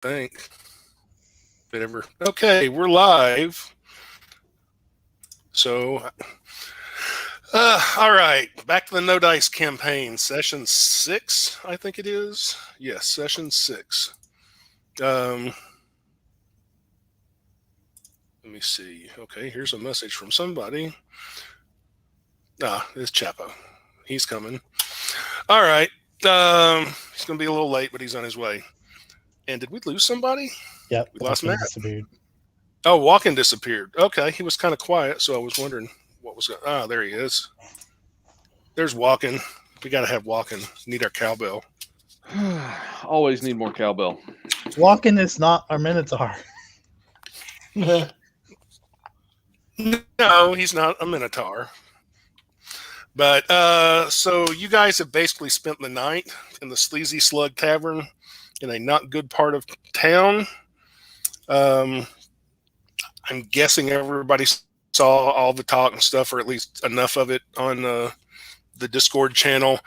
think. Whatever. Okay, we're live. So, all right. Back to the No Dice campaign, session 6, I think it is. Yes, session 6. Let me see. Okay, here's a message from somebody. It's Chapo. He's coming. All right. He's going to be a little late, but he's on his way. And did we lose somebody? Yep. We lost Matt. Disappeared. Oh, Walken disappeared. Okay, he was kind of quiet, so I was wondering what was going on. There he is. There's Walken. We got to have Walken. Need our cowbell. Always need more cowbell. Walken is not our Minotaur. No, he's not a Minotaur. But, so you guys have basically spent the night in the Sleazy Slug Tavern in a not good part of town. I'm guessing everybody saw all the talk and stuff, or at least enough of it on the Discord channel.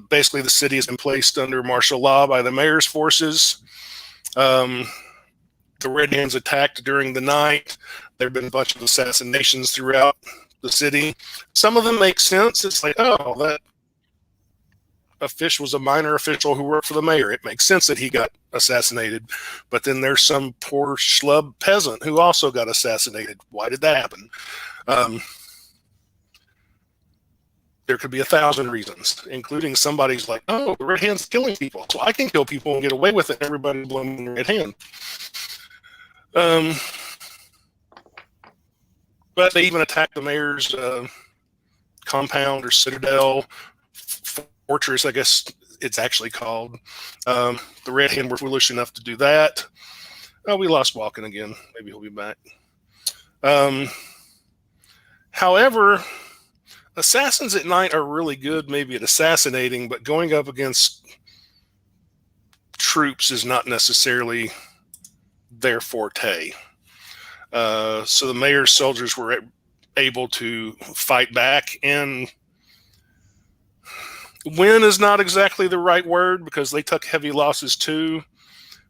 Basically, the city has been placed under martial law by the mayor's forces. The Red Hands attacked during the night. There have been a bunch of assassinations throughout the city. Some of them make sense. It's like, oh, that official was a minor official who worked for the mayor. It makes sense that he got assassinated. But then there's some poor schlub peasant who also got assassinated. Why did that happen? There could be 1,000 reasons, including somebody's like, oh, the Red Hand's killing people, so I can kill people and get away with it. Everybody blaming the Red Hand. But they even attacked the mayor's compound or citadel, fortress, I guess it's actually called. The Red Hand were foolish enough to do that. Oh, we lost Walken again. Maybe he'll be back. However, assassins at night are really good maybe at assassinating, but going up against troops is not necessarily their forte. So the mayor's soldiers were able to fight back, and win is not exactly the right word because they took heavy losses too,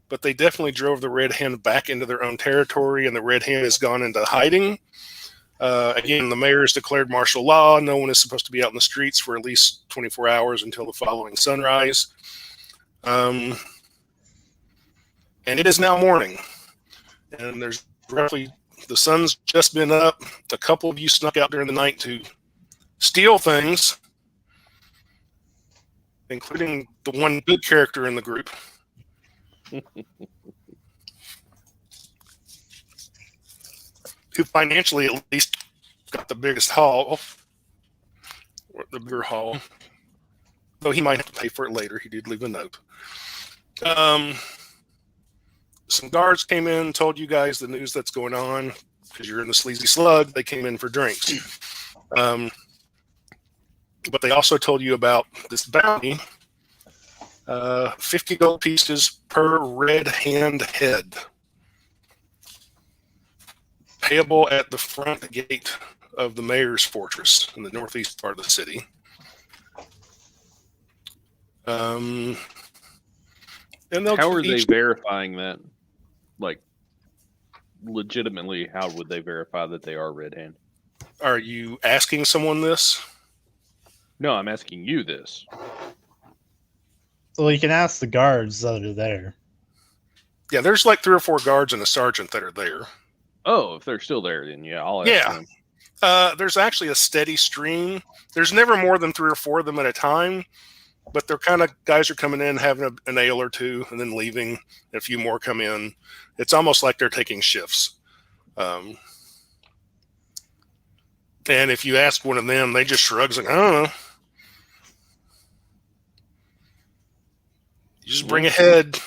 but they definitely drove the Red Hand back into their own territory, and the Red Hand has gone into hiding. Again, the mayor has declared martial law. No one is supposed to be out in the streets for at least 24 hours until the following sunrise. And it is now morning. And there's roughly, the sun's just been up. A couple of you snuck out during the night to steal things, including the one good character in the group. Who financially at least got the biggest haul, or the bigger haul. Though he might have to pay for it later. He did leave a note. Some guards came in and told you guys the news that's going on because you're in the Sleazy Slug. They came in for drinks. But they also told you about this bounty. 50 gold pieces per Red Hand head. Payable at the front gate of the mayor's fortress in the northeast part of the city. And how are they verifying that? Like, legitimately, how would they verify that they are Red Hand? Are you asking someone this? No, I'm asking you this. So you can ask the guards that are there. Yeah, there's like 3 or 4 guards and a sergeant that are there. Oh, if they're still there, then yeah, I'll ask them. There's actually a steady stream. There's never more than 3 or 4 of them at a time, but they're kind of guys are coming in, having an ale or two, and then leaving. And a few more come in. It's almost like they're taking shifts. And if you ask one of them, they just shrugs like, I don't know. You just bring a head.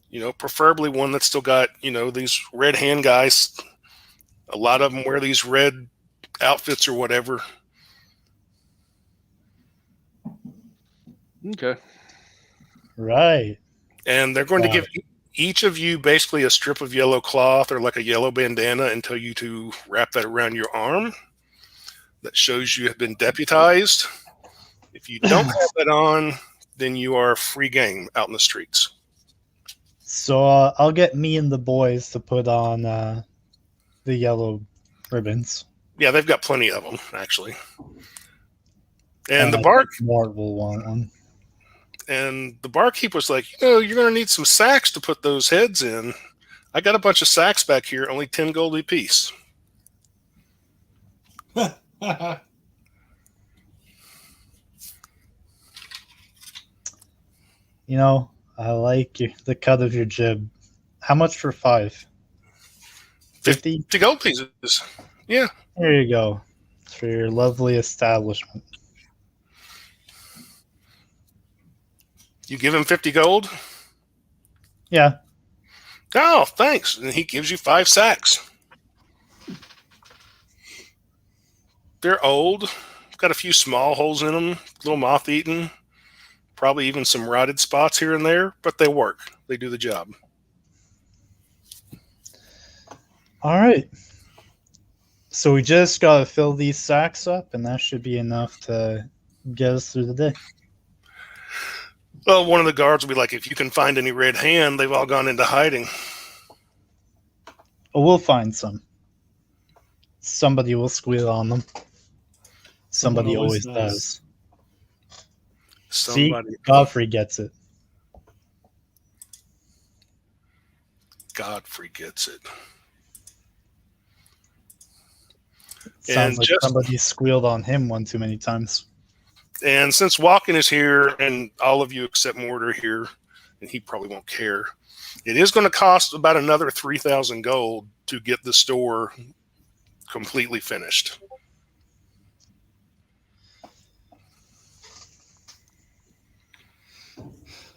You know, preferably one that's still got, you know, these Red Hand guys. A lot of them wear these red outfits or whatever. Okay. Right. And they're going to give each of you basically a strip of yellow cloth or like a yellow bandana and tell you to wrap that around your arm. That shows you have been deputized. If you don't have that on, then you are free game out in the streets. So I'll get me and the boys to put on the yellow ribbons. Yeah, they've got plenty of them, actually. And the I think bark Mort will want one. and the barkeep was like, you're going to need some sacks to put those heads in. I got a bunch of sacks back here, only 10 gold apiece. You know, I like the cut of your jib. How much for 5? 50? 50 gold pieces. Yeah. There you go. For your lovely establishment. You give him 50 gold? Yeah. Oh, thanks. And he gives you 5 sacks. They're old. Got a few small holes in them, a little moth-eaten. Probably even some rotted spots here and there, but they work. They do the job. All right. So we just got to fill these sacks up, and that should be enough to get us through the day. Well, one of the guards will be like, if you can find any red hand, they've all gone into hiding. Oh, we'll find some. Somebody will squeal on them. Somebody Someone always always does. Somebody. See, Godfrey gets it. Godfrey gets it. Sounds And like just- somebody squealed on him one too many times. And since Walken is here, and all of you except Mortar here, and he probably won't care, it is going to cost about another 3,000 gold to get the store completely finished.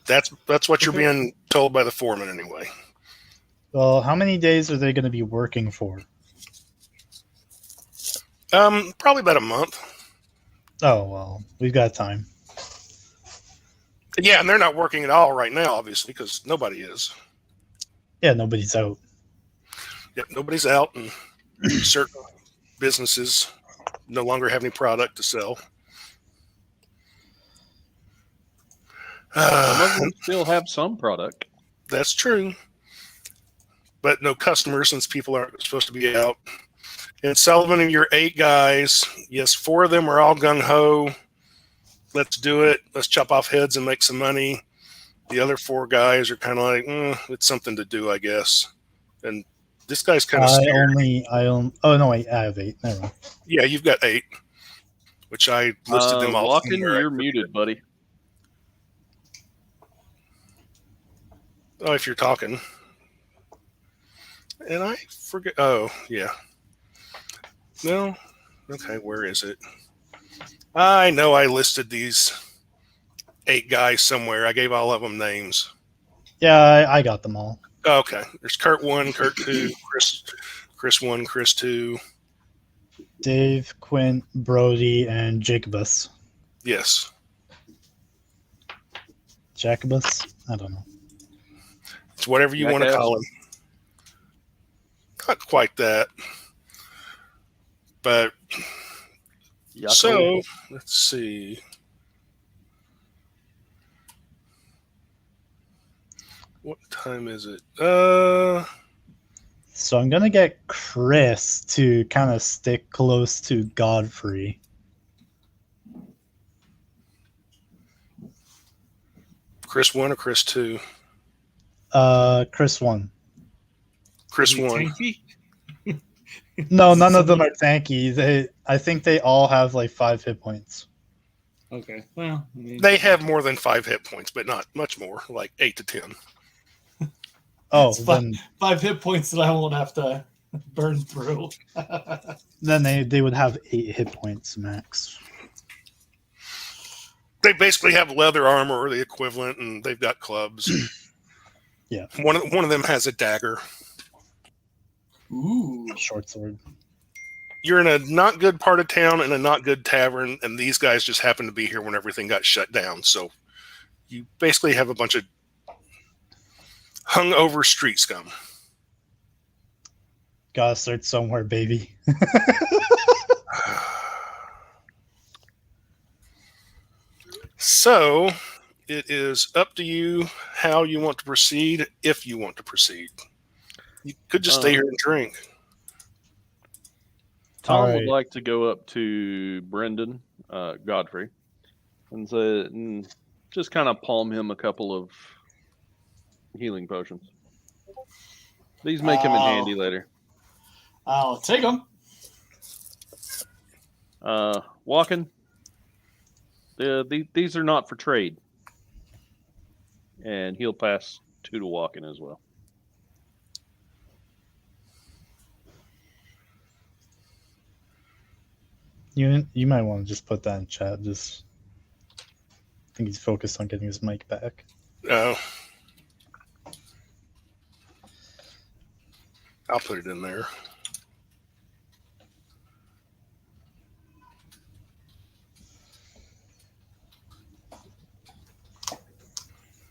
That's what you're being told by the foreman anyway. Well, how many days are they going to be working for? Probably about a month. Oh, well, we've got time. Yeah, and they're not working at all right now, obviously, because nobody is. Yeah, nobody's out. Yep, nobody's out, and certain businesses no longer have any product to sell. Some of them still have some product. That's true. But no customers since people aren't supposed to be out. And Sullivan and your 8 guys, yes, 4 of them are all gung-ho. Let's do it. Let's chop off heads and make some money. The other 4 guys are kind of like, it's something to do, I guess. And this guy's kind of scared. Oh, no, wait, I have 8. Never mind. Yeah, you've got 8, which I listed them all. Walken, somewhere. you're muted, buddy. Oh, if you're talking. And I forget. Oh, yeah. No. Okay, where is it? I know I listed these 8 guys somewhere. I gave all of them names. Yeah, I got them all. Okay. There's Kurt 1, Kurt 2, Chris 1, Chris 2. Dave, Quint, Brody, and Jacobus. Yes. Jacobus? I don't know. It's whatever you want to call him. Not quite that. But Yaakov. so let's see. What time is it? So I'm going to get Chris to kind of stick close to Godfrey. Chris 1 or Chris 2? Chris 1. Chris Is he 1. tanky? No, none of them are tanky. I think they all have like 5 hit points. Okay. Well, I mean, They have more than 5 hit points, but not much more, like 8 to 10. Oh, it's five, then 5 hit points that I won't have to burn through. they would have 8 hit points max. They basically have leather armor or the equivalent, and they've got clubs. Yeah. One of them has a dagger. Ooh. Short sword. You're in a not good part of town in a not good tavern, and these guys just happen to be here when everything got shut down. So you basically have a bunch of hungover street scum. Gotta start somewhere, baby. So it is up to you how you want to proceed, if you want to proceed. You could just stay here and drink. Tom Alright. would like to go up to Brendan Godfrey and say, just kind of palm him a couple of healing potions. These may come in handy later. I'll take them. Walken, these are not for trade. And he'll pass 2 to Walken as well. You might want to just put that in chat. Just I think he's focused on getting his mic back. Oh. I'll put it in there.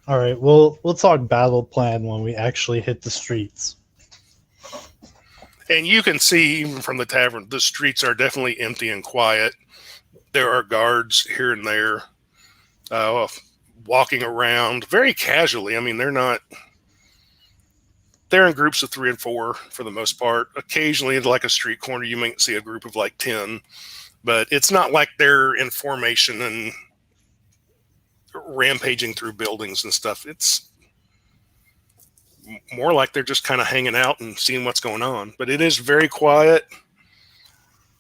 All right, we'll talk battle plan when we actually hit the streets. And you can see, even from the tavern, the streets are definitely empty and quiet. There are guards here and there walking around very casually. I mean, they're in groups of 3 and 4 for the most part. Occasionally, in like a street corner, you might see a group of like 10. But it's not like they're in formation and rampaging through buildings and stuff. It's more like they're just kind of hanging out and seeing what's going on. But it is very quiet.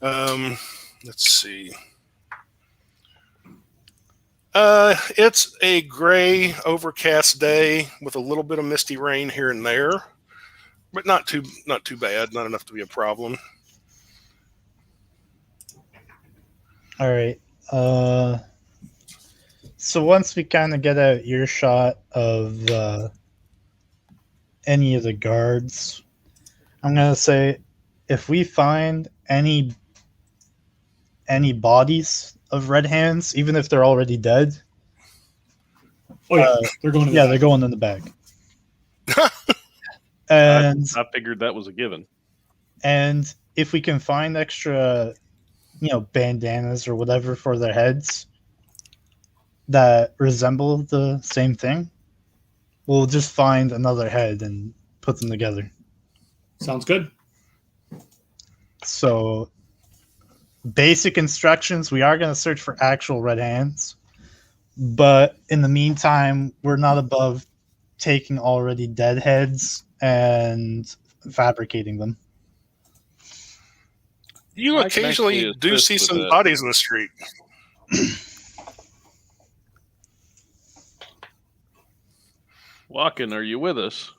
Let's see. It's a gray, overcast day with a little bit of misty rain here and there, but not too bad. Not enough to be a problem. All right. So once we kind of get out earshot of any of the guards, I'm gonna say if we find any bodies of red hands, even if they're already dead, Oh yeah, they're going. they're going in the bag. And I figured that was a given. And if we can find extra, bandanas or whatever for their heads that resemble the same thing, we'll just find another head and put them together. Sounds good. So, basic instructions, we are going to search for actual red hands. But in the meantime, we're not above taking already dead heads and fabricating them. You I can occasionally actually do assist see with some that. bodies in the street. Walken, are you with us?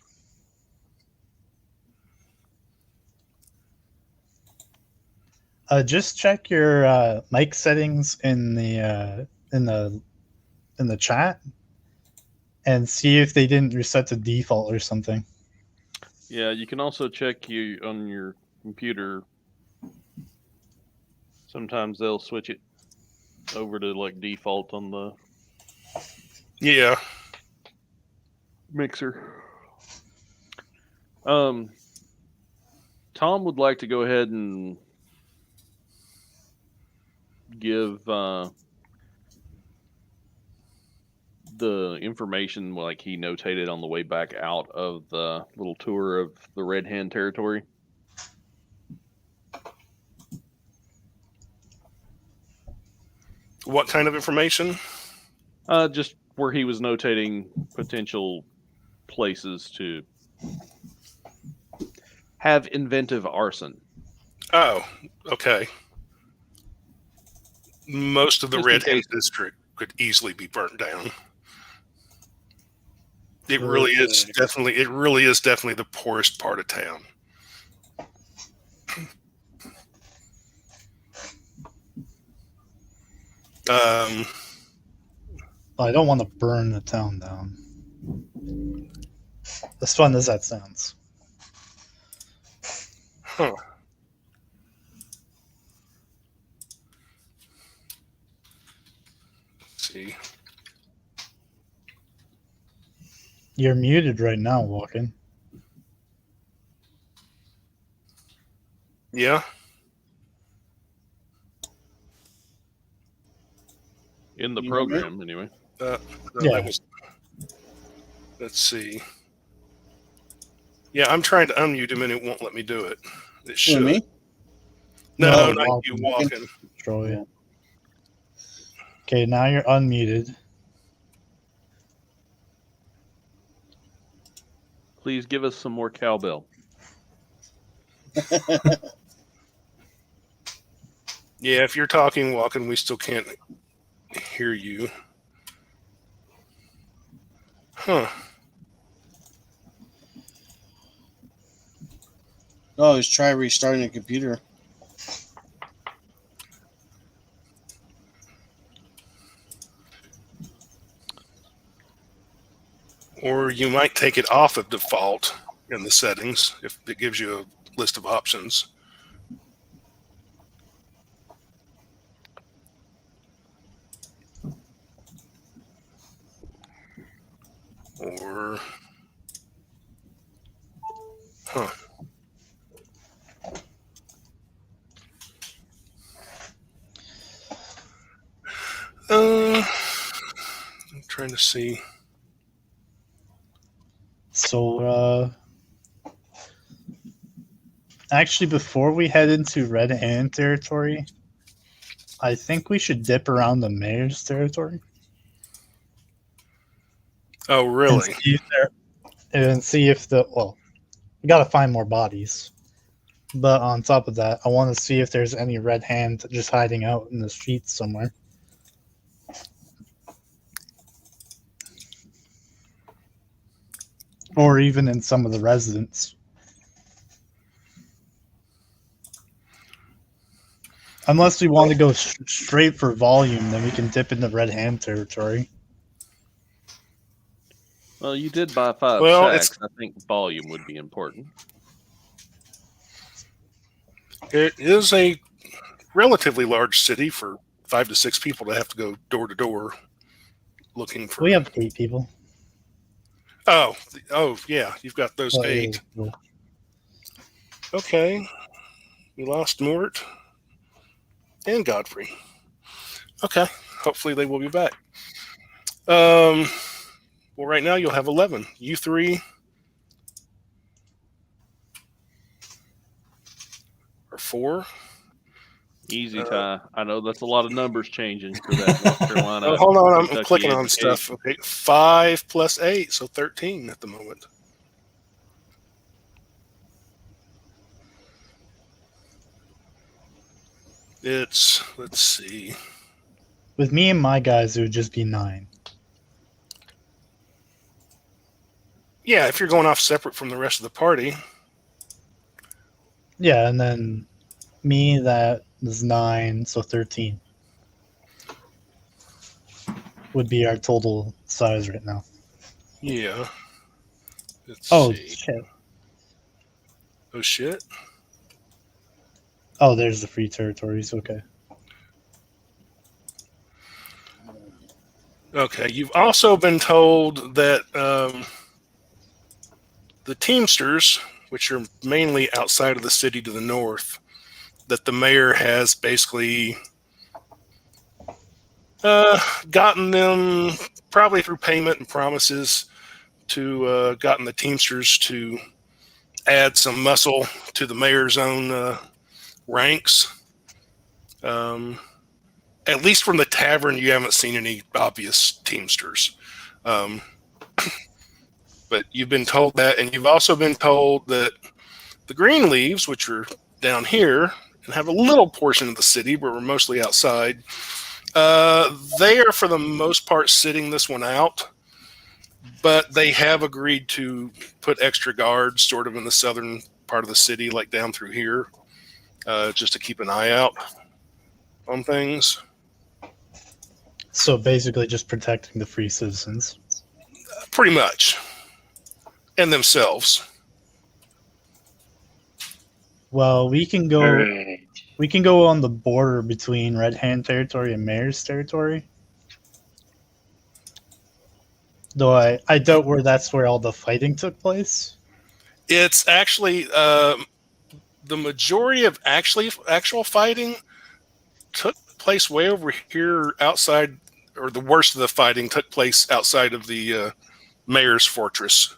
Just check your mic settings in the chat and see if they didn't reset to default or something. Yeah, you can also check you on your computer. Sometimes they'll switch it over to like default on the Yeah. mixer. Tom would like to go ahead and give the information like he notated on the way back out of the little tour of the Red Hand territory. What kind of information? Just where he was notating potential places to have inventive arson. Oh, okay. Most of the Just in Red Hand case. district could easily be burnt down. It really is definitely the poorest part of town. I don't want to burn the town down. As fun as that sounds. Huh. Let's see. You're muted right now, Walken. Yeah. In the You hear me? program, anyway. No, Yeah. that was. Let's see. Yeah, I'm trying to unmute him and it won't let me do it. It should. Who, me? No, No, not you walking. Troy. Yeah. Okay, now you're unmuted. Please give us some more cowbell. Yeah, if you're talking, walking, we still can't hear you. Huh. Oh, just try restarting the computer. Or you might take it off of default in the settings if it gives you a list of options. Or, huh. I'm trying to see. So, actually, before we head into Red Hand territory, I think we should dip around the mayor's territory. Oh, really? And see if well, we gotta find more bodies. But on top of that, I want to see if there's any Red Hand just hiding out in the streets somewhere. Or even in some of the residents. Unless we want to go straight for volume, then we can dip into Red Hand territory. Well, you did buy 5 Well, sacks. I think volume would be important. It is a relatively large city for 5 to 6 people to have to go door to door looking for. We have 8 people. Oh, yeah, you've got those 8. Okay, we lost Mort and Godfrey. Okay, hopefully they will be back. Well, right now you'll have 11. You 3 or 4. Easy, Ty. I know that's a lot of numbers changing for that North Carolina. Oh, hold on, I'm Kentucky clicking on education. stuff. Okay, 5 plus 8, so 13 at the moment. Let's see. With me and my guys, it would just be 9. Yeah, if you're going off separate from the rest of the party. Yeah, and then me, that is 9, so 13 would be our total size right now. Yeah. Let's Oh, see. shit. Oh, shit. Oh, there's the free territories. Okay. Okay, you've also been told that the Teamsters, which are mainly outside of the city to the north, that the mayor has basically gotten them, probably through payment and promises, to gotten the Teamsters to add some muscle to the mayor's own ranks. At least from the tavern, you haven't seen any obvious Teamsters. But you've been told that, and you've also been told that the Greenleaves, which are down here and have a little portion of the city, but we're mostly outside, they are for the most part sitting this one out, but they have agreed to put extra guards sort of in the southern part of the city, like down through here, just to keep an eye out on things. So basically just protecting the free citizens. Pretty much. And themselves. Well, we can go on the border between Red Hand territory and Mayor's territory. Though I doubt that's where all the fighting took place. It's actually the majority of actual fighting took place way over here outside or the worst of the fighting took place outside of the mayor's fortress.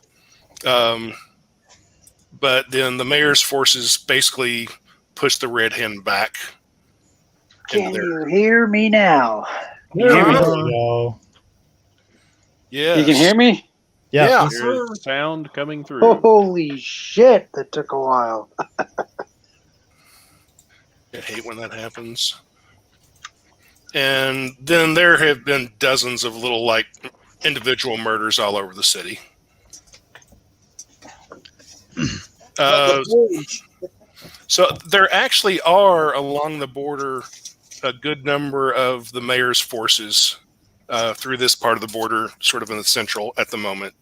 But then the mayor's forces basically pushed the Red Hand back. Can you hear me now? There we Huh? go. Yes. You can hear me? Yeah. Yeah. There's sound coming through. Holy shit, that took a while. I hate when that happens. And then there have been dozens of little, like, individual murders all over the city. So there actually are, along the border, a good number of the mayor's forces through this part of the border, sort of in the central at the moment.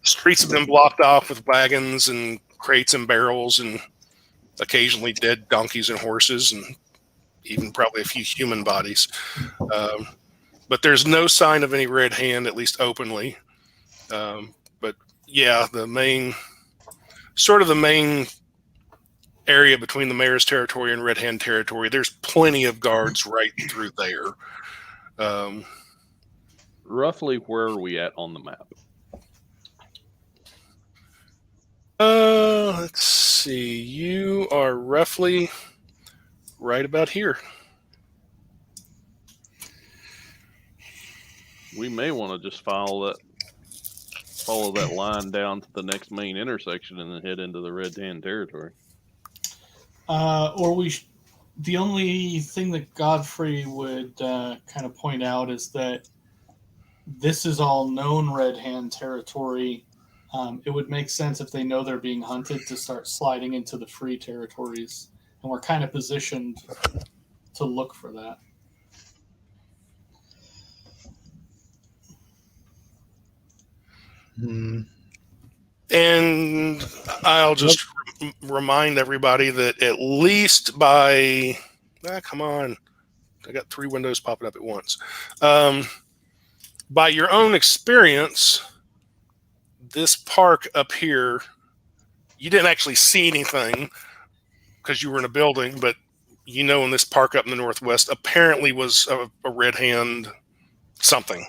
Streets have been blocked off with wagons and crates and barrels and occasionally dead donkeys and horses and even probably a few human bodies. But there's no sign of any Red Hand, at least openly. But yeah, the main area between the mayor's territory and Red Hand territory, there's plenty of guards right through there. Roughly where are we at on the map? Let's see. You are roughly right about here. We may want to just follow that line down to the next main intersection and then head into the Red Hand territory. The only thing that Godfrey would kind of point out is that this is all known Red Hand territory. It would make sense if they know they're being hunted to start sliding into the free territories, and we're kind of positioned to look for that. And I'll just remind everybody that at least by... come on. I got 3 windows popping up at once. By your own experience, this park up here, you didn't actually see anything because you were in a building, but you know in this park up in the northwest apparently was a Red Hand something.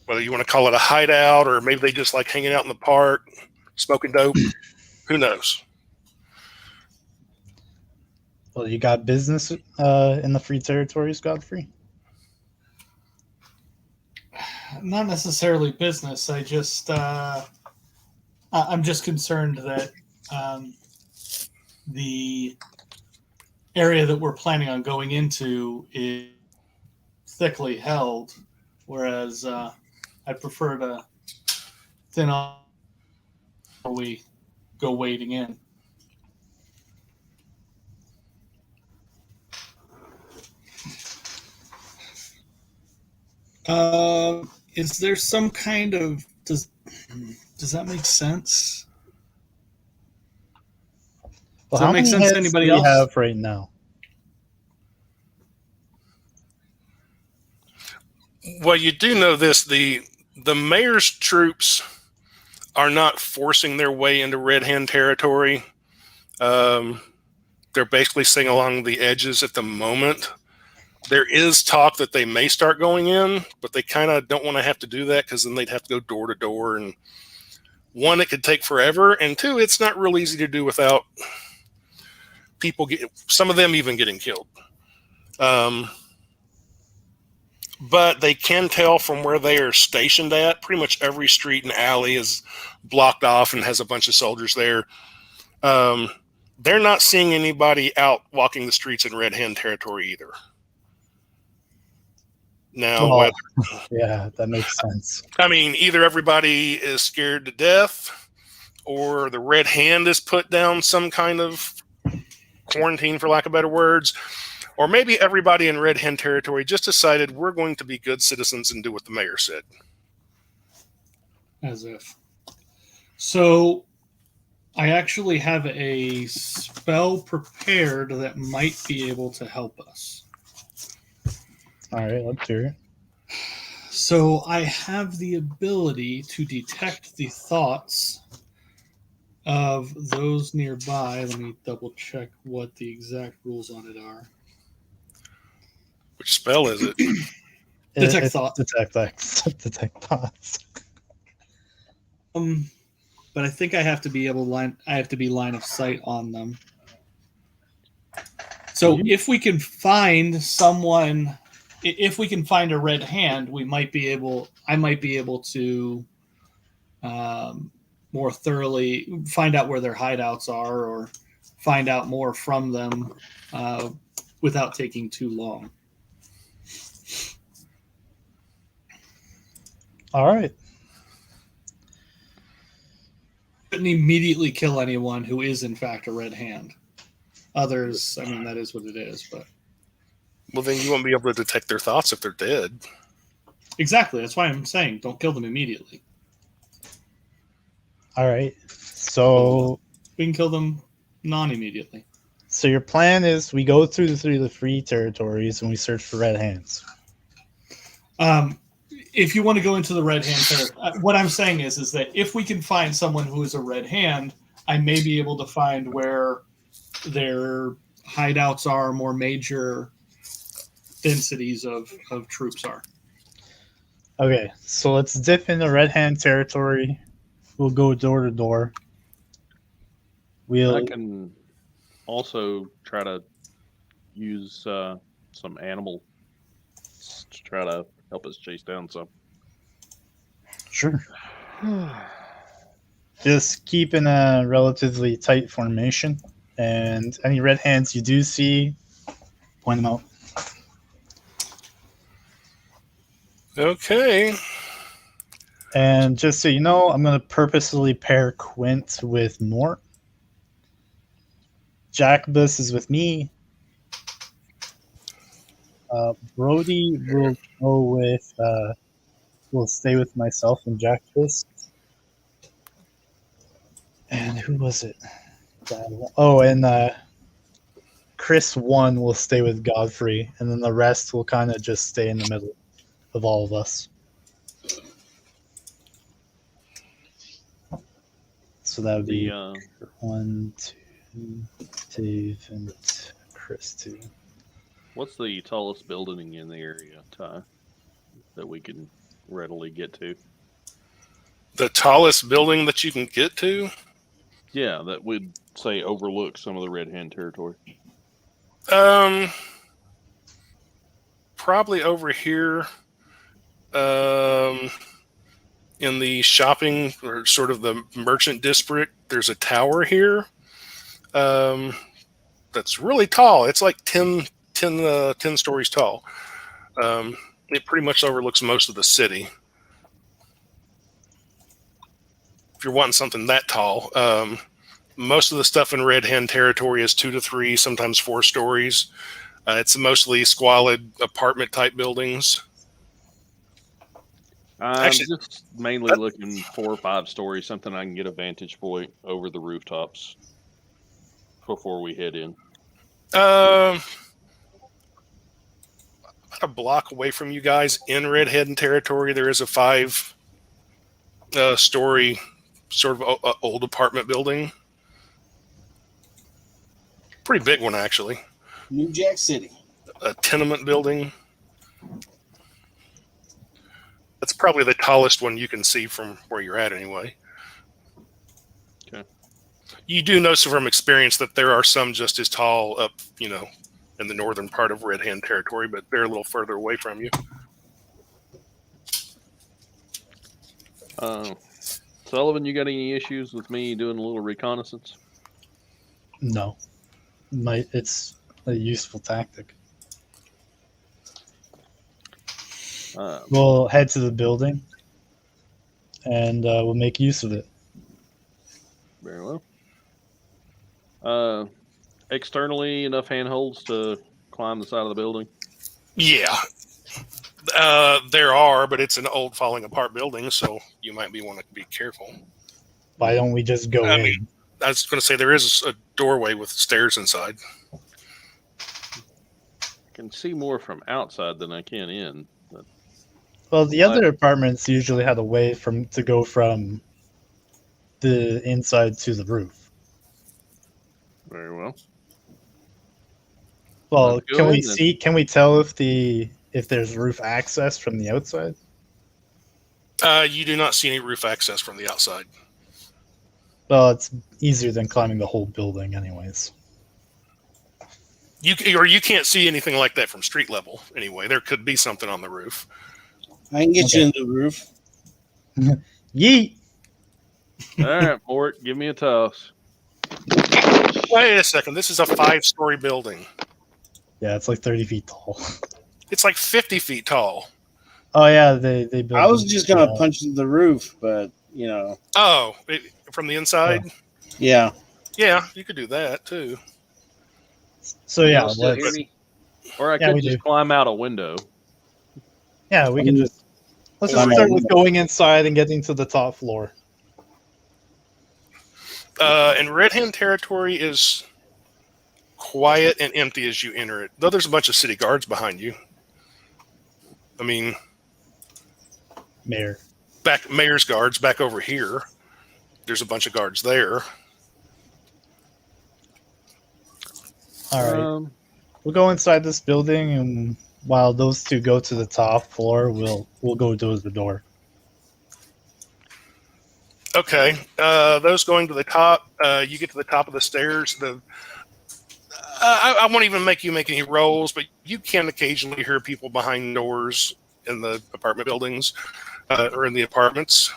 Whether you want to call it a hideout or maybe they just like hanging out in the park, smoking dope, who knows? Well, you got business in the free territories, Godfrey? Not necessarily business. I'm just concerned that the area that we're planning on going into is thickly held, whereas I'd prefer to thin off before we go wading in. Is there some kind of does that make sense? Well, Does that how make many sense to heads anybody do we else? have right now? Well, you do know this: the mayor's troops are not forcing their way into Red Hand territory. They're basically staying along the edges at the moment. There is talk that they may start going in, but they kind of don't want to have to do that because then they'd have to go door to door. And 1, it could take forever. And 2, it's not real easy to do without some of them even getting killed. But they can tell from where they are stationed at. Pretty much every street and alley is blocked off and has a bunch of soldiers there. They're not seeing anybody out walking the streets in Red Hand territory either. Now, yeah, that makes sense. I mean, either everybody is scared to death or the Red Hand has put down some kind of quarantine, for lack of better words, or maybe everybody in Red Hand territory just decided we're going to be good citizens and do what the mayor said. As if. So I actually have a spell prepared that might be able to help us. All right, let's hear it. So I have the ability to detect the thoughts of those nearby. Let me double check what the exact rules on it are. Which spell is it? Detect It's thought. detect thoughts. But I think I have to be line of sight on them. So if we can find someone, if we can find a red hand, I might be able to more thoroughly find out where their hideouts are, or find out more from them without taking too long. All right. Couldn't immediately kill anyone who is in fact a red hand. Others, I mean, that is what it is, but Well, then you won't be able to detect their thoughts if they're dead. exactly. That's why I'm saying don't kill them immediately. All right. So We can kill them non-immediately. So your plan is we go through the free territories and we search for red hands. If you want to go into the red hand territory, what I'm saying is that if we can find someone who is a red hand, I may be able to find where their hideouts are, more major densities of troops are. Okay, so let's dip into red hand territory. We'll go door to door. I can also try to use some animal to try to help us chase down some. Sure. Just keep in a relatively tight formation, and any red hands you do see, point them out. Okay. And just so you know, I'm going to purposely pair Quint with Mort. Jacobus is with me. Brody will go with. Will stay with myself and Jacobus. And who was it? Oh, and Chris 1 will stay with Godfrey, and then the rest will kind of just stay in the middle of all of us. So that would be 1, 2, Dave, and Chris 2. What's the tallest building in the area, Ty, that we can readily get to? The tallest building that you can get to? Yeah, that would say overlook some of the red hand territory. Probably over here. In the shopping or sort of the merchant district, there's a tower here. That's really tall. It's like 10 stories tall. It pretty much overlooks most of the city. If you're wanting something that tall, most of the stuff in Red Hen territory is 2 to 3, sometimes 4 stories. It's mostly squalid apartment type buildings. I'm Actually, just mainly looking 4 or 5 stories, something I can get a vantage point over the rooftops before we head in. About a block away from you guys in Red Hen territory, there is a 5 story sort of old apartment building. Pretty big one, actually. New Jack City. A tenement building. That's probably the tallest one you can see from where you're at, anyway. Okay. You do know from experience that there are some just as tall up, in the northern part of Red Hand territory, but they're a little further away from you. Sullivan, you got any issues with me doing a little reconnaissance? No. It's a useful tactic. We'll head to the building, and we'll make use of it. Very well. Externally, enough handholds to climb the side of the building? Yeah. There are, but it's an old falling apart building, so you might want to be careful. Why don't we just go in? I was going to say there is a doorway with stairs inside. I can see more from outside than I can in. But Well, the other apartments usually had a way to go from the inside to the roof. very well. Well, Let's go can we in then. see? Can we tell if there's roof access from the outside? You do not see any roof access from the outside. Well, it's easier than climbing the whole building, anyways. You can't see anything like that from street level. Anyway, there could be something on the roof. I can get Okay. you in the roof. Yeet! All right, Mort, give me a toss. Wait a second. This is a 5-story building. Yeah, it's like 30 feet tall. It's like 50 feet tall. Oh yeah, they built. I was just gonna punch the roof, but Oh, from the inside? yeah. Yeah, you could do that too. So yeah, Y'all still hear me? Or I Yeah, could we just do. climb out a window. yeah, we can just let's just Climb start out. with going inside and getting to the top floor. And Red Hand territory is quiet and empty as you enter it. Though there's a bunch of city guards behind you. I mean, mayor's guards back over here. There's a bunch of guards there. All right, we'll go inside this building, and while those two go to the top floor, we'll go to the door. Okay. Those going to the top, you get to the top of the stairs. I won't even make you make any rolls, but you can occasionally hear people behind doors in the apartment buildings or in the apartments.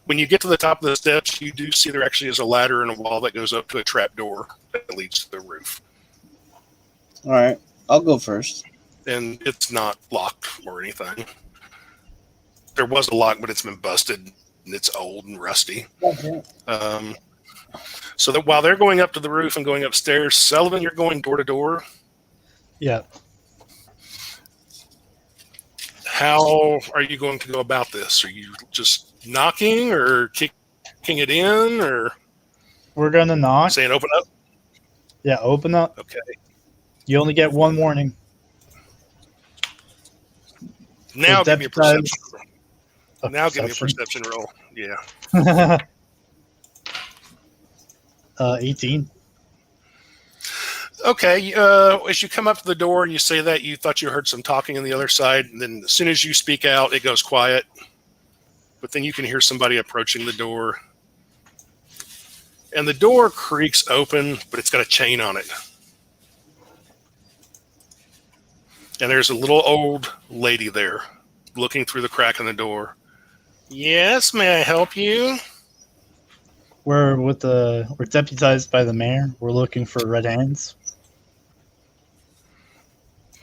When you get to the top of the steps, you do see there actually is a ladder and a wall that goes up to a trap door that leads to the roof. All right, I'll go first. And it's not locked or anything. There was a lock, but it's been busted and it's old and rusty. Okay. So that while they're going up to the roof and going upstairs, Sullivan, you're going door to door. Yeah. How are you going to go about this? Are you just knocking or kicking it in or We're gonna knock. saying open up? Yeah, open up. Okay. You only get one warning. Now So give me a deputize- perception roll. Now give me a perception roll. Yeah. 18. Okay. As you come up to the door and you say that, you thought you heard some talking on the other side, and then as soon as you speak out, it goes quiet. But then you can hear somebody approaching the door. And the door creaks open, but it's got a chain on it. And there's a little old lady there looking through the crack in the door. Yes, may I help you? We're deputized by the mayor. We're looking for red hands.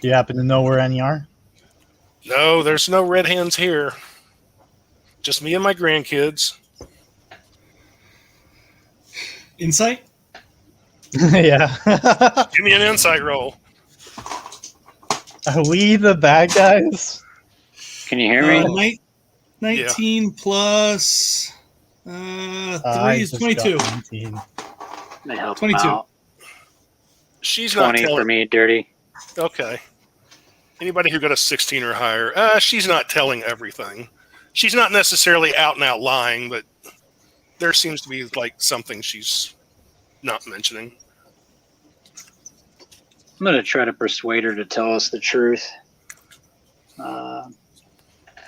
Do you happen to know where any are? No, there's no red hands here. Just me and my grandkids. Insight? Yeah. Give me an insight roll. Are we the bad guys? Can you hear me? 19 plus 3 I is just 22. got 19. May help 22. him out. She's not 20 telling. for me, dirty. Okay. Anybody who got a 16 or higher, she's not telling everything. She's not necessarily out and out lying, but there seems to be like something she's not mentioning. I'm going to try to persuade her to tell us the truth.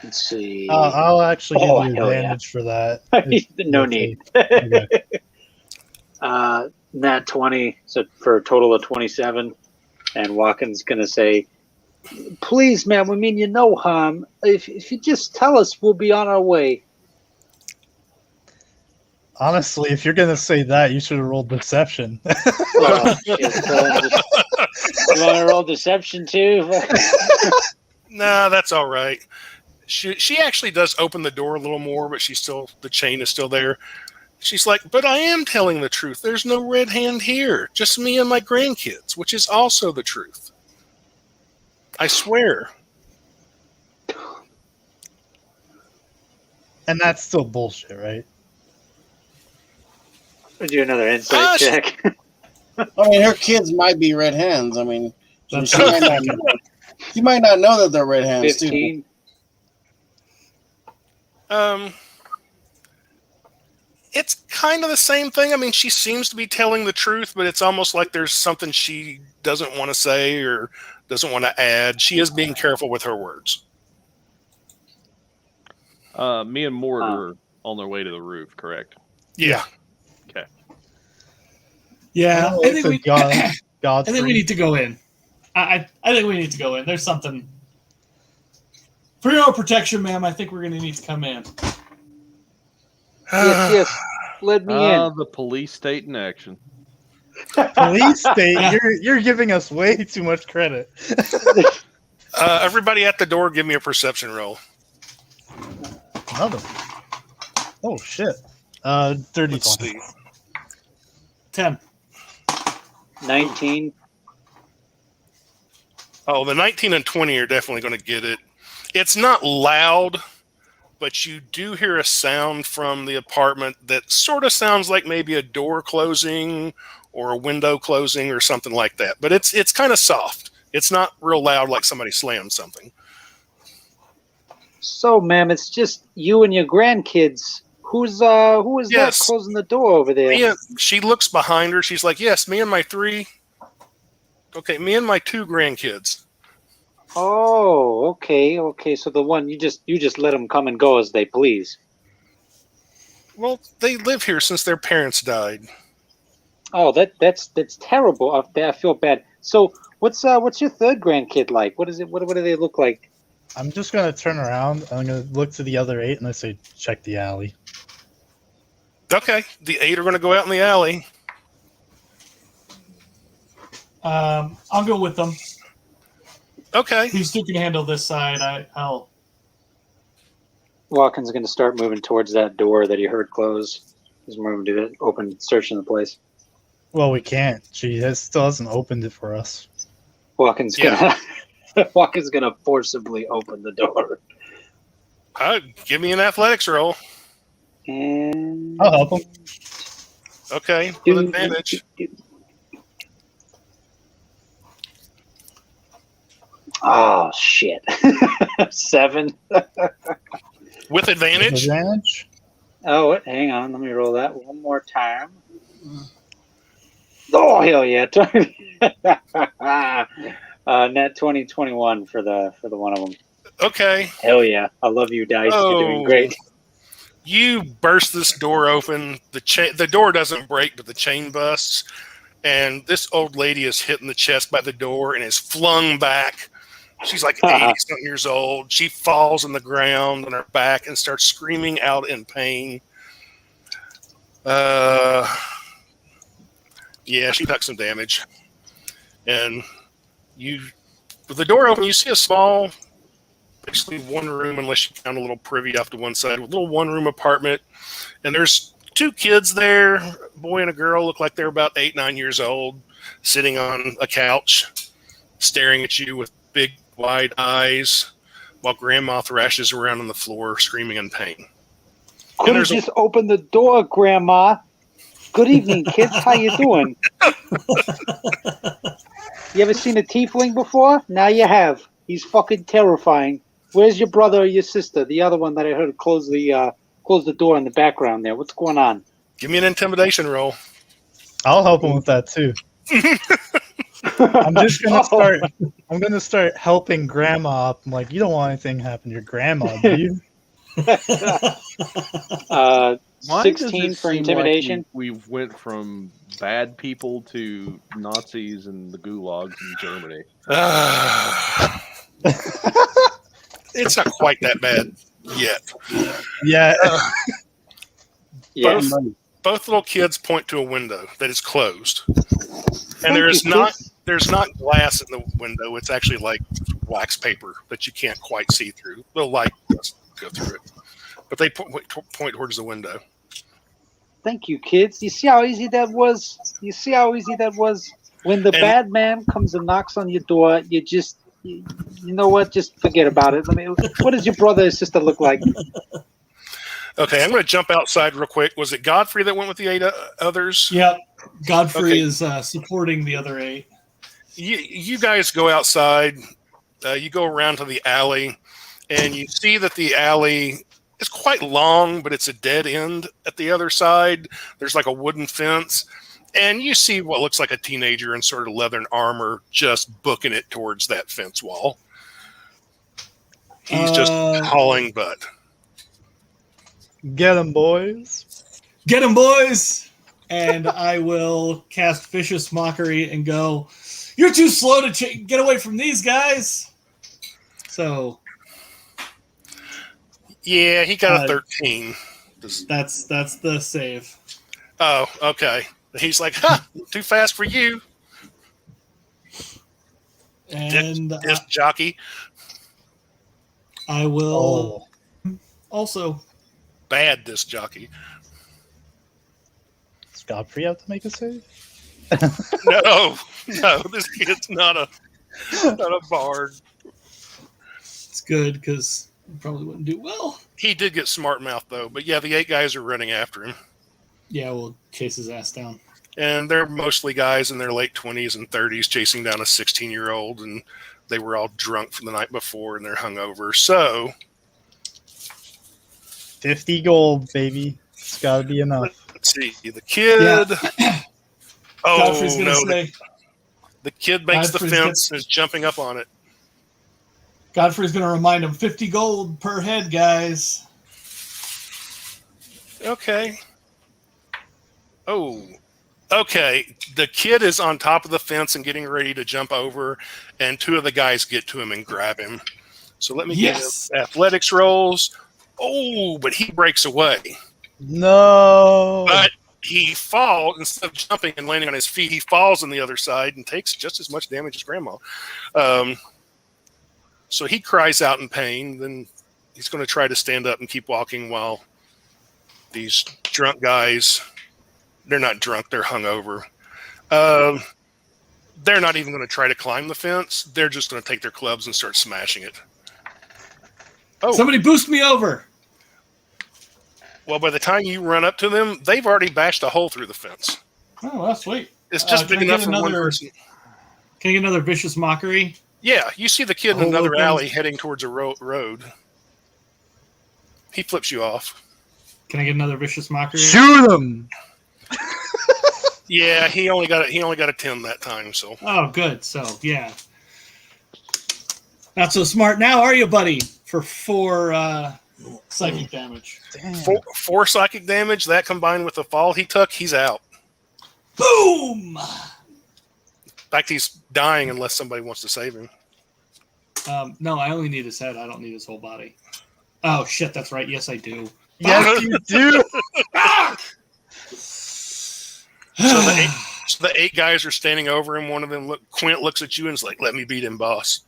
Let's see. I'll actually give Oh, you hell yeah. advantage for that. No need. Okay. Nat 20, so for a total of 27. And Watkins going to say, please, ma'am, we mean you no harm. If you just tell us, we'll be on our way. Honestly, if you're gonna say that, you should have rolled deception. Well, you want to roll deception too? No, that's all right. She actually does open the door a little more, but the chain is still there. She's like, but I am telling the truth. There's no red hand here. Just me and my grandkids, which is also the truth. I swear. And that's still bullshit, right? We'll do another insight check. I mean, her kids might be red hands. I mean, That's- she might not know that they're red hands 15. It's kind of the same thing. I mean, she seems to be telling the truth, but it's almost like there's something she doesn't want to say or doesn't want to add. She is being careful with her words. Me and Mort are on their way to the roof, correct? Yeah. Okay. Yeah, I think we. I Godfrey. think we need to go in. I think we need to go in. There's something for your protection, ma'am. I think we're going to need to come in. Yes. Let me in. The police state in action. Police state. You're giving us way too much credit. Everybody at the door, give me a perception roll. Another. Oh shit. 30. Let's see. 10. 19. Oh, the 19 and 20 are definitely going to get it. It's not loud, but you do hear a sound from the apartment that sort of sounds like maybe a door closing or a window closing or something like that. But it's kind of soft. It's not real loud like somebody slammed something. So, ma'am, it's just you and your grandkids. Who is that closing the door over there? She looks behind her. She's like, yes, me and my 2 grandkids. Oh, okay. So the one you just let them come and go as they please. Well, they live here since their parents died. Oh, that's terrible. I feel bad. So what's your third grandkid like? What is it? What do they look like? I'm just gonna turn around. I'm gonna look to the other 8 and I say, check the alley. Okay, the 8 are going to go out in the alley. I'll go with them. Okay. These two can handle this side. I'll. Watkins going to start moving towards that door that he heard close. He's moving to the open, searching the place. Well, we can't. She still hasn't opened it for us. Watkins gonna forcibly open the door. Give me an athletics roll. And I'll help him. Okay, with advantage. Oh shit! 7. With advantage? Advantage? Oh, hang on. Let me roll that one more time. Oh hell yeah! Net 2021 for the one of them. Okay. Hell yeah! I love you, Dice. You're doing great. You burst this door open. The door doesn't break, but the chain busts, and this old lady is hit in the chest by the door and is flung back. She's like 80-something years old. She falls on the ground on her back and starts screaming out in pain. Yeah, she took some damage. And with the door open, you see a small, basically one room, unless you count a little privy off to one side, a little one-room apartment. And there's 2 kids there, a boy and a girl, look like they're about 8, 9 years old, sitting on a couch, staring at you with big, wide eyes, while Grandma thrashes around on the floor, screaming in pain. Could have just opened the door, Grandma. Good evening, kids. How you doing? You ever seen a tiefling before? Now you have. He's fucking terrifying. Where's your brother or your sister? The other one that I heard close the door in the background there. What's going on? Give me an intimidation roll. I'll help him with that too. I'm just gonna start. I'm gonna start helping Grandma up. I'm like, you don't want anything to happen to your grandma, do you? 16 for intimidation. Like we went from bad people to Nazis and the gulags in Germany. It's not quite that bad yet. Yeah. Both little kids point to a window that is closed, and there's not glass in the window. It's actually like wax paper that you can't quite see through. The light does go through it, but they point towards the window. Thank you, kids. You see how easy that was? When the bad man comes and knocks on your door, you know what? Just forget about it. What does your brother or sister look like? Okay, I'm going to jump outside real quick. Was it Godfrey that went with the 8 others? Yep. Godfrey is supporting the other 8. You guys go outside. You go around to the alley, and you see that the alley it's quite long, but it's a dead end at the other side. There's like a wooden fence, and you see what looks like a teenager in sort of leather armor just booking it towards that fence wall. He's just hauling butt. Get him, boys. Get him, boys! And I will cast Vicious Mockery and go, you're too slow to get away from these guys. So... Yeah, he got a 13. That's the save. Oh, okay. He's like, ha, too fast for you. And disc jockey. I will also. Bad disc jockey. Does Godfrey have to make a save? No, this kid's not a bard. It's good because he probably wouldn't do well. He did get smart mouth though, but yeah, the 8 guys are running after him. Yeah, we'll chase his ass down. And they're mostly guys in their late 20s and 30s chasing down a 16-year-old, and they were all drunk from the night before and they're hungover. So 50 gold, baby. It's got to be enough. let's see. The kid. Yeah. Oh, Godfrey's gonna no. say, The kid makes Godfrey's the fence and is jumping up on it. Godfrey's going to remind him 50 gold per head, guys. Okay. Oh, okay. The kid is on top of the fence and getting ready to jump over, and 2 of the guys get to him and grab him. So let me get athletics rolls. Oh, but he breaks away. No. But he falls, instead of jumping and landing on his feet, he falls on the other side and takes just as much damage as Grandma. So he cries out in pain. Then he's going to try to stand up and keep walking while these drunk guys, they're not drunk, they're hungover. They're not even going to try to climb the fence. They're just going to take their clubs and start smashing it. Oh, Somebody boost me over. well, by the time you run up to them, they've already bashed a hole through the fence. Oh, that's sweet. It's just big can I enough get for one another- person. Can I get another Vicious Mockery? Yeah, you see the kid in Hole another opens. alley heading towards a road. He flips you off. Can I get another Vicious Mockery? Shoot him. Yeah, he only got a 10 that time. So Oh, good. So, yeah. Not so smart now, are you, buddy? For 4 psychic damage. Damn. four psychic damage. That combined with the fall he took, he's out. Boom! In fact, he's dying unless somebody wants to save him. No, I only need his head. I don't need his whole body. Oh, shit, that's right. Yes, I do. Yes, you do. So the 8 guys are standing over him. One of them, Quint, looks at you and is like, "Let me beat him, boss.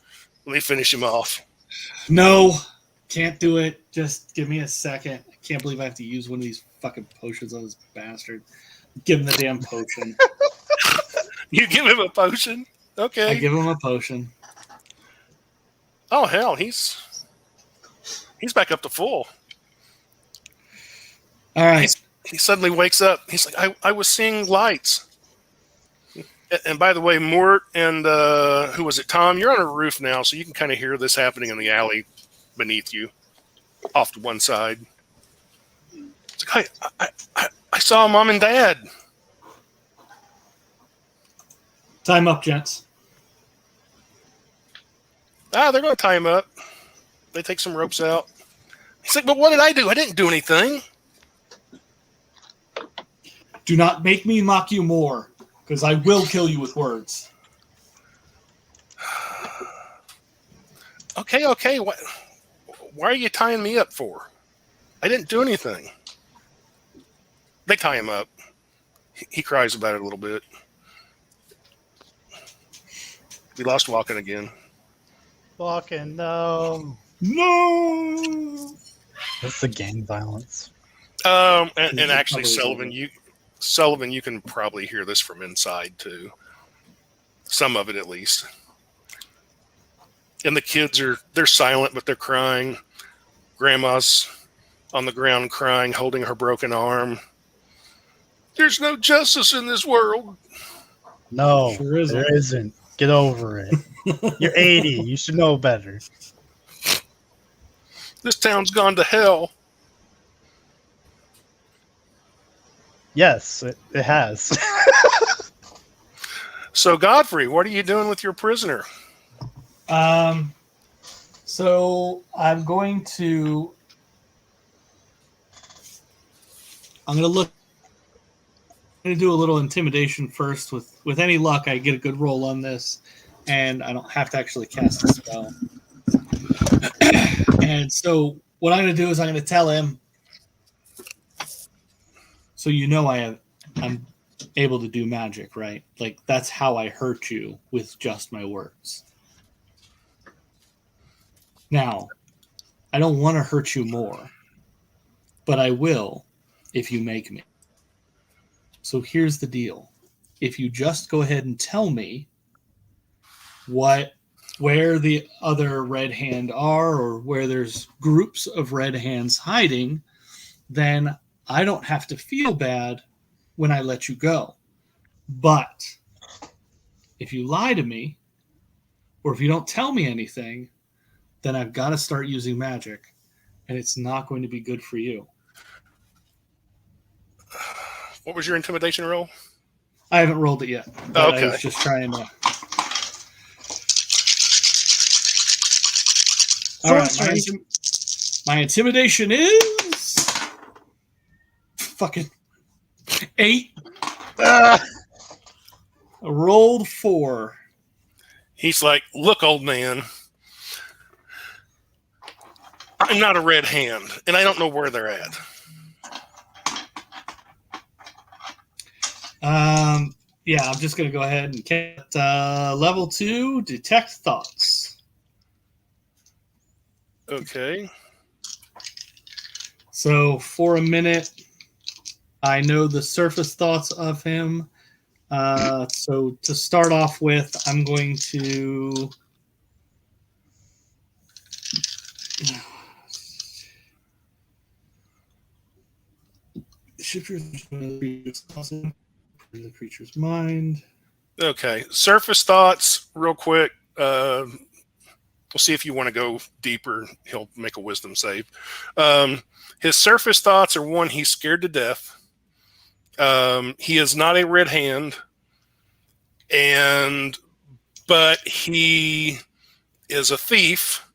Let me finish him off." No, can't do it. Just give me a second. I can't believe I have to use one of these fucking potions on this bastard. Give him the damn potion. You give him a potion? Okay. I give him a potion. Oh, hell, he's back up to full. All right. He suddenly wakes up. He's like, I was seeing lights. And by the way, Mort and who was it, Tom? You're on a roof now, so you can kind of hear this happening in the alley beneath you, off to one side. It's like, I saw Mom and Dad. Time up, gents. They're going to tie him up. They take some ropes out. He's like, but what did I do? I didn't do anything. Do not make me mock you more, because I will kill you with words. Okay. Why are you tying me up for? I didn't do anything. They tie him up. He cries about it a little bit. We lost Walken again. Walking, no. No! That's the gang violence. And actually, Sullivan, you can probably hear this from inside too. Some of it, at least. And the kids they're silent, but they're crying. Grandma's on the ground crying, holding her broken arm. There's no justice in this world. No, Sure isn't. there isn't. Get over it. You're 80. You should know better. This town's gone to hell. Yes, it has. So, Godfrey, what are you doing with your prisoner? So I'm going to look. I'm going to do a little intimidation first. With any luck, I get a good roll on this, and I don't have to actually cast a spell. And so what I'm going to do is I'm going to tell him. So I'm able to do magic, right? Like that's how I hurt you with just my words. Now, I don't want to hurt you more, but I will if you make me. So here's the deal. If you just go ahead and tell me where the other red hand are or where there's groups of red hands hiding, then I don't have to feel bad when I let you go. But if you lie to me or if you don't tell me anything, then I've got to start using magic, and it's not going to be good for you. What was your intimidation roll? I haven't rolled it yet, but Okay. I was just trying to. All right, my intimidation is fucking 8. I rolled 4. He's like, look, old man, I'm not a red hand, and I don't know where they're at. Yeah, I'm just going to go ahead and get level 2, detect thoughts. Okay. So for a minute, I know the surface thoughts of him. So to start off with, I'm going to... Shift the creature's mind. Okay. Surface thoughts, real quick. We'll see if you want to go deeper. He'll make a wisdom save. His surface thoughts are: 1, he's scared to death. He is not a red hand, but he is a thief,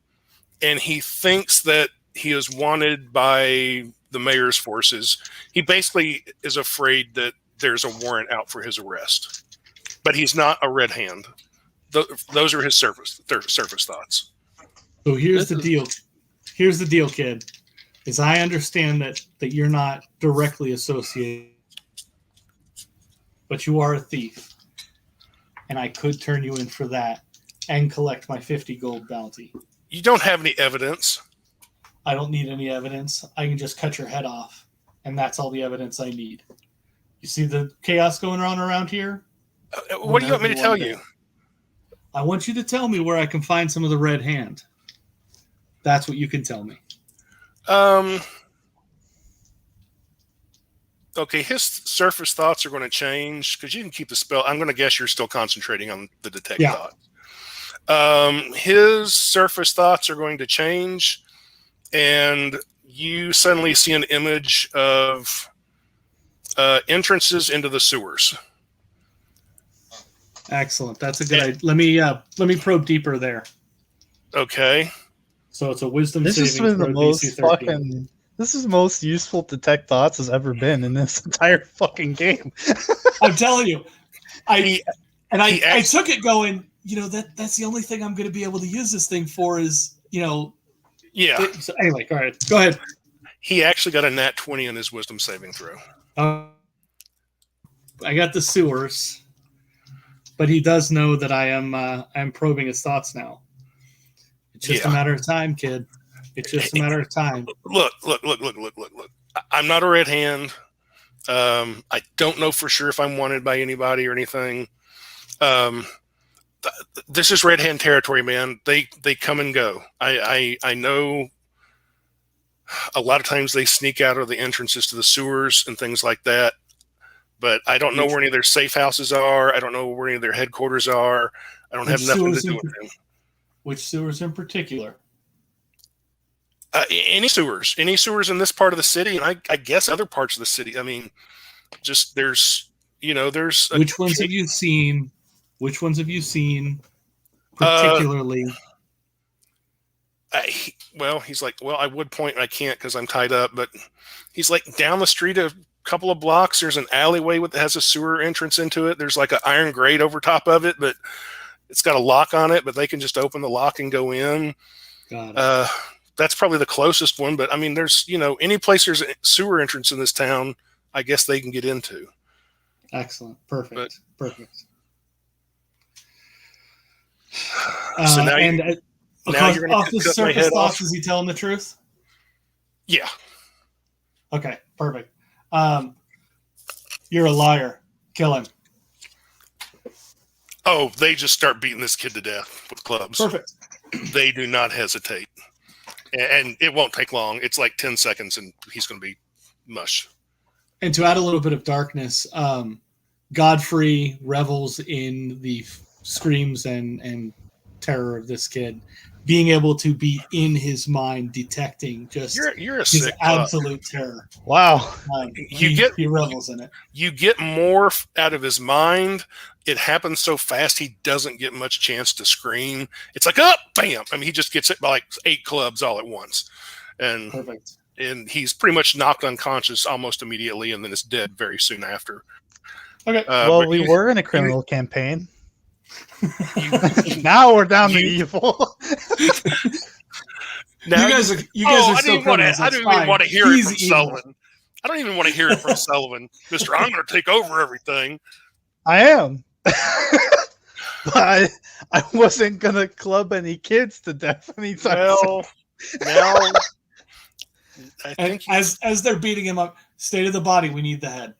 and he thinks that he is wanted by the mayor's forces. He basically is afraid that there's a warrant out for his arrest, but he's not a red hand. Those are his surface thoughts. So here's the deal. Here's the deal, kid. Is I understand that you're not directly associated, but you are a thief, and I could turn you in for that and collect my 50 gold bounty. You don't have any evidence. I don't need any evidence. I can just cut your head off, and that's all the evidence I need. You see the chaos going on around here? What do you want me to tell you? I want you to tell me where I can find some of the red hand. That's what you can tell me. Okay, his surface thoughts are going to change because you can keep the spell. I'm going to guess you're still concentrating on the detect thought. His surface thoughts are going to change, and you suddenly see an image of entrances into the sewers. Excellent. That's a good idea. Let me probe deeper there. Okay. So it's a wisdom This saving has been the throw, most DC 13. fucking. This is the most useful detect thoughts has ever been in this entire fucking game. I'm telling you, I actually- took it going. That's the only thing I'm going to be able to use this thing for is Yeah. So anyway, all right, go ahead. He actually got a nat 20 on his wisdom saving throw. I got the sewers, but he does know that I'm probing his thoughts now. It's just a matter of time, kid. It's just a matter of time. Look. I'm not a red hand. I don't know for sure if I'm wanted by anybody or anything. This is red hand territory, man. They come and go. I know a lot of times they sneak out of the entrances to the sewers and things like that, but I don't know where any of their safe houses are. I don't know where any of their headquarters are. I don't have nothing to do with them. Which sewers in particular? Any sewers in this part of the city, and I guess other parts of the city. I mean, Just there's there's a Which ones cave- have you seen? Which ones have you seen Uh, particularly? He's like, well, I would point, and I can't because I'm tied up. But he's like, down the street a couple of blocks, there's an alleyway that has a sewer entrance into it. There's like an iron grate over top of it, but it's got a lock on it. But they can just open the lock and go in. Got it. That's probably the closest one. But I mean, there's any place there's a sewer entrance in this town, I guess they can get into. Excellent. Perfect. Perfect. So now and now you're off going the to cut my surface head thoughts, off. is he telling the truth? Yeah. Okay, perfect. You're a liar. Kill him. Oh, they just start beating this kid to death with clubs. Perfect. They do not hesitate. And it won't take long. It's like 10 seconds and he's going to be mush. And to add a little bit of darkness, Godfrey revels in the screams and terror of this kid, being able to be in his mind, detecting just You're a his sick absolute terror. Wow. He revels in it. You get more out of his mind. It happens so fast he doesn't get much chance to scream. It's like, oh, bam! I mean, he just gets hit by like 8 clubs all at once, and Perfect. and he's pretty much knocked unconscious almost immediately, and then is dead very soon after. Okay. Well, we were in a criminal campaign. Now we're down to evil. Now you guys are still criminals. I don't even want to hear it from Sullivan. I don't even want to hear it from Sullivan. Mister, I'm going to take over everything. I am. But I wasn't going to club any kids to death anytime soon. Now, I think as they're beating him up, state of the body, we need the head.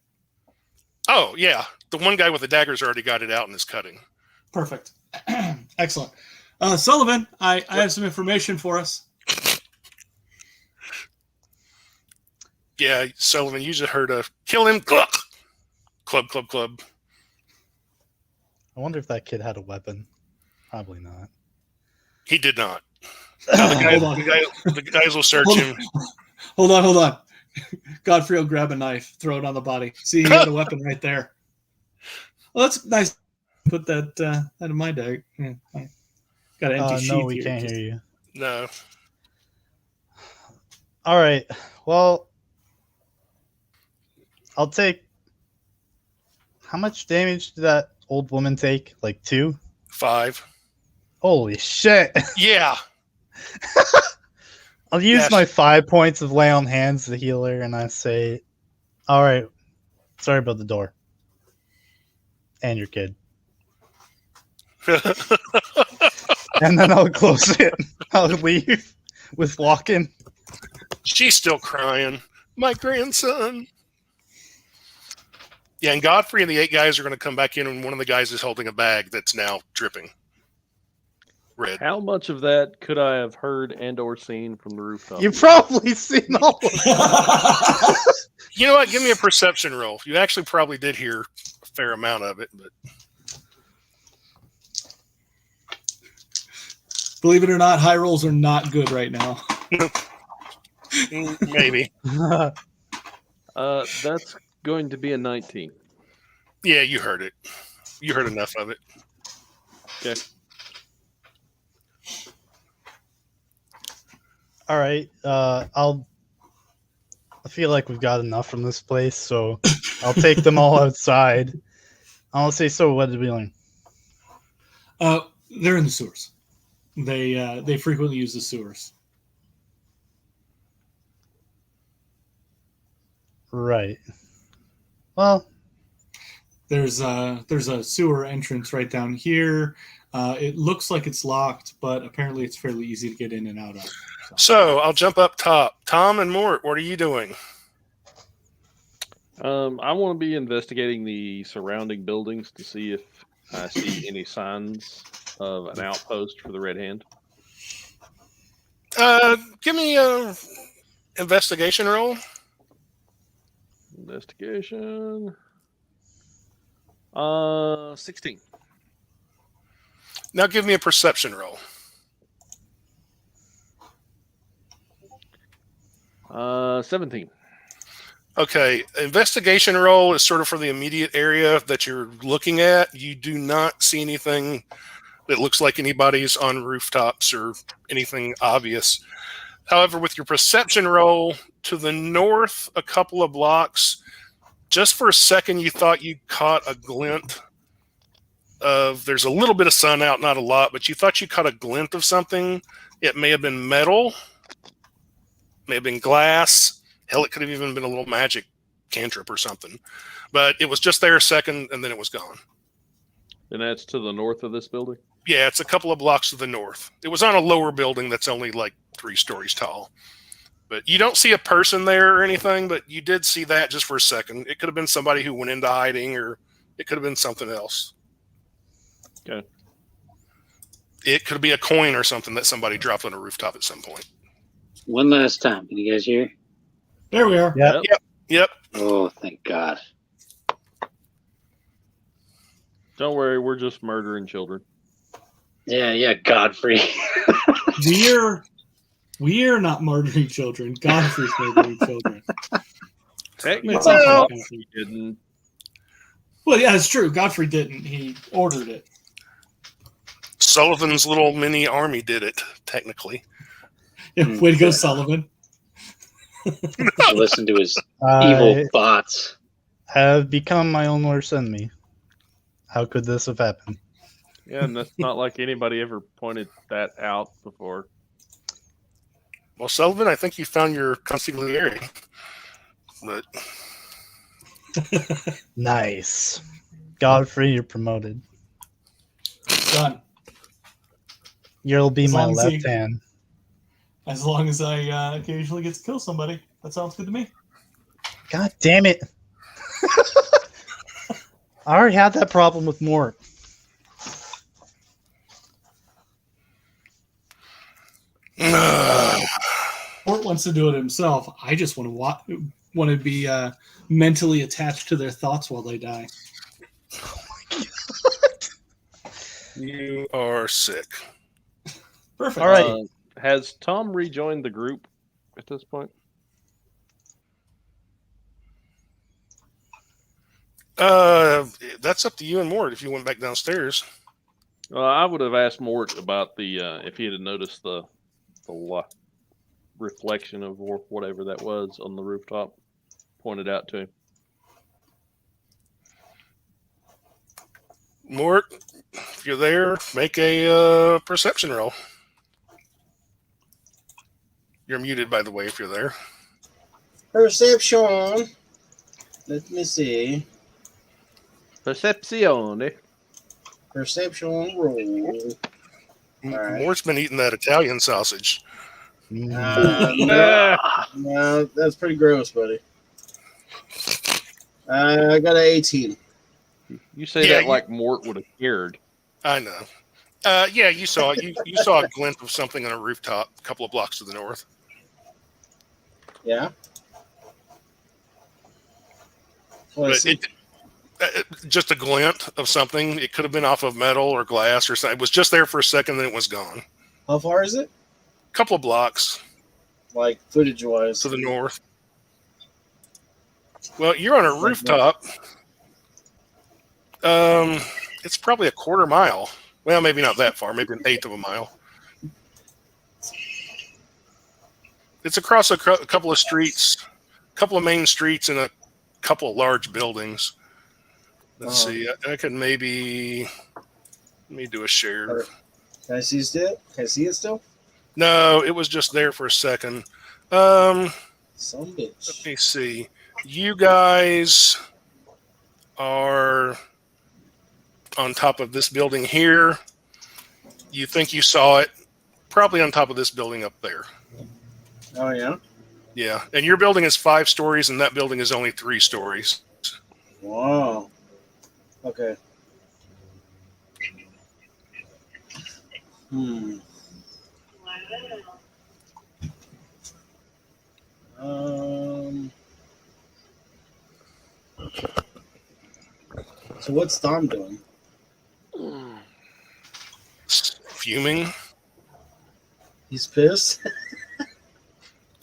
Oh, yeah. The one guy with the dagger's already got it out and is cutting. Perfect. Excellent. Sullivan, I have some information for us. Yeah, Sullivan, you just heard a kill him. Club, club, club, club. I wonder if that kid had a weapon. Probably not. He did not. The guys will search him. Hold on. Godfrey will grab a knife, throw it on the body. See, he had a weapon right there. Well, that's nice. Put that in my deck. Yeah, got an empty sheath. No, we here. can't hear you. No. All right. Well, I'll take. How much damage did that old woman take? Like 2? 5. Holy shit. Yeah. I'll use my 5 points of lay on hands to heal her, and I say, all right, sorry about the door. And your kid. And then I'll close it. I'll leave with walking. She's still crying. My grandson. Yeah, and Godfrey and the 8 guys are going to come back in, and one of the guys is holding a bag that's now dripping red. How much of that could I have heard and or seen from the rooftop? You've probably seen all of it. You know what? Give me a perception roll. You actually probably did hear a fair amount of it, but Believe it or not, high rolls are not good right now. maybe. That's going to be a 19. Yeah, you heard it. You heard enough of it. Okay. All right. I feel like we've got enough from this place, so I'll take them all outside. I'll say, so what did we learn? They're in the sewers. They frequently use the sewers. Right. Well, there's a sewer entrance right down here. It looks like it's locked, but apparently it's fairly easy to get in and out of. So I'll jump up top. Tom and Mort, what are you doing? I want to be investigating the surrounding buildings to see if I see any signs of an outpost for the Red Hand. Give me a investigation roll. Investigation. 16. Now give me a perception roll. 17. Okay, investigation roll is sort of for the immediate area that you're looking at. You do not see anything that looks like anybody's on rooftops or anything obvious. However, with your perception roll to the north, a couple of blocks, just for a second, you thought you caught a glint of. There's a little bit of sun out, not a lot, but you thought you caught a glint of something. It may have been metal, may have been glass. Hell, it could have even been a little magic cantrip or something. But it was just there a second, and then it was gone. And that's to the north of this building? Yeah, it's a couple of blocks to the north. It was on a lower building that's only like 3 stories tall. But you don't see a person there or anything, but you did see that just for a second. It could have been somebody who went into hiding, or it could have been something else. Okay. It could be a coin or something that somebody dropped on a rooftop at some point. One last time. Can you guys hear? There we are. Yeah. Yep. Oh, thank God. Don't worry, we're just murdering children. Yeah, Godfrey. We're not murdering children. Godfrey's murdering children. Technically, Well- he didn't. Well, yeah, it's true. Godfrey didn't. He ordered it. Sullivan's little mini army did it, technically. Yeah, way to go, Sullivan. Listen to his I evil thoughts. have become my own worst enemy. How could this have happened? Yeah, and that's not like anybody ever pointed that out before. Well, Sullivan, I think you found your consigliere. But Nice. Godfrey, you're promoted. Done. You'll be As my long as left he- hand. As long as I occasionally get to kill somebody, that sounds good to me. God damn it. I already had that problem with Mort. Mort wants to do it himself. I just want to be mentally attached to their thoughts while they die. you are sick. Perfect. All right. Has Tom rejoined the group at this point? That's up to you and Mort if you went back downstairs. I would have asked Mort about the if he had noticed the reflection of or whatever that was on the rooftop. Pointed out to him. Mort, if you're there, make a perception roll. You're muted, by the way, if you're there. Perception. Let me see. Percepzione. Perception roll. Alright. Mort's been eating that Italian sausage. No, that's pretty gross, buddy. I got an 18. You say Yeah, that like Mort would have cared. I know. Yeah, you saw it. You saw a glint of something on a rooftop a couple of blocks to the north. Yeah. Well, But just a glint of something. It could have been off of metal or glass or something. It was just there for a second, then it was gone. how far is it? A couple of blocks Like footage wise? to the north. Well, you're on a rooftop. It's probably a quarter mile. Well, maybe not that far. Maybe an eighth of a mile. It's across a couple of streets, a couple of main streets, and a couple of large buildings. Let's see. I could maybe let me do a share. Can I see it still? Can I see it still? No, it was just there for a second. Let Some bitch. me see. You guys are on top of this building here. You think you saw it probably on top of this building up there. Oh yeah. Yeah, and your building is 5 stories, and that building is only 3 stories. Wow. Okay. So what's Tom doing? Fuming. He's pissed.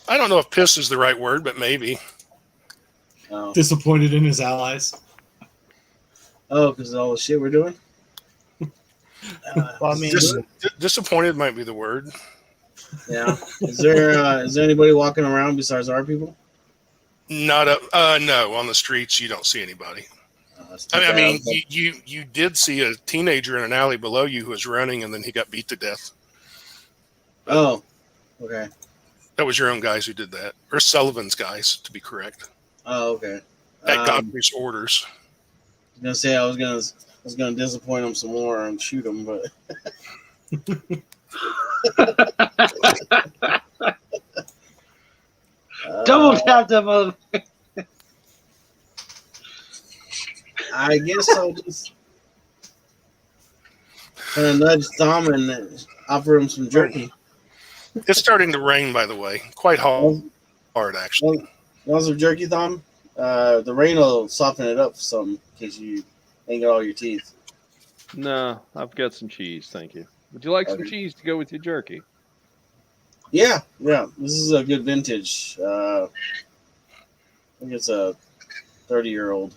I don't know if piss is the right word, but maybe. Disappointed in his allies. Oh, because of all the shit we're doing. Well, I mean, Disappointed might be the word. Yeah. Is there anybody walking around besides our people? Not up. No, on the streets you don't see anybody. That's too I bad. mean, you did see a teenager in an alley below you who was running, and then he got beat to death. Oh, okay. That was your own guys who did that, or Sullivan's guys, to be correct. Oh, okay. At Godfrey's orders. I was gonna say I was gonna disappoint him some more and shoot him, but Double tap that mother. I guess I'll just kind of nudge Tom and offer him some jerky. It's starting to rain, by the way. Quite hard actually. Want some jerky, Tom? The rain will soften it up some in case you ain't got all your teeth. No, I've got some cheese, thank you. Would you like some Okay. cheese to go with your jerky? Yeah. This is a good vintage. I think it's a 30-year-old.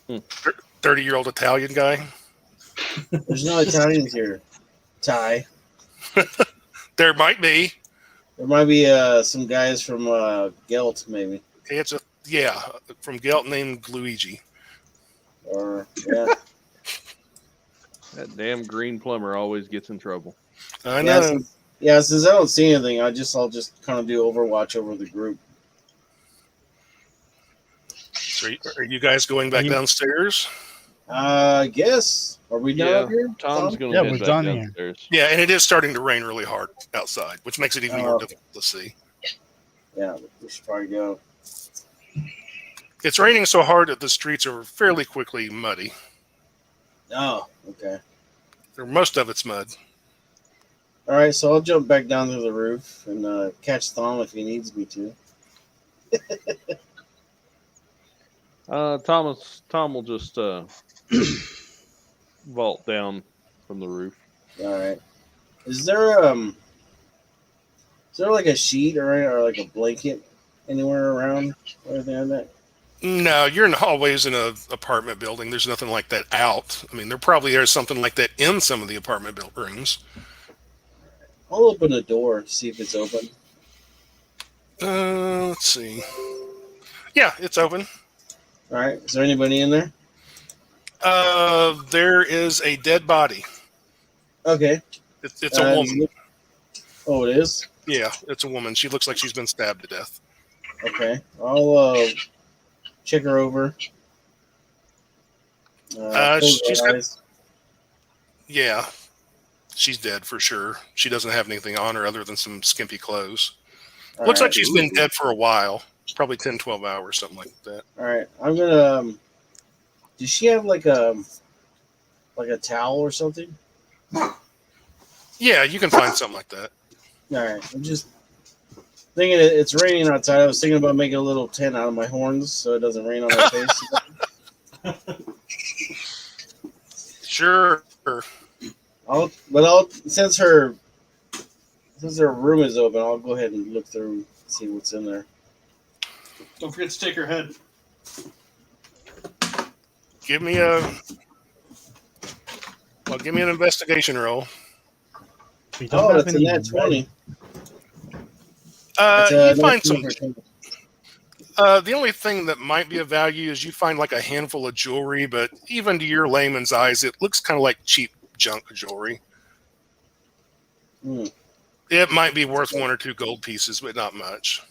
30-year-old Italian guy. There's no Italians here. Ty. There might be. There might be some guys from Gelt, maybe. It's from Gelt named Luigi. Or yeah. That damn green plumber always gets in trouble. I know. Since I don't see anything, I'll just kind of do Overwatch over the group. So are you guys going back downstairs? I guess. Are we done Yeah, up here? Tom's Tom? going Yeah, to we're head back done here. downstairs. Yeah, and it is starting to rain really hard outside, which makes it even more okay. difficult to see. Yeah, we should probably go. It's raining so hard that the streets are fairly quickly muddy. Oh, okay. Or most of it's mud. All right, so I'll jump back down to the roof and catch Thom if he needs me to. Tom will just vault down from the roof. All right. Is there like a sheet or like a blanket anywhere around or anything like that? No, you're in hallways in an apartment building. There's nothing like that out. I mean, there probably is something like that in some of the apartment rooms. I'll open the door, see if it's open. Let's see. Yeah, it's open. All right. Is there anybody in there? There is a dead body. Okay. It's a woman. Oh, it is? Yeah, it's a woman. She looks like she's been stabbed to death. Okay. I'll check her over. Close she's her got- eyes. Yeah, she's dead for sure. She doesn't have anything on her other than some skimpy clothes. All Looks like right. she's been dead for a while. Probably 10, 12 hours, something like that. All right. I'm gonna. Does she have like a towel or something? Yeah, you can find something like that. All right. I'm just thinking it's raining outside. I was thinking about making a little tent out of my horns so it doesn't rain on my face. Sure. Since her room is open, I'll go ahead and look through and see what's in there. Don't forget to take her head. Give me an investigation roll. We don't have That's a any nat 20. You find some. for 20. The only thing that might be of value is you find like a handful of jewelry, but even to your layman's eyes, it looks kind of like cheap junk jewelry. Hmm. It might be worth 1 or 2 gold pieces, but not much.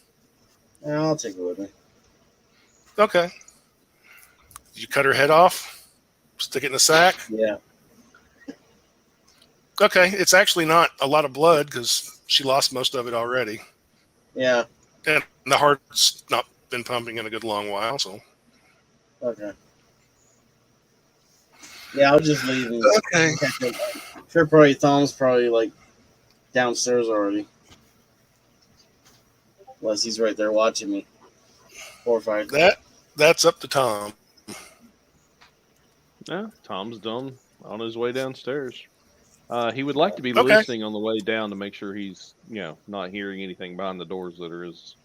Yeah, I'll take it with me. Okay. You cut her head off, stick it in the sack. Yeah. Okay, it's actually not a lot of blood because she lost most of it already. Yeah. And the heart's not been pumping in a good long while, so. Okay. Yeah, I'll just leave. And Okay. Sure, probably Tom's probably like downstairs already. Unless he's right there watching me. Horrified. That's up to Tom. Yeah, Tom's done on his way downstairs. He would like to be Okay. listening on the way down to make sure he's, not hearing anything behind the doors that are his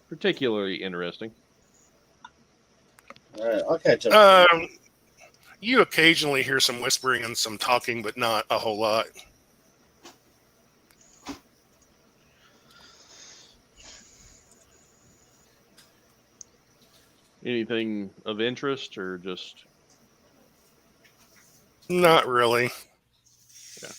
particularly interesting. All right, I'll catch up. You occasionally hear some whispering and some talking, but not a whole lot. Anything of interest or just... Not really. Yeah.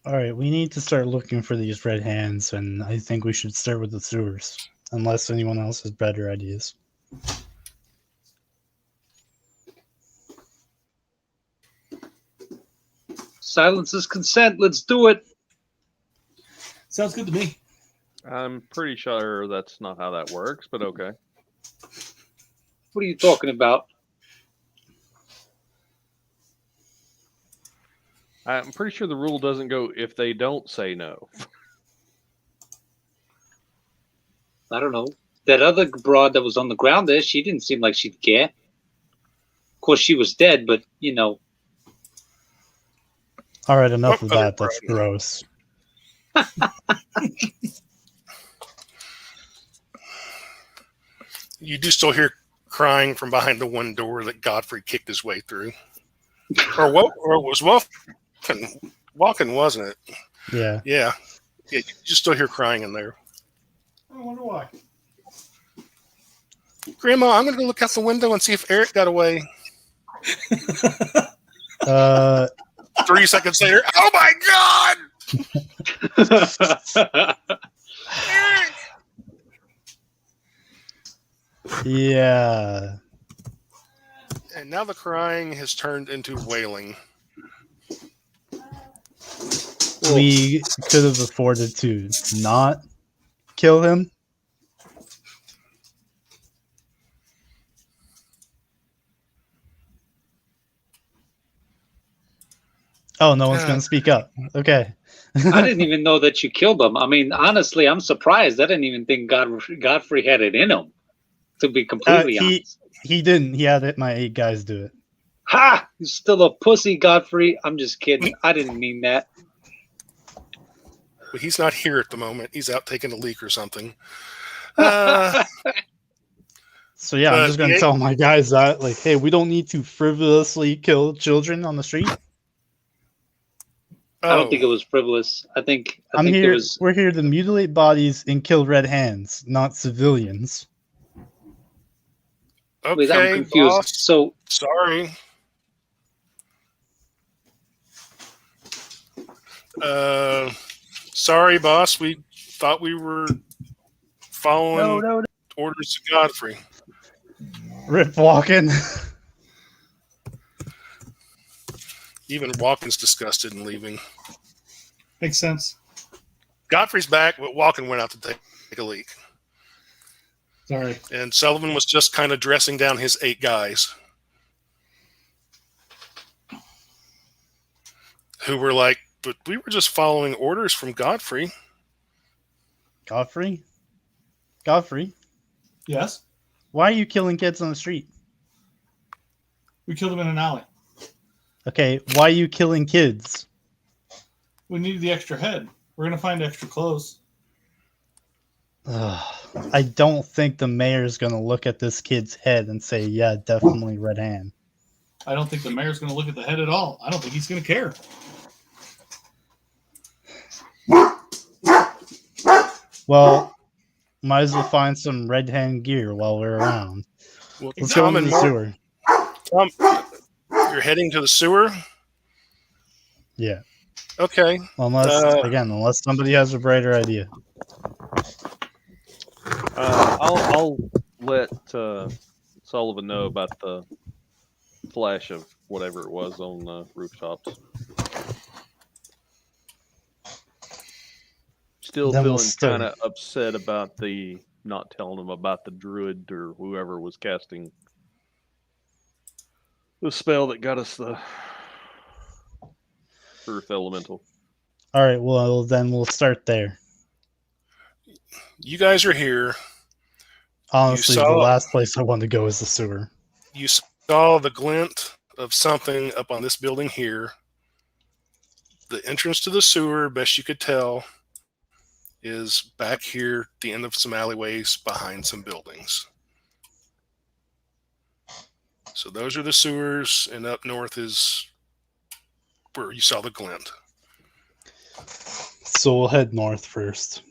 All right, we need to start looking for these red hands, and I think we should start with the sewers, unless anyone else has better ideas. Silence is consent. Let's do it. Sounds good to me. I'm pretty sure that's not how that works, but okay. What are you talking about? I'm pretty sure the rule doesn't go if they don't say no. I don't know. That other broad that was on the ground there, she didn't seem like she'd care. Of course, she was dead, but, you know. All right, enough of What other that. That's gross. You do still hear crying from behind the one door that Godfrey kicked his way through. Or what? Or it was walking, wasn't it? Yeah. Yeah. You just still hear crying in there. I wonder why. Grandma, I'm going to go look out the window and see if Eric got away. 3 seconds later, oh my God! Eric! Yeah. And now the crying has turned into wailing. We could have afforded to not kill him. Oh, no one's going to speak up. Okay. I didn't even know that you killed him. I mean, honestly, I'm surprised. I didn't even think Godfrey had it in him, to be completely honest. He didn't. He had my 8 guys do it. Ha! You're still a pussy, Godfrey. I'm just kidding. I didn't mean that. But he's not here at the moment. He's out taking a leak or something. So yeah, I'm just going to tell my guys that, like, hey, we don't need to frivolously kill children on the street. I don't think it was frivolous. I think here. it was. We're here to mutilate bodies and kill red hands, not civilians. Okay, Wait, I'm confused. boss. So Sorry. Sorry, boss. We thought we were following orders of Godfrey. Rip walking. Even Walken's disgusted and leaving. Makes sense. Godfrey's back, but Walken went out to take a leak. Sorry. And Sullivan was just kind of dressing down his 8 guys. Who were like, but we were just following orders from Godfrey. Godfrey? Yes? Why are you killing kids on the street? We killed him in an alley. Okay, why are you killing kids? We needed the extra head. We're going to find extra clothes. I don't think the mayor's going to look at this kid's head and say, yeah, definitely red hand. I don't think the mayor's going to look at the head at all. I don't think he's going to care. Well, might as well find some red hand gear while we're around. Well, Let's go into the sewer. You're heading to the sewer? Yeah. Okay. Unless somebody has a brighter idea. I'll let Sullivan know about the flash of whatever it was on the rooftops. Still feeling kind of upset about the not telling him about the druid or whoever was casting the spell that got us the earth elemental. All right, well, then we'll start there. You guys are here. Honestly, the last place I want to go is the sewer. You saw the glint of something up on this building here. The entrance to the sewer, best you could tell, is back here at the end of some alleyways behind some buildings. So those are the sewers, and up north is where you saw the glint. So we'll head north first.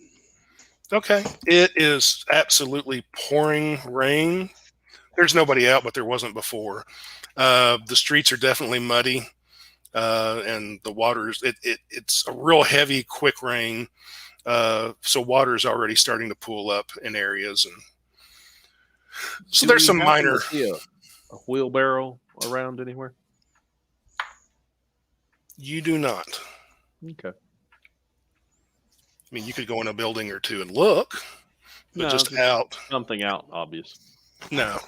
Okay. It is absolutely pouring rain. There's nobody out, but there wasn't before. The streets are definitely muddy, and the water's it's a real heavy, quick rain. So water is already starting to pool up in areas, and so there's some minor. See a wheelbarrow around anywhere? You do not. Okay. I mean, you could go in a building or two and look, but No, just out. Something out, obvious. No,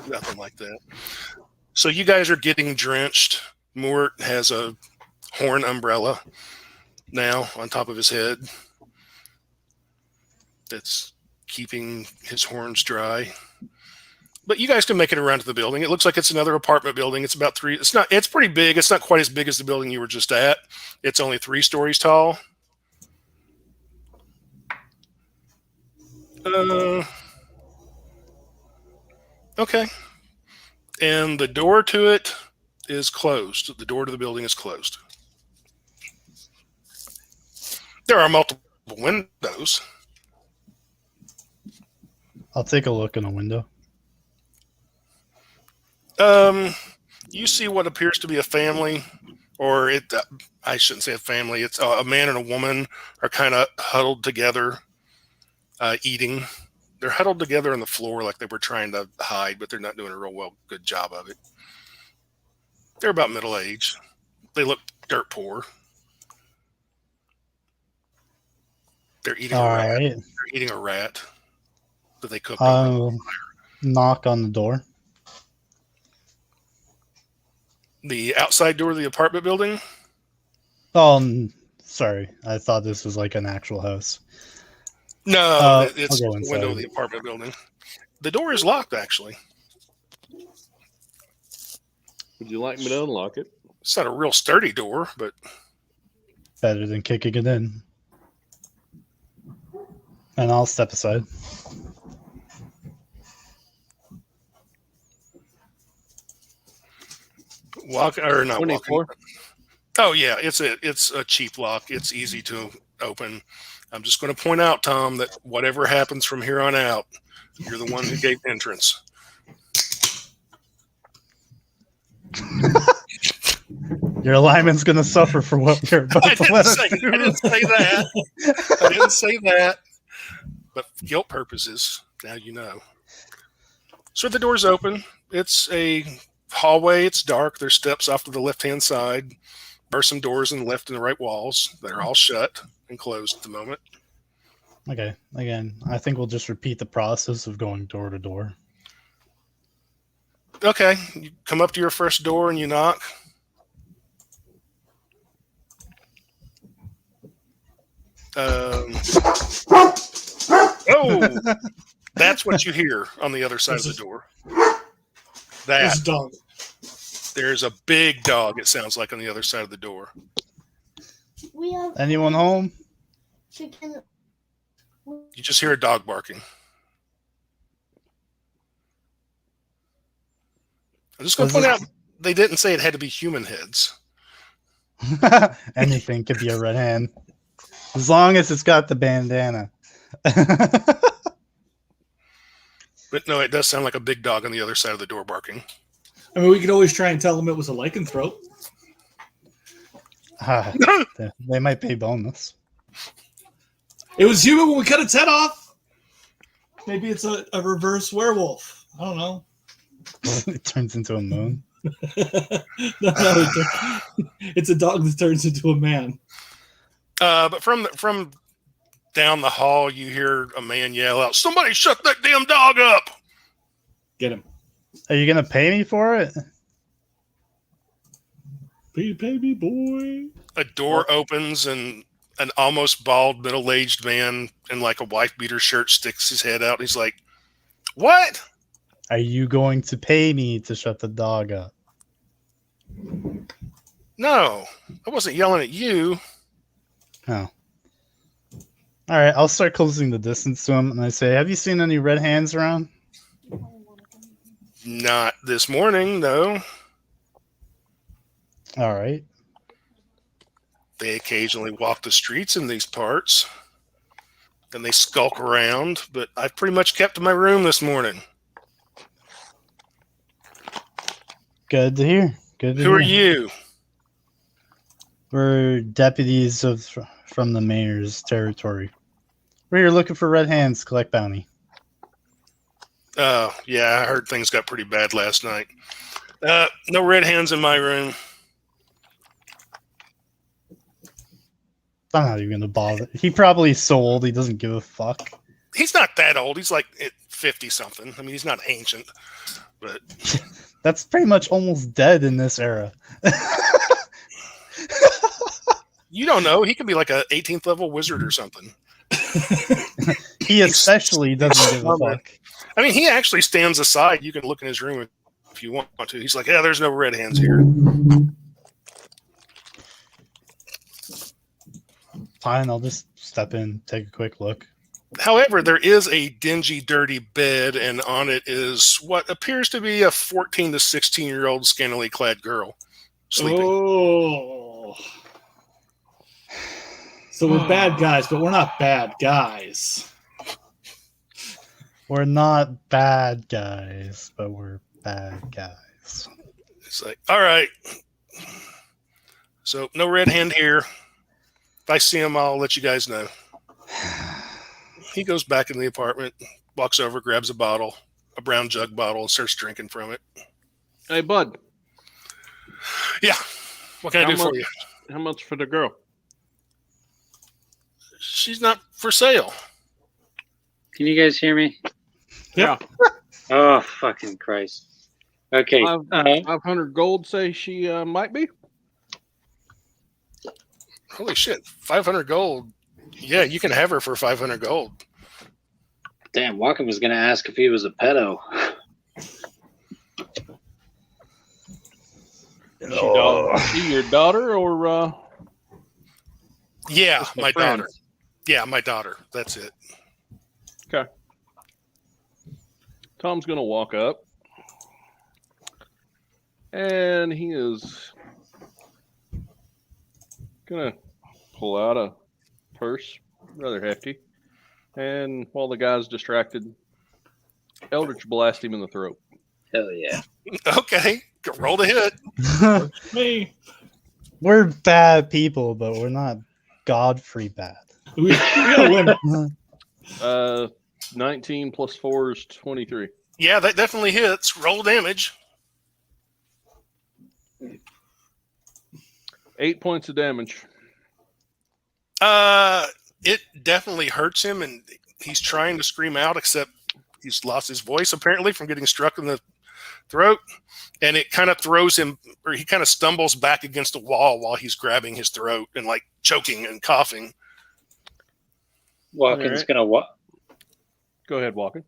nothing like that. So you guys are getting drenched. Mort has a horn umbrella now on top of his head that's keeping his horns dry. But you guys can make it around to the building. It looks like it's another apartment building. It's about three. It's pretty big. It's not quite as big as the building you were just at. It's only 3 stories tall. Okay. And the door to it is closed. The door to the building is closed. There are multiple windows. I'll take a look in a window. You see what appears to be a family, or I shouldn't say a family. It's a man and a woman are kind of huddled together, eating. They're huddled together on the floor like they were trying to hide, but they're not doing a real good job of it. They're about middle age. They look dirt poor. They're eating a rat. Right. They're eating a rat that they cooked. Knock on the door. The outside door of the apartment building? Oh, sorry. I thought this was like an actual house. No, it's I'll go the window of inside. the apartment building. The door is locked, actually. Would you like me to unlock it? It's not a real sturdy door, but Better than kicking it in. And I'll step aside. not 24? walking. Oh yeah, it's a cheap lock. It's easy to open. I'm just going to point out, Tom, that whatever happens from here on out, you're the one who gave entrance. Your alignment's going to suffer for what you're about I to let us I do. didn't say that. I didn't say that. But for guilt purposes, now you know. So the door's open. It's a hallway. It's dark. There's steps off to the left-hand side. There are some doors on the left and the right walls. They're all shut and closed at the moment. Okay. Again, I think we'll just repeat the process of going door to door. Okay. You come up to your first door and you knock. Oh, that's what you hear on the other side of the door. There's a dog. There's a big dog, it sounds like, on the other side of the door. We have Anyone home? chicken. You just hear a dog barking. I'm just going to point out, they didn't say it had to be human heads. Anything could be a red hand. As long as it's got the bandana. But no, it does sound like a big dog on the other side of the door barking. I mean, we could always try and tell them it was a lycanthrope. They might pay bonus. It was human when we cut its head off. Maybe it's a reverse werewolf. I don't know. It turns into a moon. It's a dog that turns into a man. But from down the hall, you hear a man yell out, "Somebody shut that damn dog up!" Get him. Are you gonna pay me for it? Pay me, boy. A door opens and an almost bald, middle-aged man in like a wife beater shirt sticks his head out. He's like, "What?" Are you going to pay me to shut the dog up? No, I wasn't yelling at you. Oh. All right, I'll start closing the distance to him, and I say, "Have you seen any red hands around?" Not this morning, though. All right. They occasionally walk the streets in these parts, and they skulk around, but I've pretty much kept to my room this morning. Good to hear. Good to Who hear. are you? We're deputies from the mayor's territory. We're here looking for red hands to collect bounty. Oh, yeah, I heard things got pretty bad last night. No red hands in my room. I'm not even gonna bother. He probably is so old he doesn't give a fuck. He's not that old. He's like 50-something. I mean, he's not ancient, but That's pretty much almost dead in this era. you don't know. He could be like a 18th level wizard or something. He especially doesn't give a fuck. I mean, he actually stands aside. You can look in his room if you want to. He's like, yeah, there's no red hands here. Fine, I'll just step in, take a quick look. However, there is a dingy, dirty bed, and on it is what appears to be a 14 to 16-year-old scantily clad girl sleeping. Oh. So we're bad guys, but we're not bad guys. We're not bad guys, but we're bad guys. It's like, all right. So no red hand here. If I see him, I'll let you guys know. He goes back in the apartment, walks over, grabs a bottle, a brown jug bottle, and starts drinking from it. Hey, bud. Yeah. What can I do for you? How much for the girl? She's not for sale. Can you guys hear me? Yeah. Oh, fucking Christ. Okay. 500 gold say she might be. Holy shit. 500 gold. Yeah, you can have her for 500 gold. Damn, Walken was going to ask if he was a pedo. Is she your daughter or Yeah, just a my friend? daughter. Yeah, my daughter. That's it. Okay. Tom's gonna walk up, and he is gonna pull out a purse, rather hefty, and while the guy's distracted, Eldritch blast him in the throat. Hell yeah. Okay. Roll the hit. Me. We're bad people, but we're not Godfrey bad. We gotta win. 19 plus 4 is 23. Yeah, that definitely hits. Roll damage. 8 points of damage. It definitely hurts him, and he's trying to scream out, except he's lost his voice apparently from getting struck in the throat, and it kind of throws him, or he kind of stumbles back against a wall while he's grabbing his throat and like choking and coughing. Walken's Alright. going to Go ahead, Walken.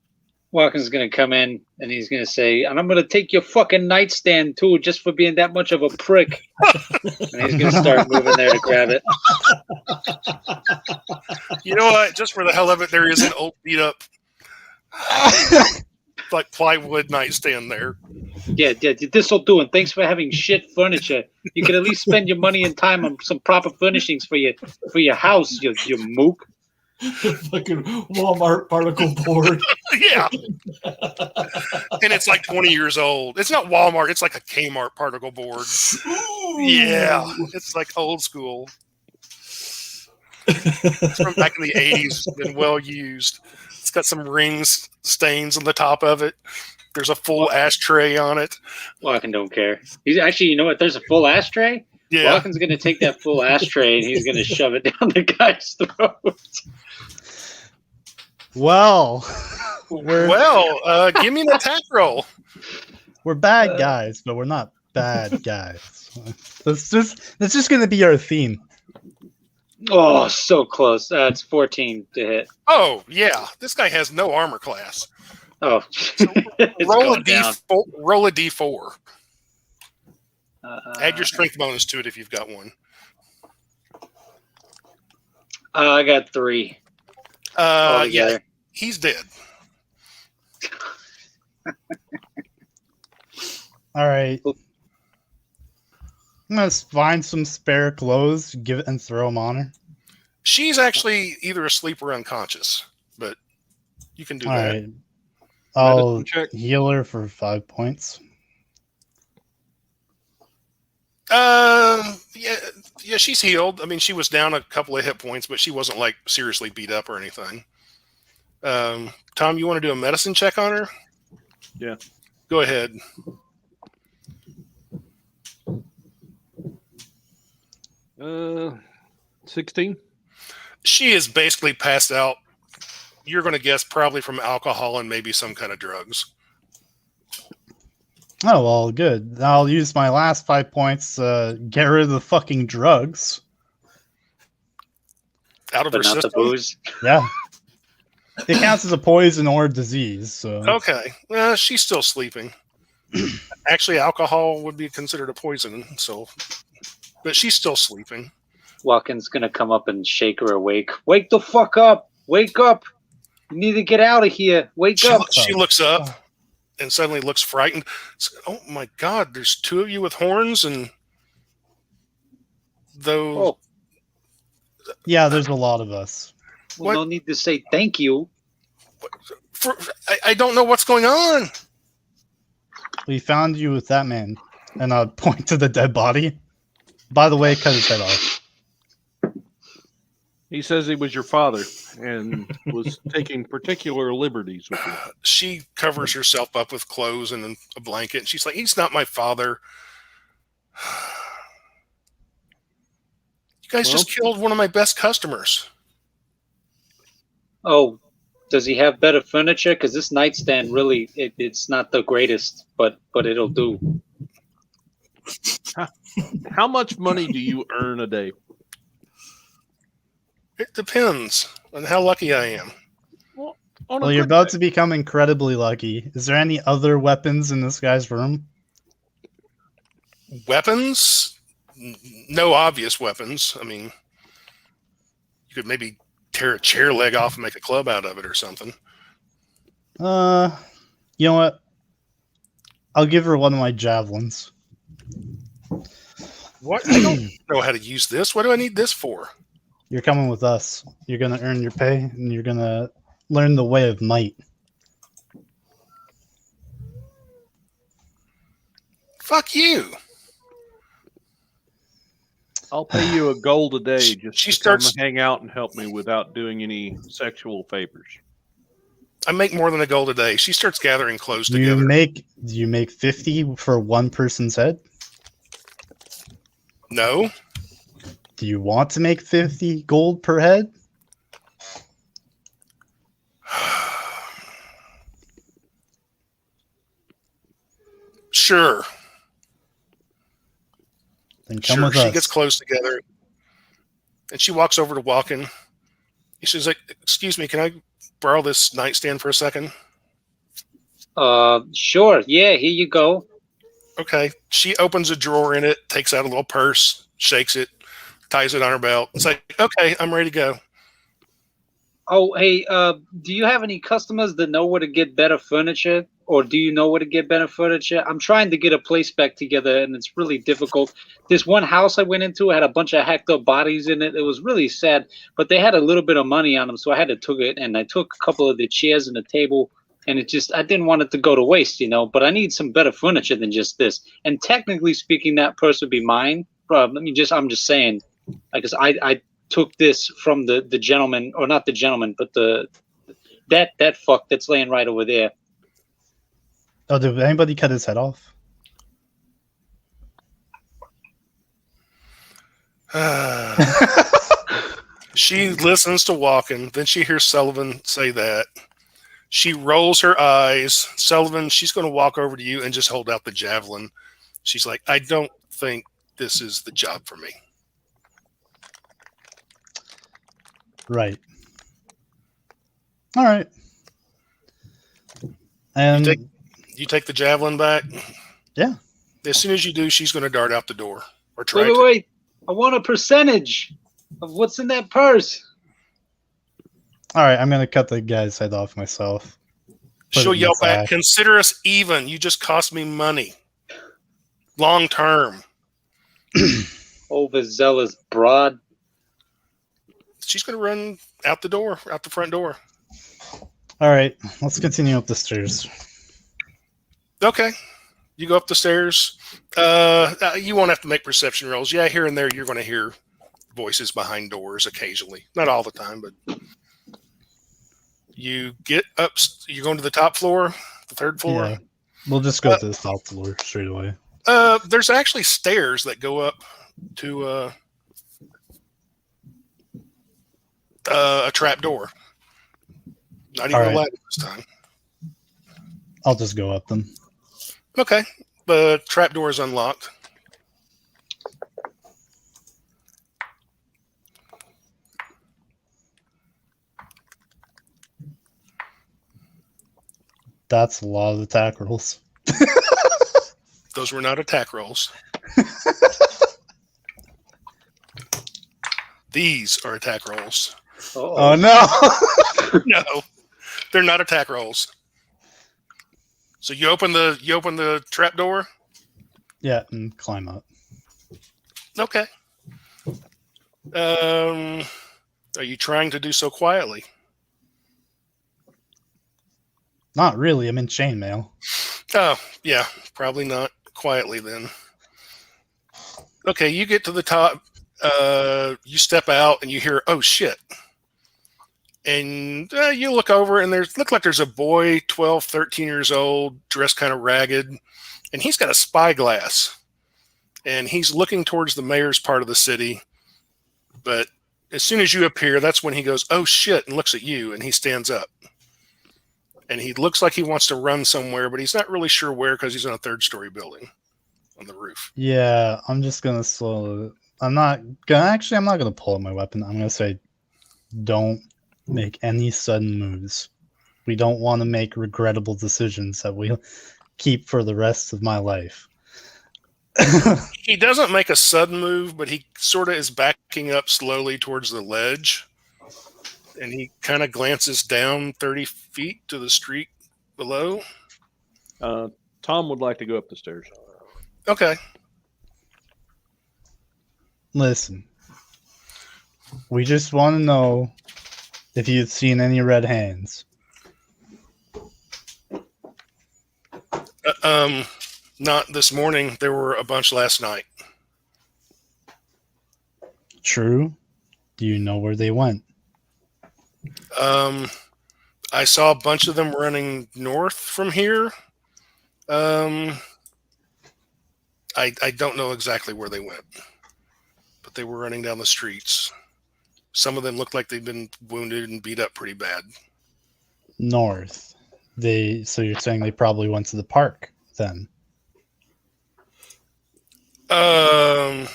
Walken's going to come in, and he's going to say, and I'm going to take your fucking nightstand, too, just for being that much of a prick. And he's going to start moving there to grab it. You know what? Just for the hell of it, there is an old beat up like plywood nightstand there. Yeah, this will do. And thanks for having shit furniture. You can at least spend your money and time on some proper furnishings for your house, you mook. Fucking Walmart particle board. Yeah. And it's like 20 years old. It's not Walmart. It's like a Kmart particle board. Yeah. It's like old school. It's from back in the 80s. It's been well used. It's got some rings stains on the top of it. There's a full ashtray on it. Walken don't care. He's actually, you know what? There's a full ashtray. Yeah. Walken's going to take that full ashtray and he's going to shove it down the guy's throat. Well, give me an attack roll. we're bad guys, but we're not bad guys. That's just going to be our theme. Oh, so close. It's 14 to hit. Oh, yeah. This guy has no armor class. Oh, it's roll a going down. roll a d4. Add your strength bonus to it if you've got one. I got 3 Yeah, altogether. he's dead. All right. I'm gonna find some spare clothes, give it, and throw them on her. She's actually either asleep or unconscious, but you can do All that. right. I'll Medicine check. heal her for 5 points. Yeah, she's healed. I mean, she was down a couple of hit points, but she wasn't like seriously beat up or anything. Tom, you want to do a medicine check on her? Yeah. Go ahead. Uh, 16. She is basically passed out. You're going to guess probably from alcohol and maybe some kind of drugs. Oh, well, good. I'll use my last 5 points to get rid of the fucking drugs. Out of But her not system? the booze. Yeah. It counts as a poison or disease, so... Okay. She's still sleeping. Actually, alcohol would be considered a poison, so... But she's still sleeping. Watkins gonna come up and shake her awake. Wake the fuck up! Wake up! You need to get out of here. Wake up! She looks up and suddenly looks frightened. Oh my God! There's 2 of you with horns and those. Oh, Yeah, there's a lot of us. well, no need to say thank you. I don't know what's going on. We found you with that man. And I'll point to the dead body. By the way, cut his head off. He says he was your father and was taking particular liberties with you. She covers herself up with clothes and a blanket. And she's like, "He's not my father. You guys just killed one of my best customers." Oh, does he have better furniture? Because this nightstand really, it's not the greatest, but it'll do. How much money do you earn a day? It depends on how lucky I am. Well, you're about to become incredibly lucky. Is there any other weapons in this guy's room? Weapons? No obvious weapons. I mean, you could maybe tear a chair leg off and make a club out of it or something. You know what? I'll give her one of my javelins. What? I don't know how to use this. What do I need this for? You're coming with us. You're going to earn your pay, and you're going to learn the way of might. Fuck you. I'll pay you a gold a day just She to starts- come hang out and help me without doing any sexual favors. I make more than a gold a day. She starts gathering clothes Do together. you make 50 for one person's head? No. Do you want to make 50 gold per head? Sure. Then come Sure. with She us. gets clothes together. And she walks over to Walken. She's like, "Excuse me, can I borrow this nightstand for a second?" Sure. Yeah, here you go. Okay. She opens a drawer in it, takes out a little purse, shakes it, ties it on her belt. It's like, "Okay, I'm ready to go." Oh, hey, do you have any customers that know where to get better furniture? Or do you know where to get better furniture? I'm trying to get a place back together, and it's really difficult. This one house I went into had a bunch of hacked up bodies in it. It was really sad, but they had a little bit of money on them, so I had to took it, and I took a couple of the chairs and the table, and it just, I didn't want it to go to waste, you know, but I need some better furniture than just this. And technically speaking, that purse would be mine. I'm just saying, because I took this from the gentleman, or not the gentleman, but that fuck that's laying right over there. Oh, did anybody cut his head off? She listens to Walken. Then she hears Sullivan say that. She rolls her eyes. Sullivan, she's going to walk over to you and just hold out the javelin. She's like, "I don't think this is the job for me." Right. All right. And You take the javelin back? Yeah. As soon as you do, she's going to dart out the door or try Wait, wait, to. wait. I want a percentage of what's in that purse. All right, I'm gonna cut the guy's head off myself. Put She'll it in yell the back, sack. "Consider us even. You just cost me money. Long term." Overzealous broad. She's going to run out the door, out the front door. All right, let's continue up the stairs. Okay. You go up the stairs. You won't have to make perception rolls. Yeah, here and there you're going to hear voices behind doors occasionally. Not all the time, but you get up. You're going to the top floor, the third floor. Yeah, we'll just go to the top floor straight away. There's actually stairs that go up to a trap door. Not even All right. a ladder this time. I'll just go up them. Okay. The trap door is unlocked. That's a lot of attack rolls. Those were not attack rolls. These are attack rolls. Oh no! No, they're not attack rolls. So you open the trap door. Yeah, and climb up. Okay. Are you trying to do so quietly? Not really. I'm in chainmail. Oh, yeah, probably not quietly then. Okay, you get to the top. You step out and you hear, "Oh shit!" And you look over and look like there's a boy, 12, 13 years old, dressed kind of ragged, and he's got a spyglass, and he's looking towards the mayor's part of the city. But as soon as you appear, that's when he goes, "Oh shit," and looks at you, and he stands up. And he looks like he wants to run somewhere, but he's not really sure where because he's in a third-story building on the roof. Yeah, I'm just gonna slow. I'm not gonna pull out my weapon. I'm gonna say, don't make any sudden moves. We don't want to make regrettable decisions that we'll keep for the rest of my life. He doesn't make a sudden move, but he sort of is backing up slowly towards the ledge. And he kind of glances down 30 feet to the street below. Tom would like to go up the stairs. Okay. Listen, we just want to know if you've seen any red hands. Not this morning. There were a bunch last night. True. Do you know where they went? I saw a bunch of them running north from here. I don't know exactly where they went, but they were running down the streets. Some of them looked like they'd been wounded and beat up pretty bad. North. So you're saying they probably went to the park then? One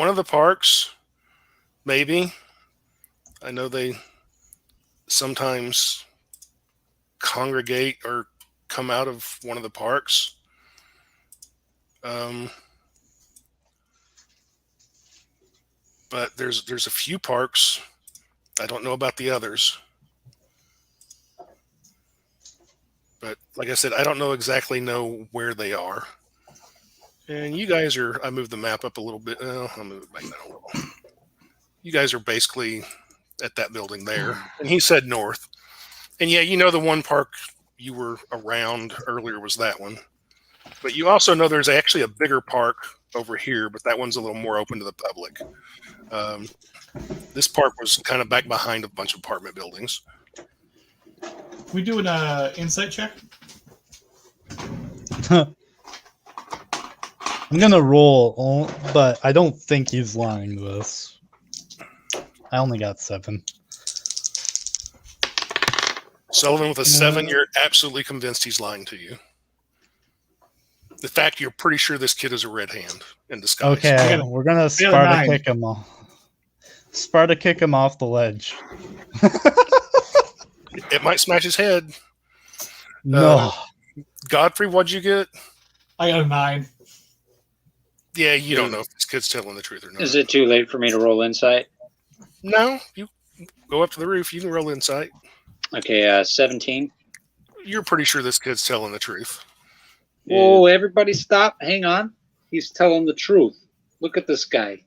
of the parks, maybe. I know they sometimes congregate or come out of one of the parks. But there's a few parks. I don't know about the others. But like I said, I don't exactly know where they are. And you guys are, I moved the map up a little bit. I'll move it back down a little. You guys are basically at that building there. And he said north. And yeah, you know the one park you were around earlier was that one. But you also know there's actually a bigger park over here, but that one's a little more open to the public. This park was kind of back behind a bunch of apartment buildings. We do an insight check. I'm gonna roll, but I don't think he's lying to us. I only got 7. Sullivan with a 7, you're absolutely convinced he's lying to you. In fact, you're pretty sure this kid is a red hand in disguise. Okay, we're gonna Sparta kick him off. Sparta kick him off the ledge. It might smash his head. No. Godfrey, what'd you get? I got a 9. Yeah, you don't know if this kid's telling the truth or not. Is it too late for me to roll insight? No, you go up to the roof. You can roll insight. Okay, 17. You're pretty sure this kid's telling the truth. Whoa, everybody stop. Hang on. He's telling the truth. Look at this guy.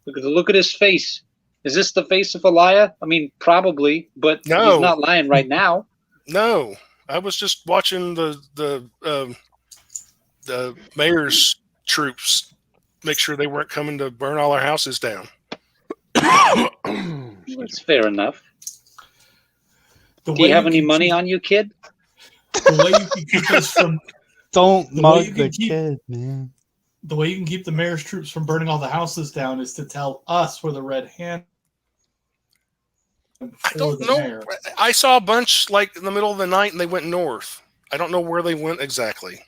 Look at his face. Is this the face of a liar? I mean, probably, but No. he's not lying right now. No, I was just watching the mayor's troops make sure they weren't coming to burn all our houses down. That's fair enough. Do you have any money on you, kid? The way you can keep us from Don't The way mug you the can keep- kid, man. the way you can keep the mayor's troops from burning all the houses down is to tell us where the red hand. I don't know. I saw a bunch like in the middle of the night, and they went north. I don't know where they went exactly.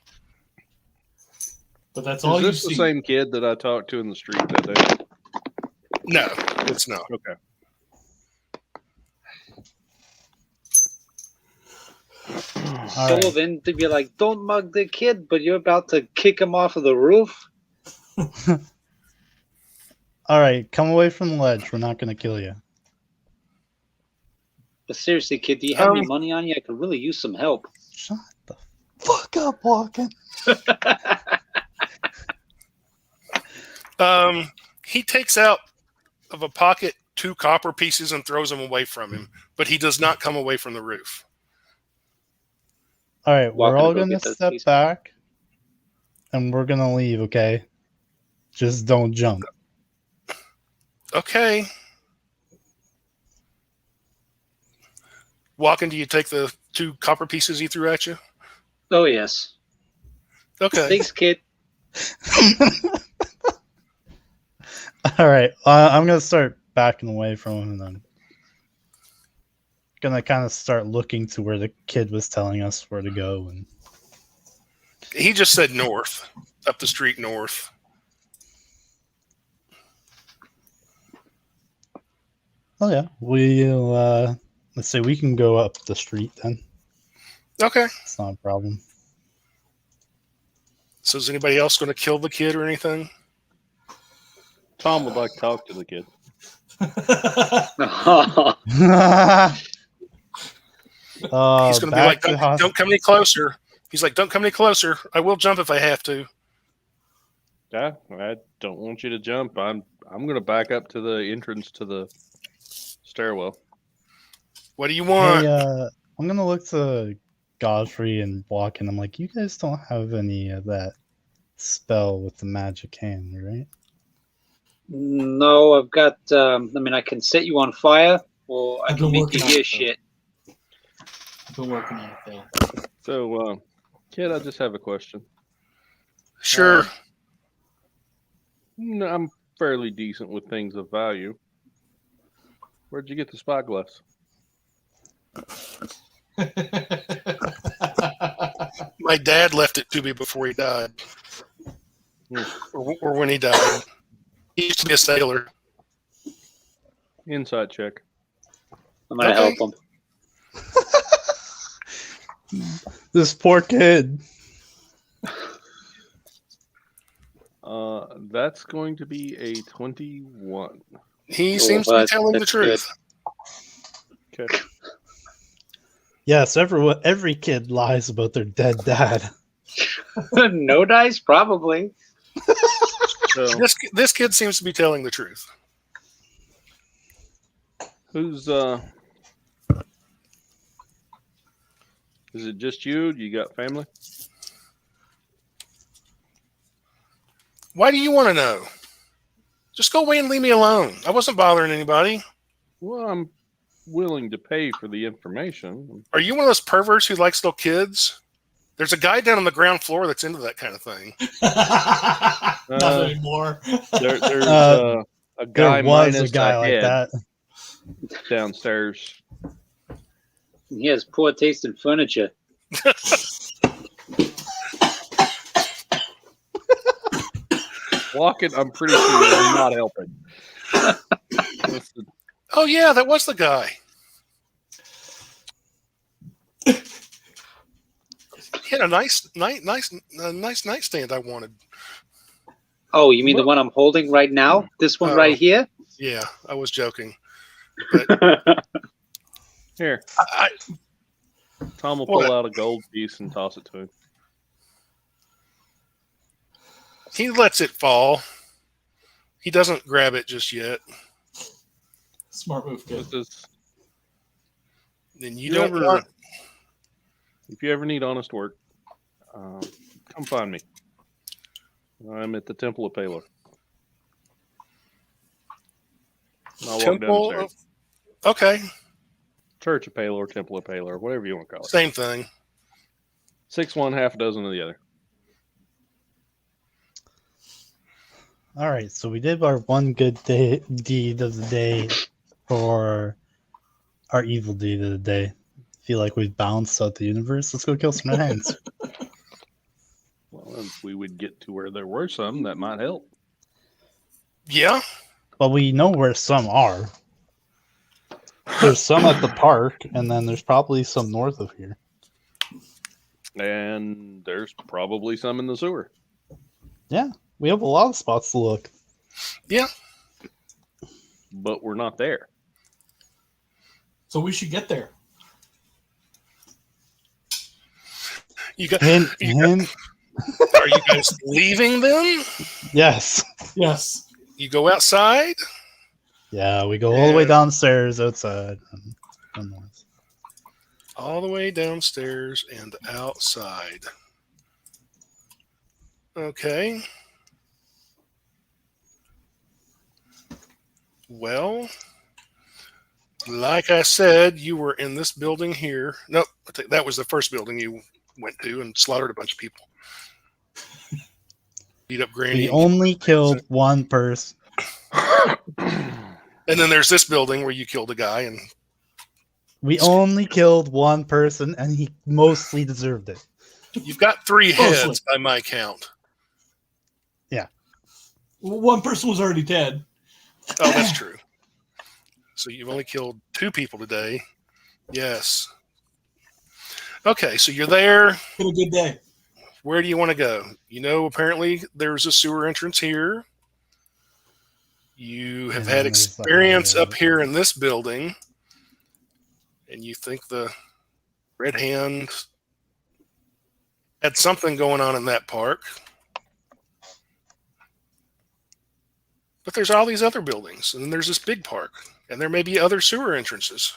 But that's all Is you this the see. same kid that I talked to in the street that day? No, it's not. Okay. All So right. then to be like, don't mug the kid, but you're about to kick him off of the roof? All right, come away from the ledge. We're not going to kill you. But seriously, kid, do you have any money on you? I could really use some help. Shut the fuck up, Walken. He takes out of a pocket 2 copper pieces and throws them away from him, but he does not come away from the roof. All right, we're Walken all will go going to get those step pieces. back, and we're going to leave, okay? Just don't jump. Okay. Walken, do you take the 2 copper pieces he threw at you? Oh, yes. Okay. Thanks, kid. All right, I'm going to start backing away from him, and then going to kind of start looking to where the kid was telling us where to go. And He just said north, up the street north. oh yeah, we'll let's say we can go up the street then. Okay. It's not a problem. So is anybody else going to kill the kid or anything? Tom would like to talk to the kid. He's going to be like, don't come any closer. He's like, don't come any closer. I will jump if I have to. Yeah, I don't want you to jump. I'm going to back up to the entrance to the stairwell. What do you want? Hey, I'm gonna look to Godfrey and walk, and I'm like, you guys don't have any of that spell with the magic hand, right? No, I've got, I mean, I can set you on fire, or I I've can been make working you on hear it, though. shit. I've been working on it, though. So, kid, I just have a question. Sure. I'm fairly decent with things of value. Where'd you get the spyglass? My dad left it to me before he died. Or when he died. He used to be a sailor. Insight check. I'm going to Okay. help him. This poor kid. That's going to be a 21. He Oh, seems to be but telling the that's truth. Okay. Yes, every kid lies about their dead dad. No dice? Probably. So, This kid seems to be telling the truth. who's is it just you? Do you got family? Why do you want to know? Just go away and leave me alone. I wasn't bothering anybody. Well, I'm willing to pay for the information. Are you one of those perverts who likes little kids? There's a guy down on the ground floor that's into that kind of thing. Not anymore. There's Uh, a guy There was minus a guy a like head that. downstairs. He has poor taste in furniture. Walking, I'm pretty sure is not helping. Oh, yeah, that was the guy. had a nice nightstand I wanted. Oh, you mean the one I'm holding right now? This one Oh. right here? Yeah, I was joking. Here, I, Tom will What? pull out a gold piece and toss it to him. he lets it fall. He doesn't grab it just yet. Smart move, kid. This is, Then you You don't ever- want. if you ever need honest work, come find me. I'm at the Temple of Palor. I'll walk Temple downstairs. Okay, Church of Palor, Temple of Palor, whatever you want to call it. same thing. 6 one, half a dozen of the other. All right, so we did our one good deed of the day for our evil deed of the day. Feel like we've balanced out the universe. Let's go kill some red hands. Well, if we would get to where there were some, that might help. Yeah, Well, we know where some are. There's some at the park, and then there's probably some north of here. And there's probably some in the sewer. Yeah, we have a lot of spots to look. But we're not there. So we should get there. you got. Hint, You got- hint. Are you guys leaving then? Yes. Yes. You go outside. Yeah, we go all the way downstairs outside. and north. All the way downstairs and outside. Okay. Well, like I said, you were in this building here. Nope, that was the first building you went to and slaughtered a bunch of people. Beat up Granny. We only killed one person. And then there's this building where you killed a guy and We only killed one person, and he mostly deserved it. you've got 3 Mostly. heads by my count. One person was already dead. Oh, that's true. So you've only killed 2 people today. Yes. Okay, so you're there. Been a good day. Where do you want to go? You know, apparently there's a sewer entrance here. You have Yeah, had there's that experience one, up here in this building. And you think the Red Hand had something going on in that park. But there's all these other buildings, and then there's this big park, and there may be other sewer entrances.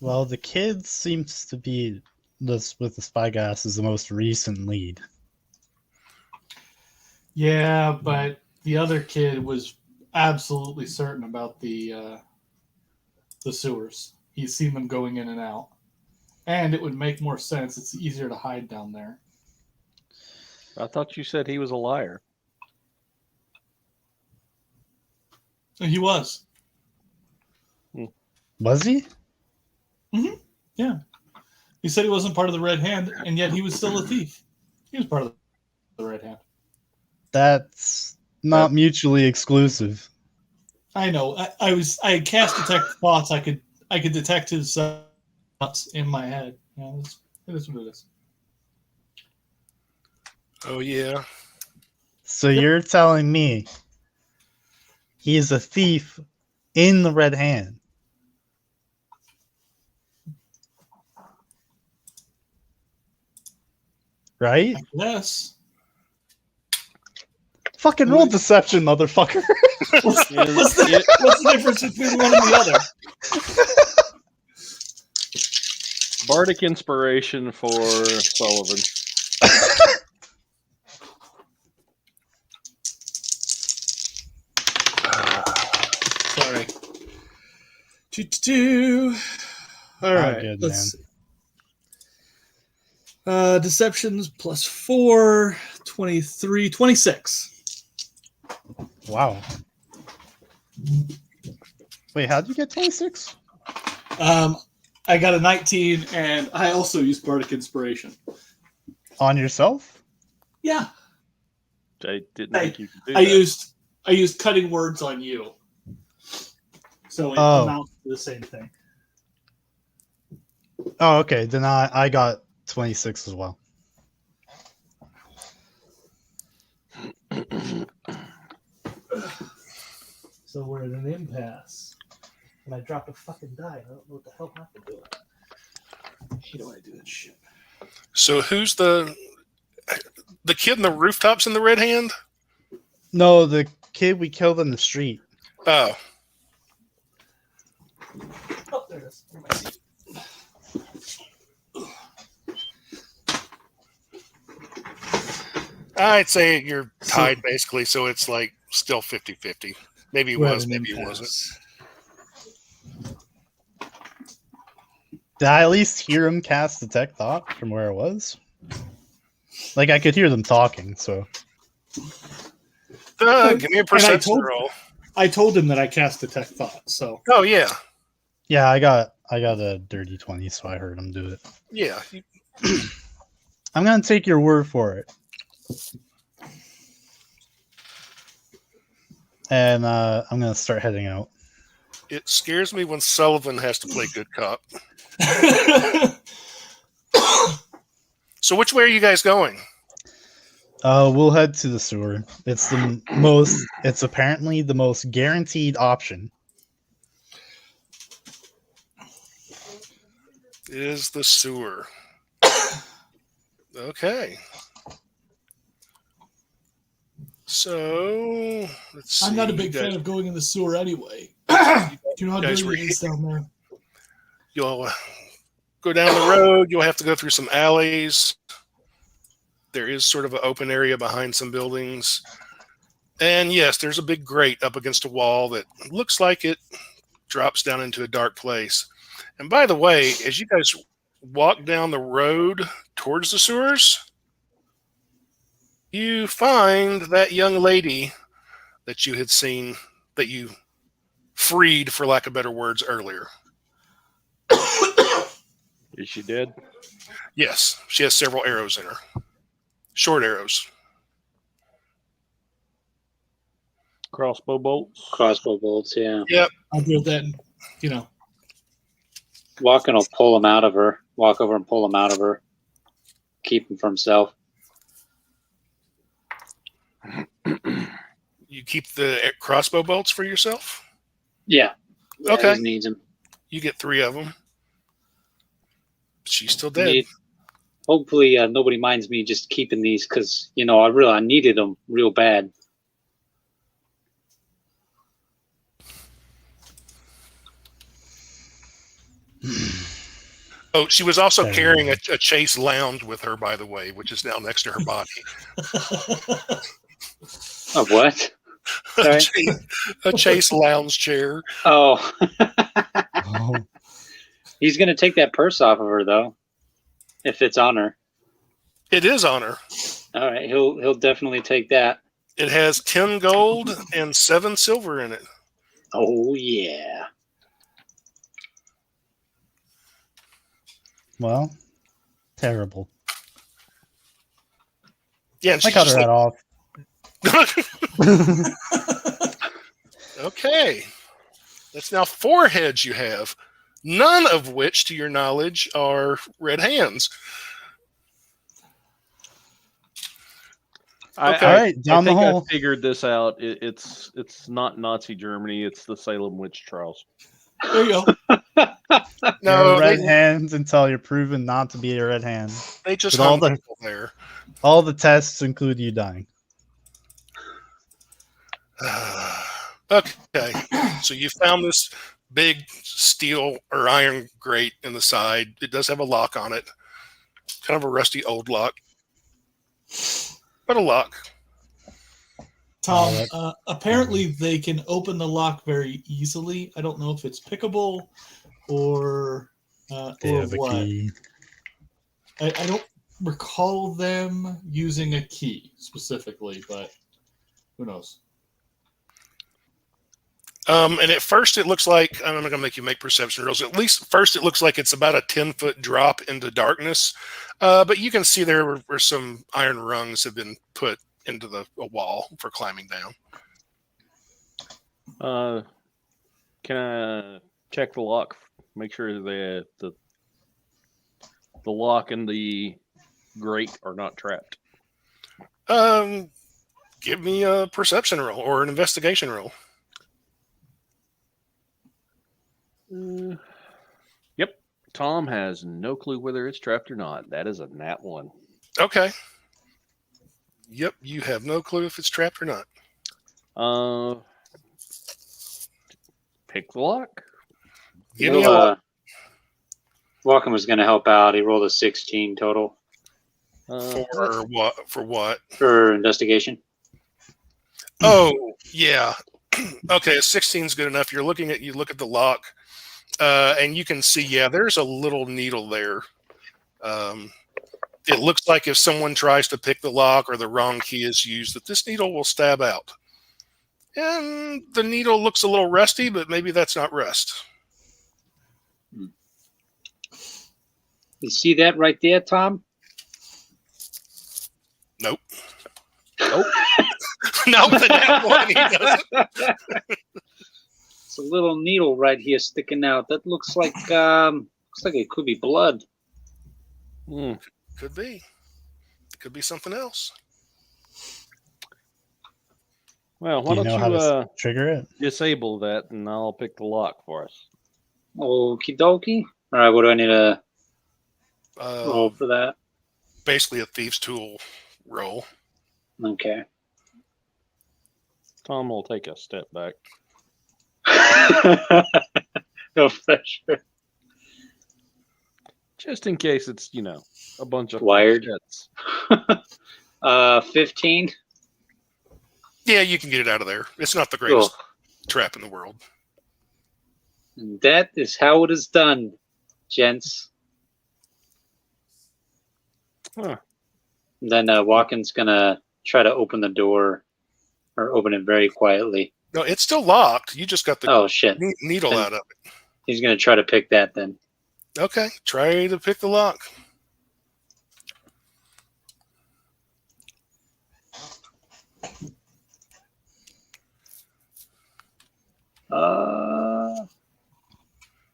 Well, the kid seems to be this with the spy gas is the most recent lead. Yeah, but the other kid was absolutely certain about the sewers. He's seen them going in and out. And it would make more sense. It's easier to hide down there. I thought you said he was a liar. And he was. Was he? Yeah. He said he wasn't part of the Red Hand, and yet he was still a thief. He was part of the Red Hand. That's not mutually exclusive. I know. I had cast detect thoughts. I could detect his thoughts in my head. Yeah, it is what it is. Oh, yeah. So you're telling me he is a thief in the Red Hand? Right? Yes. Fucking roll deception, motherfucker. What's the difference between one and the other? Bardic inspiration for Sullivan. Sorry. All right. good, Let's see. Deceptions plus 4, 23, 26. Wow. Wait, how'd you get 26? I got a 19, and I also used Bardic Inspiration. On yourself? Yeah, I didn't think you could do I that. used cutting words on you. So it Oh. amounts to the same thing. Oh, okay. Then I got 26 as well. So we're at an impasse. And I dropped a fucking die. I don't know what the hell happened to it. I hate when I do that shit. So who's the kid in the rooftops in the red hand? No, the kid we killed in the street. Oh, Oh, there it is. Where am I seeing I'd say you're tied basically, so it's like still 50-50. Maybe he We're at was, an maybe he impasse. wasn't. Did I at least hear him cast Detect Thought from where I was? Like, I could hear them talking, so. Give me a perception told- roll. I told him that I cast Detect Thought, so Oh yeah, Yeah, I got a dirty 20, so I heard him do it. yeah. I'm gonna take your word for it. And I'm gonna start heading out. It scares me when Sullivan has to play good cop. So which way are you guys going? We'll head to the sewer. It's the most. It's apparently the most guaranteed option. Is the sewer. Okay. So let's see. I'm not a You big guys- fan of going in the sewer anyway. you Do you know how guys dirty were- it is down there? You'll go down the road. You'll have to go through some alleys. There is sort of an open area behind some buildings. And yes, there's a big grate up against a wall that looks like it drops down into a dark place. And by the way, as you guys walk down the road towards the sewers, you find that young lady that you had seen, that you freed, for lack of better words, earlier. Is she dead? Yes, she has several arrows in her. Short arrows. Crossbow bolts. Crossbow bolts, yeah. I'll do that. And, you know, Walking will pull him out of her. Walk over and pull him out of her. Keep him for himself. You keep the crossbow bolts for yourself? Yeah. Okay. He needs him. You get 3 of them. She's still dead. Hopefully, nobody minds me just keeping these because I needed them real bad. Oh, she was also Fair carrying a enough. chase lounge with her, by the way, which is now next to her body. Oh, what? Sorry? a chase lounge chair. Oh, Oh, he's gonna take that purse off of her though, if it's on her. It is on her. All right, he'll definitely take that. It has 10 gold and 7 silver in it. Oh yeah. well, terrible. Yeah, and I she's cut just her head off. Okay. That's now 4 heads you have, none of which, to your knowledge, are red hands. Okay. All right, down the I think hole. I figured this out. It's not Nazi Germany. It's the Salem witch trials. there you go. No, You're a red they, hand until you're proven not to be a red hand. they just With all hung the- people there. All the tests include you dying. Okay. So you found this big steel or iron grate in the side. It does have a lock on it. Kind of a rusty old lock. But a lock. Tom, apparently they can open the lock very easily. I don't know if it's pickable or They have a what. key. I don't recall them using a key specifically, but who knows? And at first it looks like, I'm not going to make you make perception rolls. At least first it looks like it's about a 10-foot drop into darkness. But you can see there were some iron rungs have been put into a wall for climbing down. Can I check the lock? Make sure the lock and the grate are not trapped. Give me a perception roll or an investigation roll. Yep. Tom has no clue whether it's trapped or not. That is a nat 1. Okay. Yep, you have no clue if it's trapped or not. Pick the lock. Give me a lock. Walken was going to help out. He rolled a 16 total For what? For what? for investigation. Oh, yeah. Okay, a 16 is good enough. You look at the lock, and you can see, yeah, there's a little needle there. It looks like if someone tries to pick the lock or the wrong key is used, that this needle will stab out. And the needle looks a little rusty, but maybe that's not rust. You see that right there, Tom? Nope. Nope. Not with that one, he doesn't. It's a little needle right here sticking out. That looks like it could be blood. Hmm. Could be. Could be something else. Well, why Do you know don't how you to trigger it? disable that, and I'll pick the lock for us. Okie dokie. All right, what do I need to roll for that? Basically a thieves' tool roll. Okay. Tom will take a step back. No pressure. Just in case it's, a bunch of Wired. shits. 15. Yeah, you can get it out of there. It's not the greatest trap in the world. And that is how it is done, gents. Huh. And then Walken's gonna try to open the door, or open it very quietly. No, it's still locked. You just got the Oh shit! needle Then- out of it. He's gonna try to pick that then. Okay, try to pick the lock.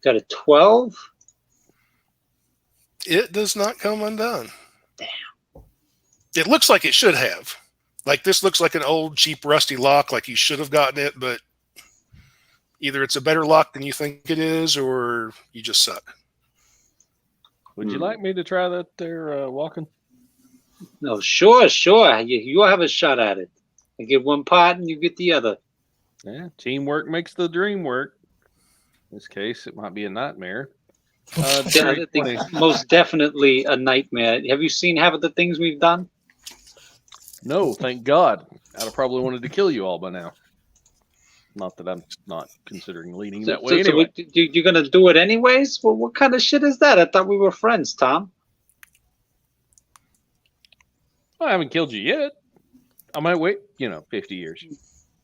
Got a 12. It does not come undone. Damn. It looks like it should have. Like, this looks like an old, cheap, rusty lock, like you should have gotten it, but either it's a better lock than you think it is, or you just suck. Would you like me to try that there, Walken? No, sure. You have a shot at it. I get one part and you get the other. Yeah, teamwork makes the dream work. In this case, it might be a nightmare. I Dirty think 20. most definitely a nightmare. Have you seen half of the things we've done? No, thank God. I'd have probably wanted to kill you all by now. Not that I'm not considering leaning that way anyway. You're going to do it anyways? Well, what kind of shit is that? I thought we were friends, Tom. I haven't killed you yet. I might wait, 50 years.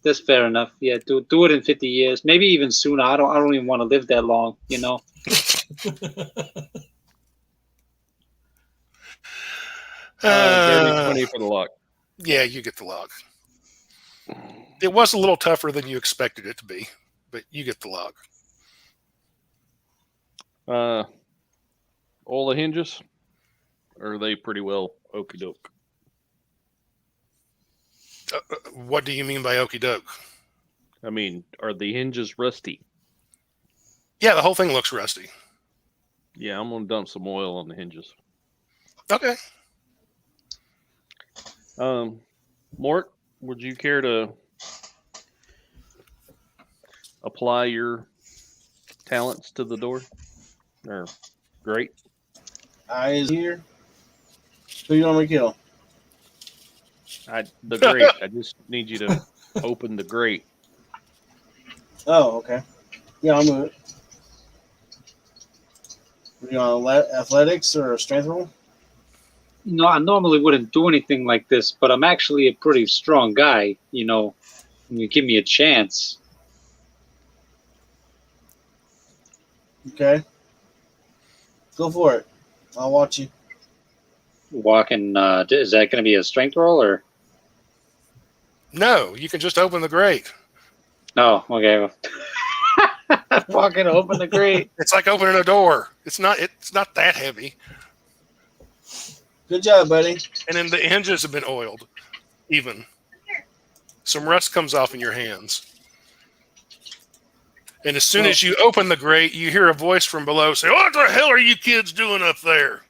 That's fair enough. Yeah, do it in 50 years, maybe even sooner. I don't even want to live that long. Dirty 20 for the lock. Yeah, you get the lock. It was a little tougher than you expected it to be, but you get the lock. All the hinges, or are they pretty well okie doke? What do you mean by okie doke? I mean, are the hinges rusty? Yeah, the whole thing looks rusty. Yeah, I'm gonna dump some oil on the hinges. Okay. Mort, would you care to apply your talents to the door? Or great. Eyes here. Who you want me to kill? The grate. I just need you to open the grate. Oh, okay. Yeah, I'll move it. You want athletics or strength roll? No, I normally wouldn't do anything like this, but I'm actually a pretty strong guy. When you give me a chance. Okay. Go for it. I'll watch you. Walking. Is that going to be a strength roll or? No, you can just open the grate. Oh, okay. Fucking open the grate. It's like opening a door. It's not that heavy. Good job, buddy. And then the hinges have been oiled, even. Some rust comes off in your hands. And as soon as you open the grate, you hear a voice from below say, "What the hell are you kids doing up there?"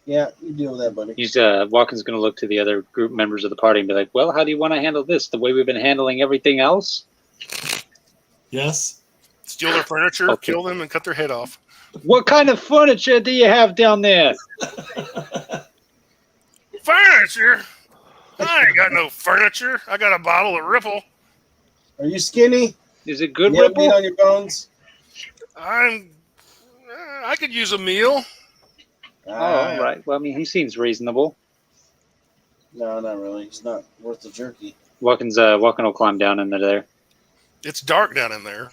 Yeah, you deal with that, buddy. He's Walken's going to look to the other group members of the party and be like, "Well, how do you want to handle this? The way we've been handling everything else?" Yes. Steal their furniture, Okay. kill them, and cut their head off. What kind of furniture do you have down there? Furniture? I ain't got no furniture. I got a bottle of Ripple. Are you skinny? Is it good You have Ripple? meat on your bones? I could use a meal. Oh, all right. Well, I mean, he seems reasonable. No, not really. He's not worth the jerky. Walken will climb down into there. It's dark down in there.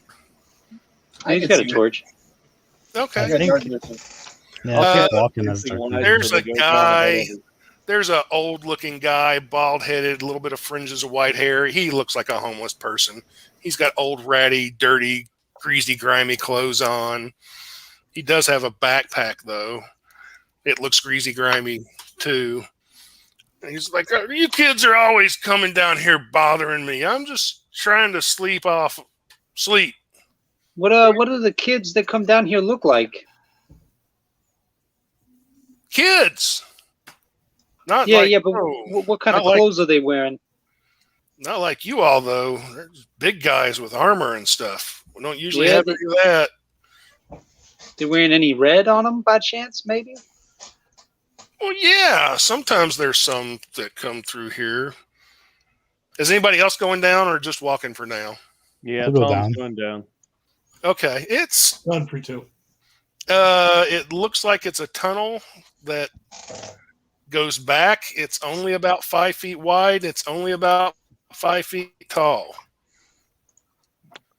I He's can got a see it. torch. Okay. I got think- dark vision. Yeah, I think Uh, walking is dirty. There's a guy. There's an old-looking guy, bald-headed, a little bit of fringes of white hair. He looks like a homeless person. He's got old, ratty, dirty, greasy, grimy clothes on. He does have a backpack, though. It looks greasy, grimy, too. And he's like, "You kids are always coming down here bothering me. I'm just trying to sleep. What do the kids that come down here look like? Kids! Not Yeah, like, yeah, but oh, what kind of not like- clothes are they wearing? not like you all, though. There's big guys with armor and stuff. We don't usually Yeah, have any of that. They wearing any red on them by chance, maybe? Well, yeah. Sometimes there's some that come through here. Is anybody else going down or just walking for now? Yeah, I'll go Tom's down. going down. Okay. Done for two. It looks like it's a tunnel that goes back. It's only about 5 feet wide. It's only about 5 feet tall.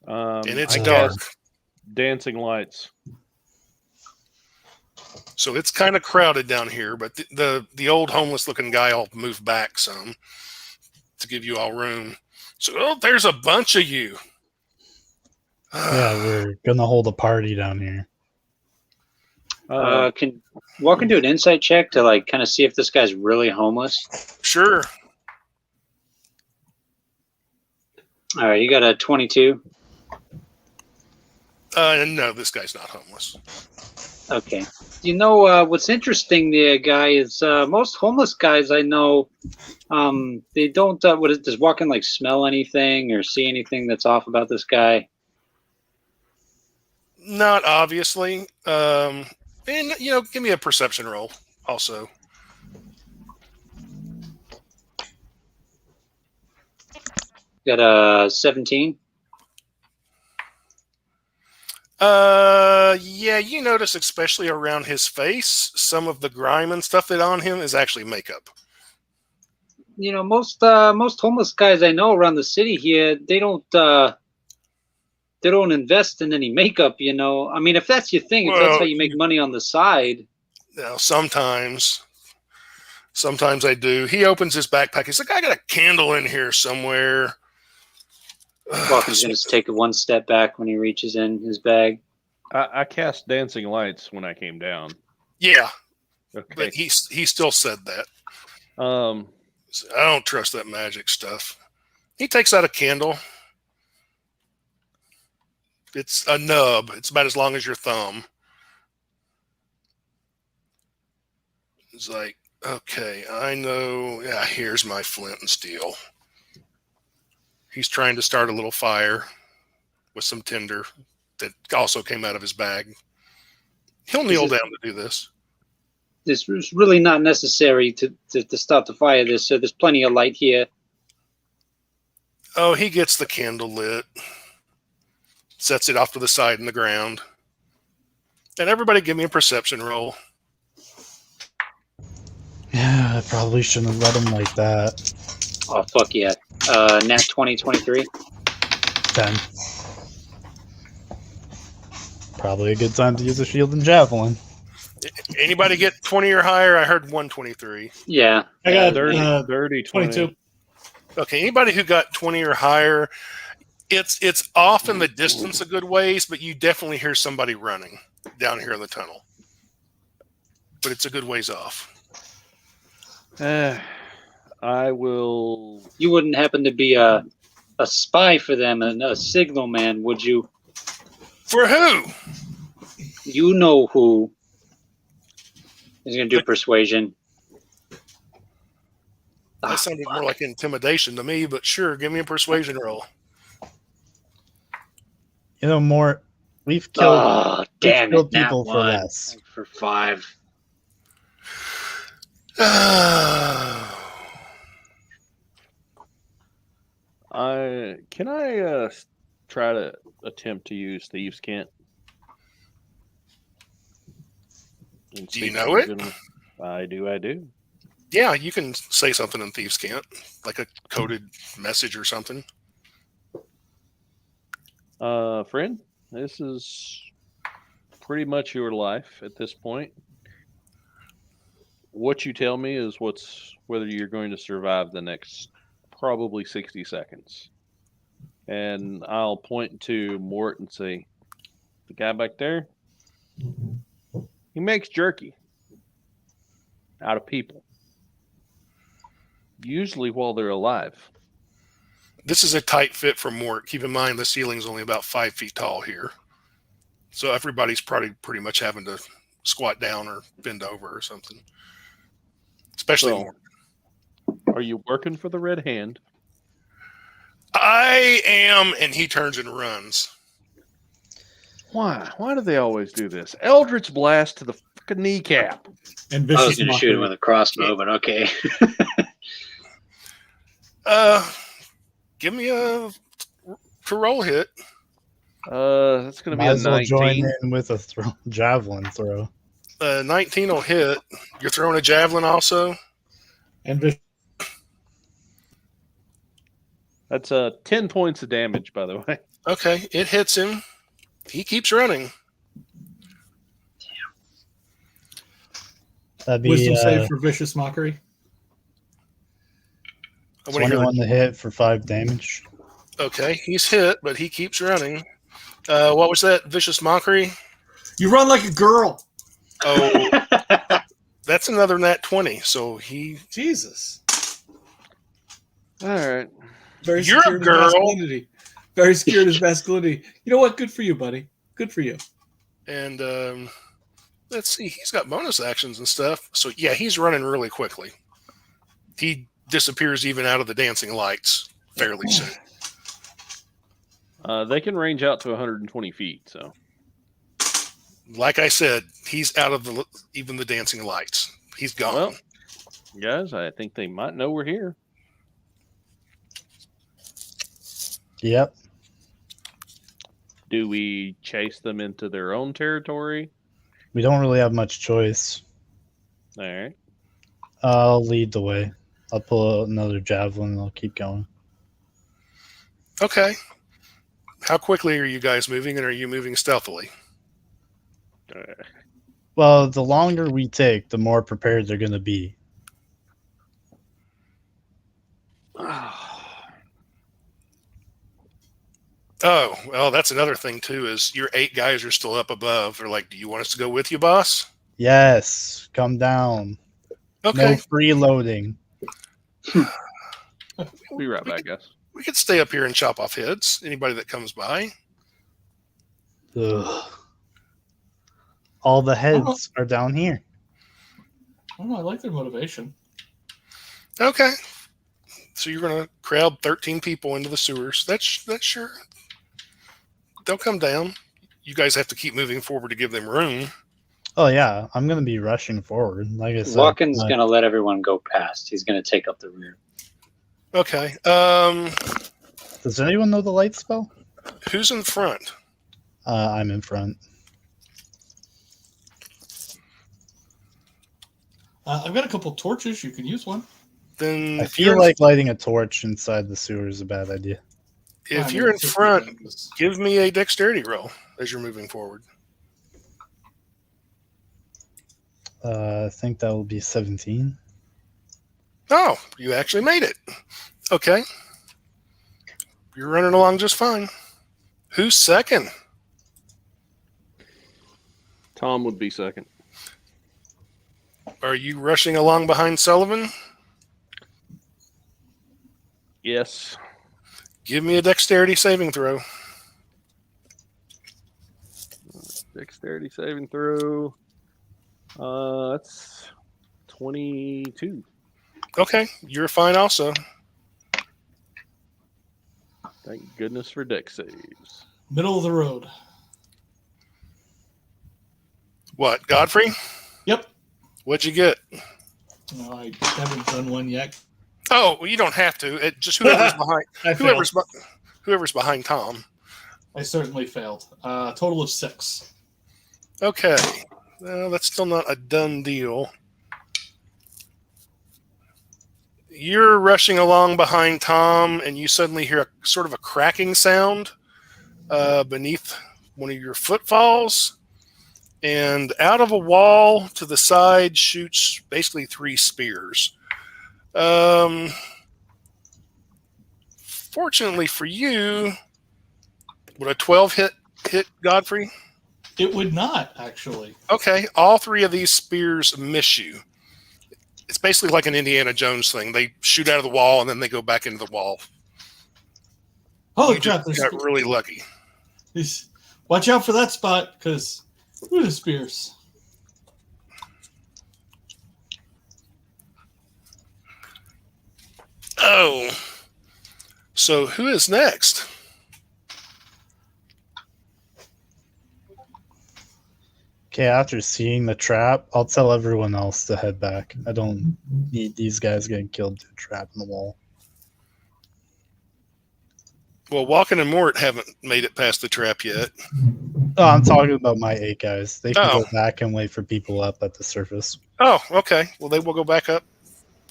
And it's I dark. cast dancing lights. So it's kind of crowded down here, but the old homeless looking guy will move back some to give you all room. So there's a bunch of you. Yeah, we're gonna hold a party down here. Can Walken do an insight check to like kind of see if this guy's really homeless? Sure. All right, you got a 22. No, this guy's not homeless. Okay. You know what's interesting there, guy, is most homeless guys I know, they don't. Does Walken like smell anything or see anything that's off about this guy? Not obviously. And give me a perception roll also. Got a 17. Yeah, you notice especially around his face, some of the grime and stuff that on him is actually makeup. You know, most homeless guys I know around the city here, they don't invest in any makeup. You know, I mean, if that's your thing, if that's how you make money on the side. Sometimes I do. He opens his backpack. He's like, "I got a candle in here somewhere." Walken's gonna take one step back when he reaches in his bag. I cast dancing lights when I came down. Yeah, Okay. but he still said that. I don't trust that magic stuff. He takes out a candle. It's a nub. It's about as long as your thumb. It's like, okay, I know. Yeah, here's my flint and steel. He's trying to start a little fire with some tinder that also came out of his bag. He'll kneel down to do this. This is really not necessary to start the fire. There's plenty of light here. Oh, he gets the candle lit, sets it off to the side in the ground. And everybody give me a perception roll. Yeah, I probably shouldn't have let him like that. Oh, fuck yeah. Nat 20, 23. 10. Probably a good time to use a shield and javelin. Anybody get 20 or higher? I heard 123. Yeah. I got 30, 20. 22. Okay, anybody who got 20 or higher, It's off in the distance a good ways, but you definitely hear somebody running down here in the tunnel. But it's a good ways off. I will. You wouldn't happen to be a spy for them and a signal man, would you? For who? You know who. He's going to do persuasion. That sounded more like intimidation to me, but sure, give me a persuasion roll. You know, more. We've killed, Oh, damn killed it. Nat people for one. less. For 5. Can I try to attempt to use Thieves' Cant? Do you know it? I do. Yeah, you can say something in Thieves' Cant, like a coded message or something. Friend, this is pretty much your life at this point. What you tell me is whether you're going to survive the next probably 60 seconds. And I'll point to Mort and say, the guy back there, he makes jerky out of people. Usually while they're alive. This is a tight fit for Mort. Keep in mind the ceiling's only about 5 feet tall here. So everybody's probably pretty much having to squat down or bend over or something. Especially Mort. Are you working for the Red Hand? I am, and he turns and runs. Why? Why do they always do this? Eldritch Blast to the fucking kneecap. I And was vicious going to shoot him mockery. with a crossbow, but okay. Give me a to roll hit. That's going to be Might a as well 19. join in with a javelin throw. 19 will hit. You're throwing a javelin also? And vicious. That's 10 points of damage, by the way. Okay, it hits him. He keeps running. That'd be Wisdom save for vicious mockery. I want to hear 21 to hit for 5 damage. Okay, he's hit, but he keeps running. What was that? Vicious mockery? You run like a girl. Oh, that's another nat 20. So he. Jesus. All right. Very You're a secure in his girl. masculinity. Very secure in his masculinity. You know what? Good for you, buddy. Good for you. And let's see, he's got bonus actions and stuff. So yeah, he's running really quickly. He disappears even out of the dancing lights fairly soon. They can range out to 120 feet, so. Like I said, he's out of even the dancing lights. He's gone. Well, guys, I think they might know we're here. Yep. Do we chase them into their own territory? We don't really have much choice. All right. I'll lead the way. I'll pull out another javelin and I'll keep going. Okay. How quickly are you guys moving, and are you moving stealthily? Well, the longer we take, the more prepared they're going to be. Oh, well, that's another thing, too, is your 8 guys are still up above. They're like, do you want us to go with you, boss? Yes, come down. Okay. No freeloading. Be right back, guys. We could stay up here and chop off heads. Anybody that comes by. Ugh. All the heads are down here. I don't know. I like their motivation. Okay. So you're going to crowd 13 people into the sewers. That's sure. They'll come down. You guys have to keep moving forward to give them room. Oh, yeah. I'm going to be rushing forward. Like I said. Walken's going to let everyone go past. He's going to take up the rear. Okay. Does anyone know the light spell? Who's in front? I'm in front. I've got a couple torches. You can use one. Then I feel like lighting a torch inside the sewer is a bad idea. if you're in front, give me a dexterity roll as you're moving forward. I think that will be 17. Oh, you actually made it. Okay. You're running along just fine. Who's second? Tom would be second. Are you rushing along behind Sullivan? Yes. Give me a dexterity saving throw. Dexterity saving throw. That's 22. Okay, you're fine also. Thank goodness for dex saves. Middle of the road. What, Godfrey? Yep. What'd you get? No, I haven't done one yet. Oh, well, you don't have to. It just whoever's behind. I failed. Whoever's behind Tom. I certainly failed. Total of 6. Okay. Well, that's still not a done deal. You're rushing along behind Tom, and you suddenly hear a sort of a cracking sound beneath one of your footfalls. And out of a wall to the side shoots basically 3 spears. Fortunately for you, would a 12 hit Godfrey? It would not, actually. Okay, all 3 of these spears miss you. It's basically like an Indiana Jones thing. They shoot out of the wall and then they go back into the wall. Holy You crap! just got really lucky. Watch out for that spot, because who are the spears? Oh, so who is next? Okay, after seeing the trap, I'll tell everyone else to head back. I don't need these guys getting killed to a trap in the wall. Well, Walken and Mort haven't made it past the trap yet. Oh, I'm talking about my 8 guys. They can Oh. go back and wait for people up at the surface. Oh, okay. Well, they will go back up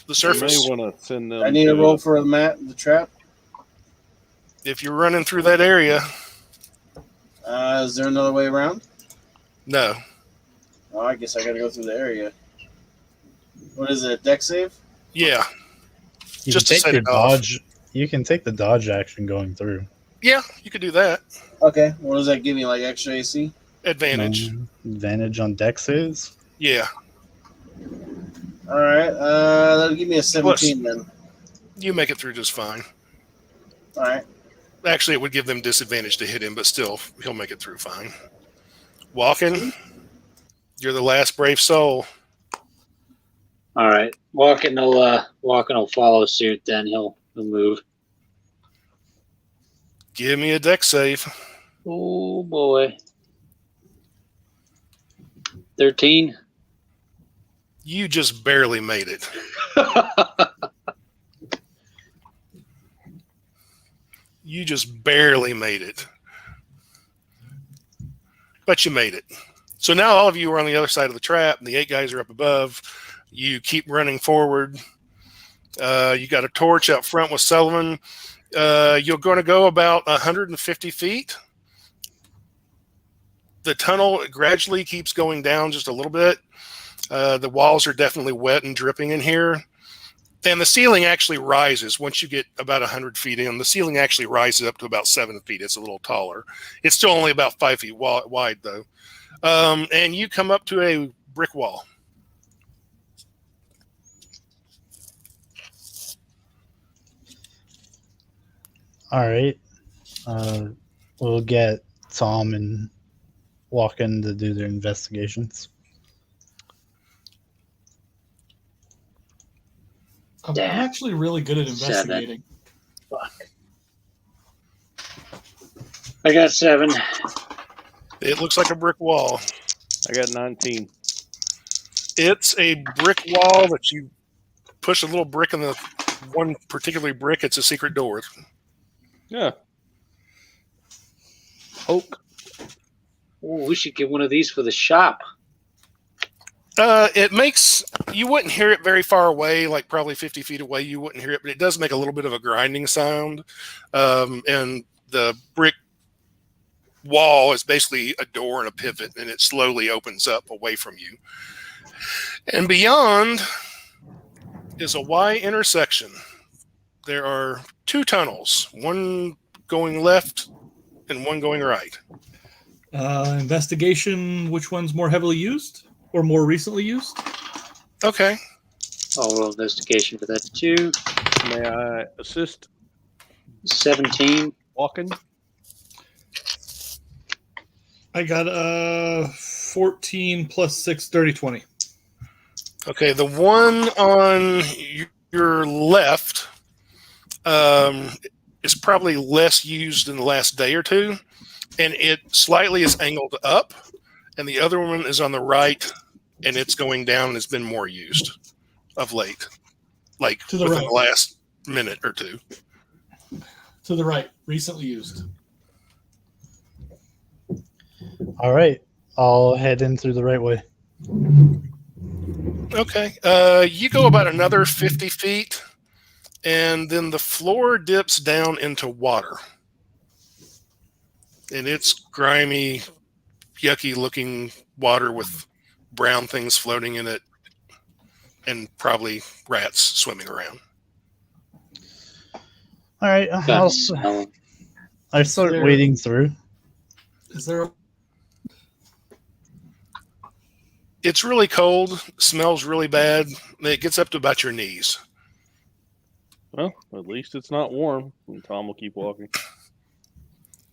the surface. You may want to send them. I need a to- roll for the trap. If you're running through that area, Is there another way around? no. Oh, I guess I gotta go through the area. What is it? Deck save? Yeah. You Just can to take set your it off. dodge. You can take the dodge action going through. Yeah, you could do that. Okay. What does that give me? Like extra AC? Advantage. Advantage on deck saves. Yeah. All right. That'll give me a 17 then. You make it through just fine. All right. Actually, it would give them disadvantage to hit him, but still, he'll make it through fine. Walken, you're the last brave soul. All right. Walking will follow suit. Then he'll move. Give me a deck save. Oh boy. 13. You just barely made it. You just barely made it. But you made it. So now all of you are on the other side of the trap, and the 8 guys are up above. You keep running forward. You got a torch out front with Sullivan. You're going to go about 150 feet. The tunnel gradually keeps going down just a little bit. The walls are definitely wet and dripping in here. And the ceiling actually rises once you get about 100 feet in. The ceiling actually rises up to about 7 feet. It's a little taller. It's still only about 5 feet wide, though. And you come up to a brick wall. All right. We'll get Tom and Walken to do their investigations. I'm Damn. actually really good at 7. investigating. Fuck. I got 7. It looks like a brick wall. I got 19. It's a brick wall that you push a little brick in the one particular brick. It's a secret door. Yeah. Oak. Oh, we should get one of these for the shop. It makes, you wouldn't hear it very far away, like probably 50 feet away. You wouldn't hear it, but it does make a little bit of a grinding sound. And the brick wall is basically a door and a pivot, and it slowly opens up away from you. And beyond is a Y intersection. There are 2 tunnels. One going left and one going right. Investigation, which one's more heavily used or more recently used? Okay. I'll roll investigation for that too. May I assist 17. walking? I got 14 plus 6, 30, 20. Okay, the one on your left is probably less used in the last day or two, and it slightly is angled up, and the other one is on the right, and it's going down and it's been more used of late, like To the within right. the last minute or two. To the right, recently used. All right, I'll head in through the right way. Okay, you go about another 50 feet, and then the floor dips down into water. And it's grimy, yucky-looking water with brown things floating in it, and probably rats swimming around. All right, Got smell. I start There- wading through. Is there? It's really cold, smells really bad, and it gets up to about your knees. Well, at least it's not warm. And Tom will keep walking.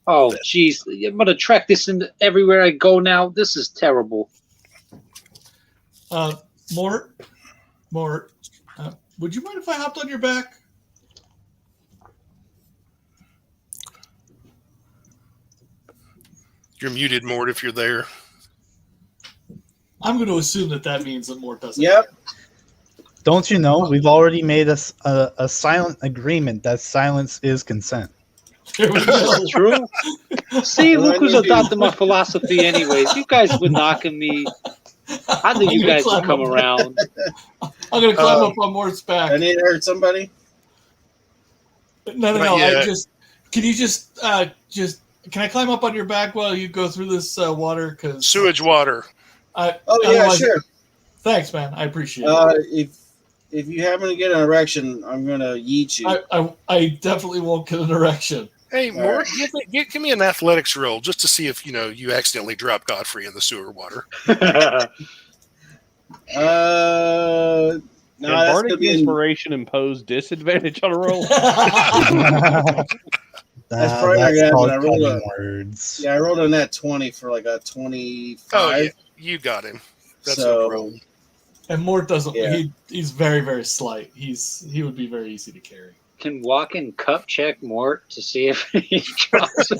Oh, jeez. I'm going to track this into everywhere I go now. This is terrible. Mort, would you mind if I hopped on your back? You're muted, Mort, if you're there. I'm going to assume that means that Mort doesn't. Yep. Don't you know we've already made a silent agreement that silence is consent. There we go. True. See, look who's adopted my philosophy anyways. You guys were knocking me. I knew you guys would come around. I'm going to climb up on Mort's back. I need to hurt somebody. No. Not yet. Can I climb up on your back while you go through this water? Cause Sewage water. Yeah, otherwise- sure. Thanks, man. I appreciate it. If you happen to get an erection, I'm gonna yeet you. I definitely won't get an erection. Hey, Mort, give me an athletics roll just to see if you accidentally drop Godfrey in the sewer water. No, Can that's Bardic gonna be Inspiration impose disadvantage on a roll? That's probably not That's gonna called happen. I rolled cutting a- words. Yeah, I rolled a net 20 for like a 25. Oh, yeah, you got him. That's no problem. And Mort doesn't. Yeah. He's very, very slight. He would be very easy to carry. Can walk in cup check Mort to see if he drops.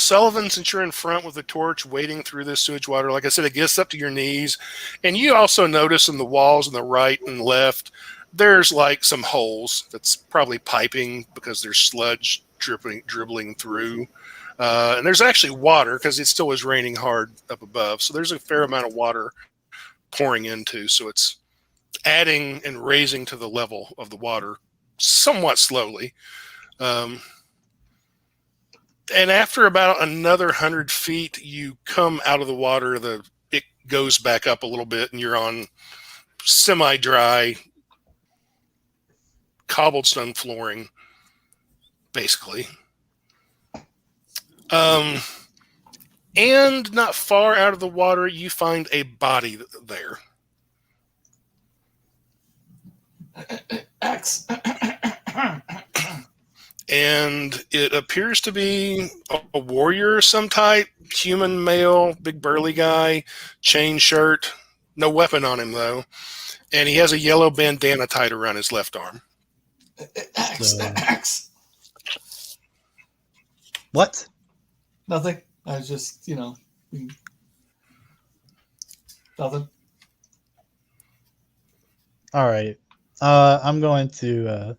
Sullivan, since you're in front with the torch wading through this sewage water, like I said, it gets up to your knees. And you also notice in the walls on the right and left, there's like some holes that's probably piping because there's sludge dribbling through. And there's actually water because it still is raining hard up above. So there's a fair amount of water pouring into. So it's adding and raising to the level of the water somewhat slowly. And after about another 100 feet, you come out of the water. It goes back up a little bit, and you're on semi-dry cobblestone flooring, basically. And not far out of the water, you find a body there. X. And it appears to be a warrior of some type, human male, big burly guy, chain shirt, no weapon on him though, and he has a yellow bandana tied around his left arm. X. What? Nothing. I was just, nothing. All right. I'm going to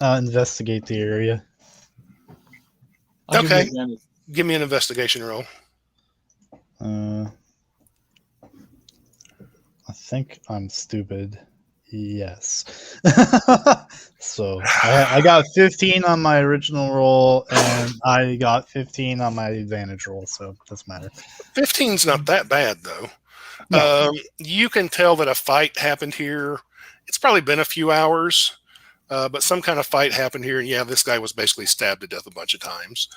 investigate the area. I'll give you Okay. advantage. Give me an investigation roll. I think I'm stupid. Yes. So I got 15 on my original roll, and I got 15 on my advantage roll, so it doesn't matter. 15's not that bad though. No. You can tell that a fight happened here, it's probably been a few hours, but some kind of fight happened here. And yeah, this guy was basically stabbed to death a bunch of times.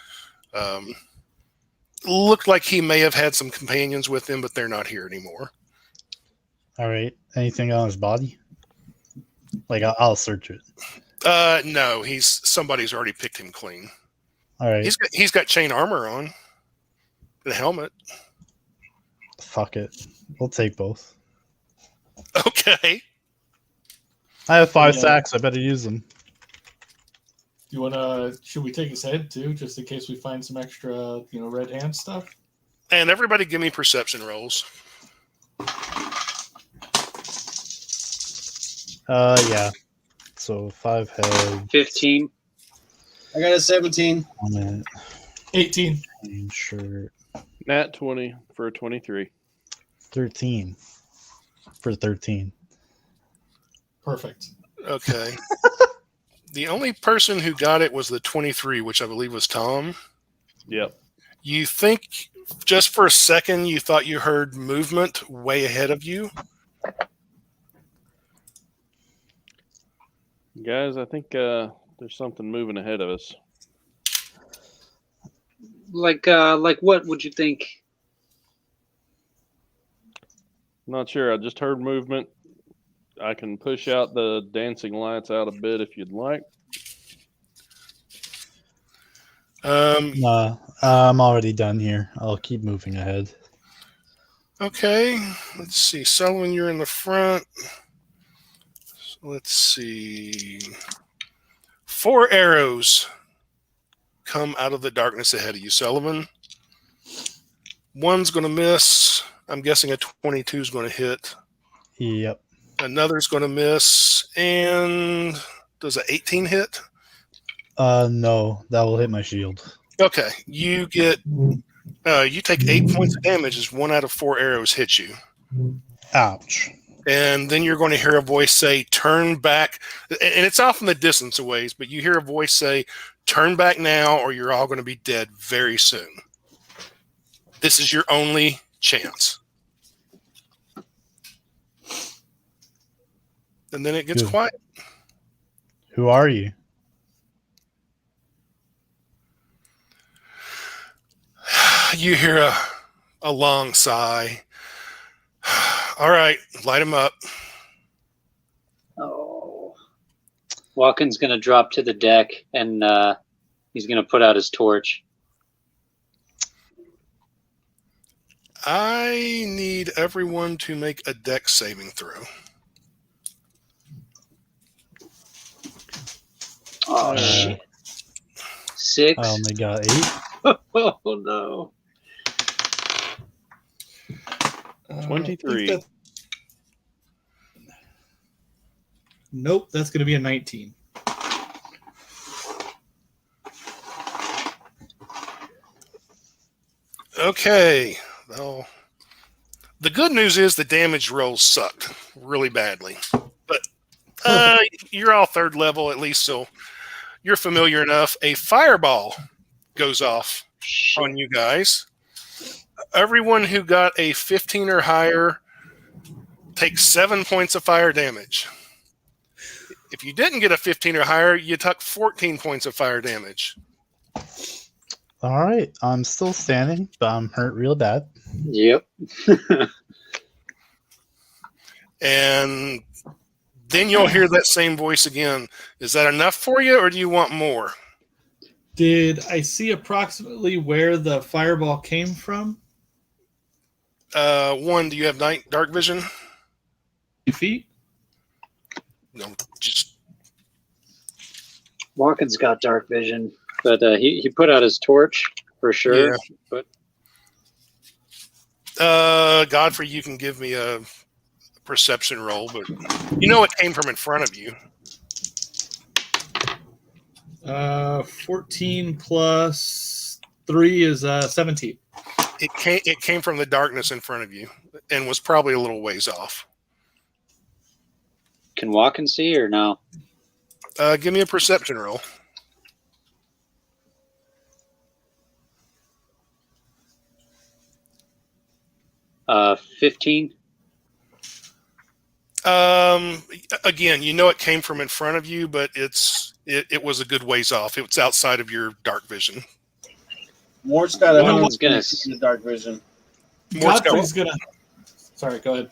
Looked like he may have had some companions with him, but they're not here anymore. All right. Anything on his body? Like, I'll search it. No, somebody's already picked him clean. All right. He's got chain armor on, the helmet. Fuck it. We'll take both. Okay. I have 5 Yeah. sacks. I better use them. You wanna? Should we take his head too, just in case we find some extra, red hand stuff? And everybody, give me perception rolls. Yeah. So 5 head. 15. I got a 17. Helmet, 18. chain shirt. Nat 20 for 23. 13 for 13. Perfect. Okay. The only person who got it was the 23, which I believe was Tom. Yep. You think, just for a second, you thought you heard movement way ahead of you. Guys, I think there's something moving ahead of us. Like what would you think? Not sure. I just heard movement. I can push out the dancing lights out a bit if you'd like. Nah, I'm already done here. I'll keep moving ahead. Okay. Let's see. Sullivan, you're in the front. So let's see. 4 arrows come out of the darkness ahead of you, Sullivan. One's going to miss. I'm guessing a 22 is going to hit. Yep. Another's going to miss. And does an 18 hit? No, that will hit my shield. Okay. You take 8 points of damage as 1 out of 4 arrows hit you. Ouch. And then you're going to hear a voice say, turn back. And it's off in the distance a ways, but you hear a voice say, turn back now or you're all going to be dead very soon. This is your only chance. And then it gets Good. quiet. Who are you? You hear a long sigh. All right, light him up. Oh. Walken's going to drop to the deck and he's going to put out his torch. I need everyone to make a dex saving throw. Oh, shit. 6. I only got 8. Oh, no. 23. Nope, that's going to be a 19. Okay. Well, the good news is the damage rolls sucked really badly. But you're all 3rd level at least, so you're familiar enough. A fireball goes off on you guys. Everyone who got a 15 or higher takes 7 points of fire damage. If you didn't get a 15 or higher, you took 14 points of fire damage. All right. I'm still standing, but I'm hurt real bad. Yep. And then you'll hear that same voice again. Is that enough for you, or do you want more? Did I see approximately where the fireball came from? 1, do you have dark vision? 2 feet? No, just Walken's got dark vision, but he put out his torch for sure. Yeah. But Godfrey, you can give me a perception roll, but you know it came from in front of you. 14 plus 3 is 17. It came from the darkness in front of you and was probably a little ways off. can Walken see or no? Give me a perception roll. Uh, 15. Again, you know it came from in front of you, but it was a good ways off. It was outside of your dark vision. Mort's got No 120 one's gonna- feet in the dark vision. Mort's got- Godfrey's gonna. Sorry, go ahead.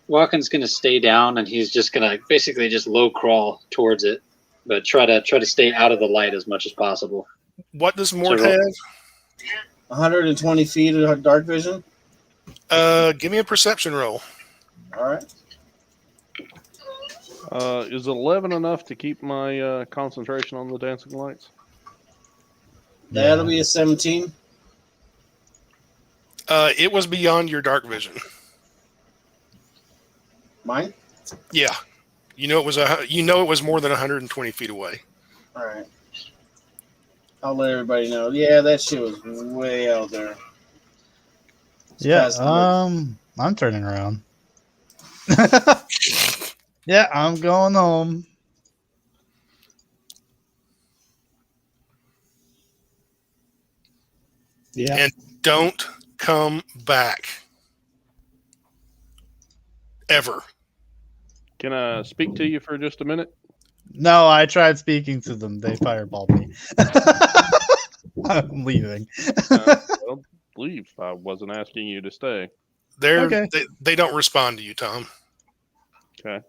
Walken's gonna stay down, and he's just gonna basically just low crawl towards it, but try to stay out of the light as much as possible. What does Mort So- have? 120 feet of dark vision. Give me a perception roll. All right. Is 11 enough to keep my concentration on the dancing lights? That'll be a 17. It was beyond your dark vision. Mine? Yeah, you know it was more than 120 feet away. All right. I'll let everybody know. Yeah, that shit was way out there. It's Yeah, past the- I'm turning around. Yeah, I'm going home. Yeah. And don't come back. Ever. Can I speak to you for just a minute? No, I tried speaking to them. They fireballed me. I'm leaving. Well, leave. I wasn't asking you to stay. Okay. They don't respond to you, Tom. Okay.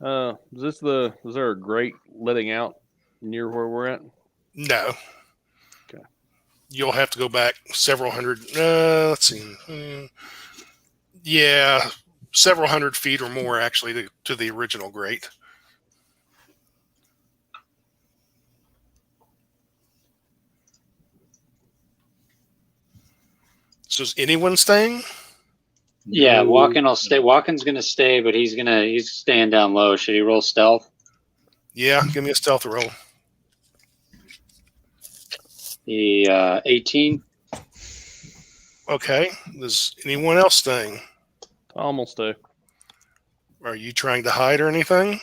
Is there a grate letting out near where we're at? No. Okay. You'll have to go back several hundred. Let's see. Yeah, several hundred feet or more actually to the original grate. So is anyone staying? Yeah, Walken will stay. Walken's gonna stay, but he's staying down low. Should he roll stealth? Yeah, give me a stealth roll. The 18. Okay. Is anyone else staying? Tom will stay. Are you trying to hide or anything?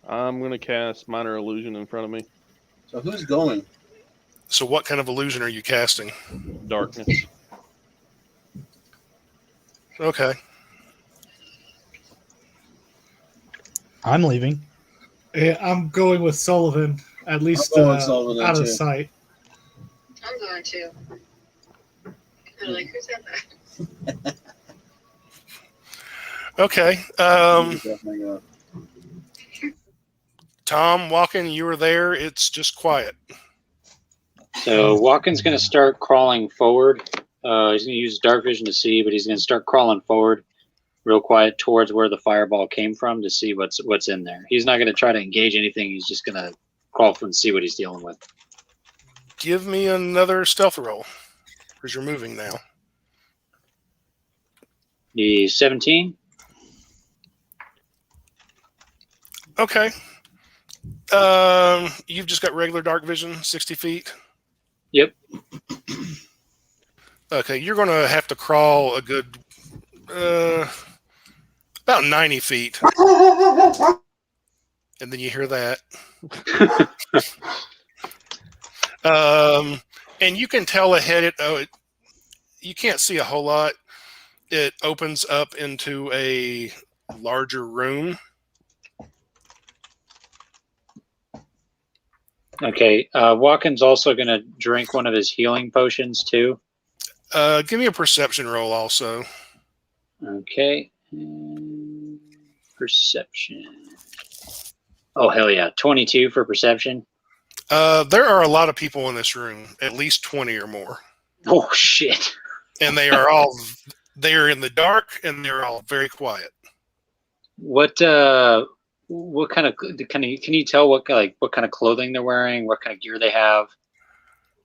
I'm going to cast Minor Illusion in front of me. So who's going? So what kind of illusion are you casting? Darkness. Okay. I'm leaving. Yeah, I'm going with Sullivan, at least going with Sullivan then, out of too. sight. I'm going to. They're like, who said that? Okay. Definitely go. Tom, Walken, you were there. It's just quiet. So Walken's gonna start crawling forward. He's gonna use dark vision to see, but he's gonna start crawling forward, real quiet, towards where the fireball came from to see what's in there. He's not gonna try to engage anything. He's just gonna crawl from and see what he's dealing with. Give me another stealth roll, because you're moving now. The 17. Okay. You've just got regular dark vision, 60 feet. Yep. Okay, you're going to have to crawl a good, about 90 feet. And then you hear that. And you can tell ahead you can't see a whole lot. It opens up into a larger room. Okay. Walken's also gonna drink one of his healing potions too. Give me a perception roll also. Okay. Perception. Oh hell yeah! 22 for perception. There are a lot of people in this room, at least 20 or more. Oh shit! And they are in the dark and they're all very quiet. What kind of can you tell what kind of clothing they're wearing? What kind of gear they have?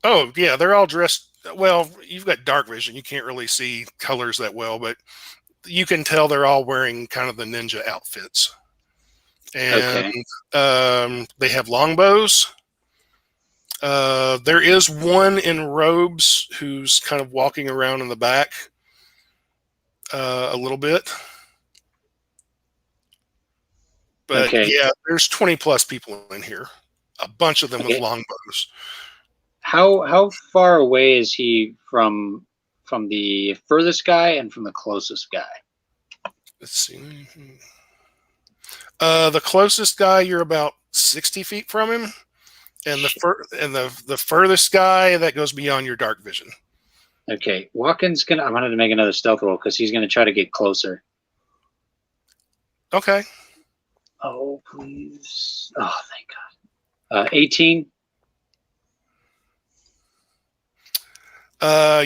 Oh yeah, they're all dressed. Well, you've got dark vision. You can't really see colors that well, but you can tell they're all wearing kind of the ninja outfits. And they have longbows. There is one in robes who's kind of walking around in the back a little bit. But yeah, there's 20 plus people in here. A bunch of them with longbows. How far away is he from from the furthest guy and from the closest guy. Let's see. The closest guy, you're about 60 feet from him, and the furthest guy that goes beyond your dark vision. Okay, Walken's gonna. I wanted to make another stealth roll because he's gonna try to get closer. Okay. Oh please! Oh thank God. 18.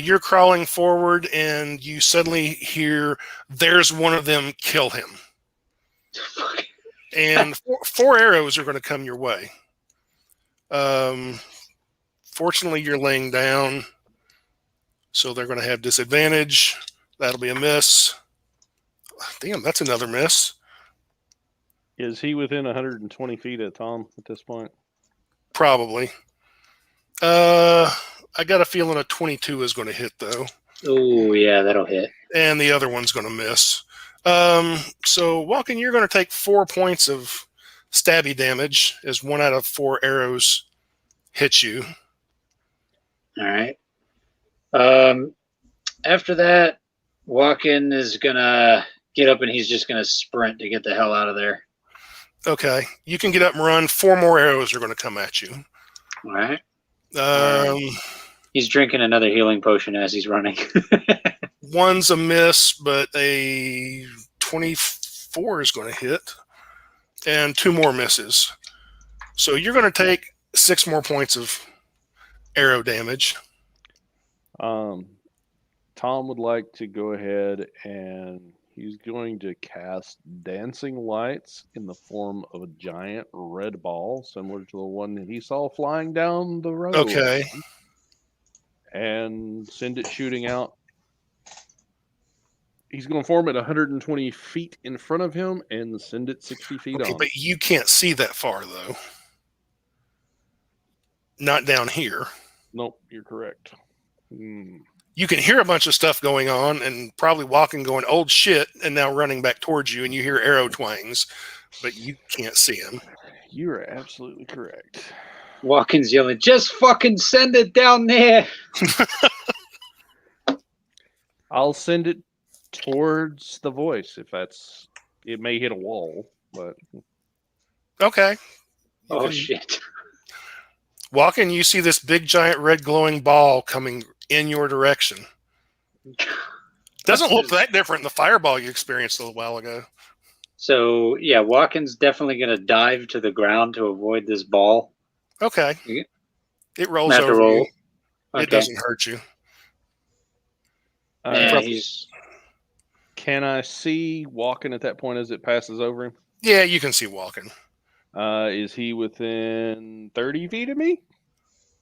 You're crawling forward, and you suddenly hear, "There's one of them. Kill him." And four arrows are going to come your way. Fortunately, you're laying down, so they're going to have disadvantage. That'll be a miss. Damn, that's another miss. Is he within 120 feet of Tom at this point? Probably. I got a feeling a 22 is going to hit, though. Oh yeah, that'll hit. And the other one's going to miss. So, Walken, you're going to take 4 points of stabby damage as 1 out of 4 arrows hits you. All right. After that, Walken is gonna get up and he's just gonna sprint to get the hell out of there. Okay. You can get up and run. 4 more arrows are going to come at you. All right. He's drinking another healing potion as he's running. One's a miss, but a 24 is going to hit, and 2 more misses. So you're going to take 6 more points of arrow damage. Tom would like to go ahead and he's going to cast dancing lights in the form of a giant red ball, similar to the one that he saw flying down the road. Okay. And send it shooting out. He's going to form it 120 feet in front of him and send it 60 feet on. But you can't see that far, though. Not down here. Nope, you're correct. You can hear a bunch of stuff going on and probably walking, going, old shit, and now running back towards you, and you hear arrow twangs, but you can't see them. You are absolutely correct. Walken's yelling, just fucking send it down there. I'll send it towards the voice if that's... It may hit a wall, but... Okay. Oh, shit. Walking, you see this big, giant, red glowing ball coming in your direction. Doesn't look that different than the fireball you experienced a little while ago. So, yeah, Walken's definitely going to dive to the ground to avoid this ball. Okay. It rolls Have to over roll. you. Okay. It doesn't hurt you. Can I see Walken at that point as it passes over him? Yeah, you can see Walken. Is he within 30 feet of me?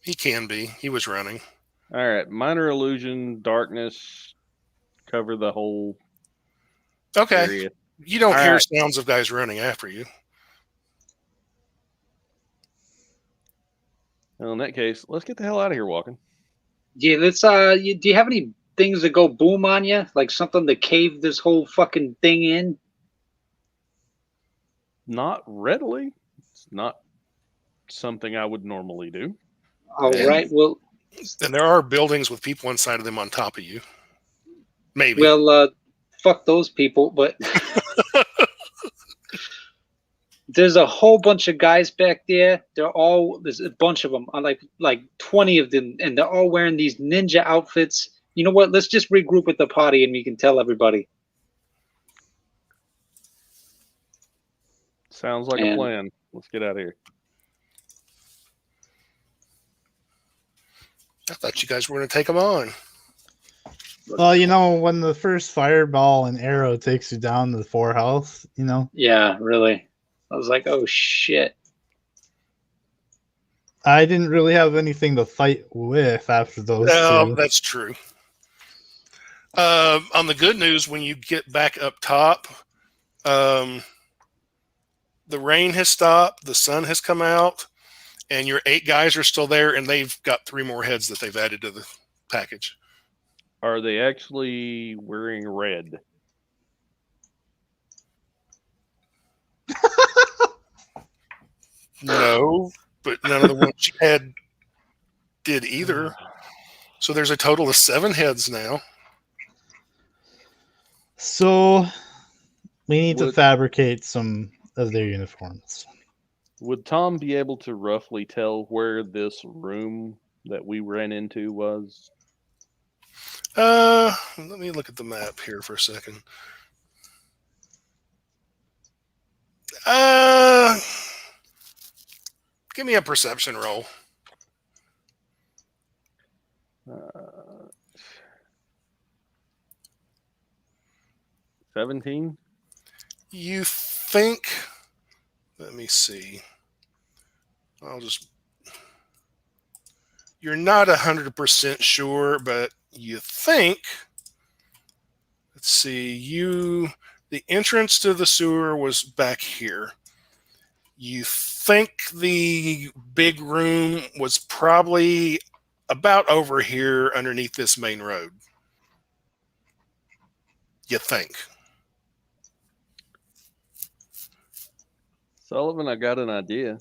He can be. He was running. All right. Minor illusion, darkness, cover the whole area. You don't All hear right. sounds of guys running after you. Well, in that case, let's get the hell out of here, Walken. Yeah, let's. Do you have any things that go boom on you, like something to cave this whole fucking thing in? Not readily. It's not something I would normally do. All right. Well, And there are buildings with people inside of them on top of you. Maybe. well, fuck those people. But there's a whole bunch of guys back there. There's a bunch of them, like 20 of them, and they're all wearing these ninja outfits. You know what? Let's just regroup at the party, and we can tell everybody. Sounds like a plan. Let's get out of here. I thought you guys were going to take them on. Well, you know, when the first fireball and arrow takes you down to 4 health, you know. Yeah, really. I was like, oh shit. I didn't really have anything to fight with after those two. That's true. On the good news, when you get back up top, the rain has stopped, the sun has come out, and your 8 guys are still there, and they've got 3 more heads that they've added to the package. Are they actually wearing red? No, but none of the ones you had did either. So there's a total of 7 heads now. So we need to Would- fabricate some of their uniforms. Would Tom be able to roughly tell where this room that we ran into was? Let me look at the map here for a second. Give me a perception roll. 17? You think? Let me see. You're not 100% sure, but you think. Let's see. The entrance to the sewer was back here. You think the big room was probably about over here underneath this main road. You think. Sullivan, I got an idea.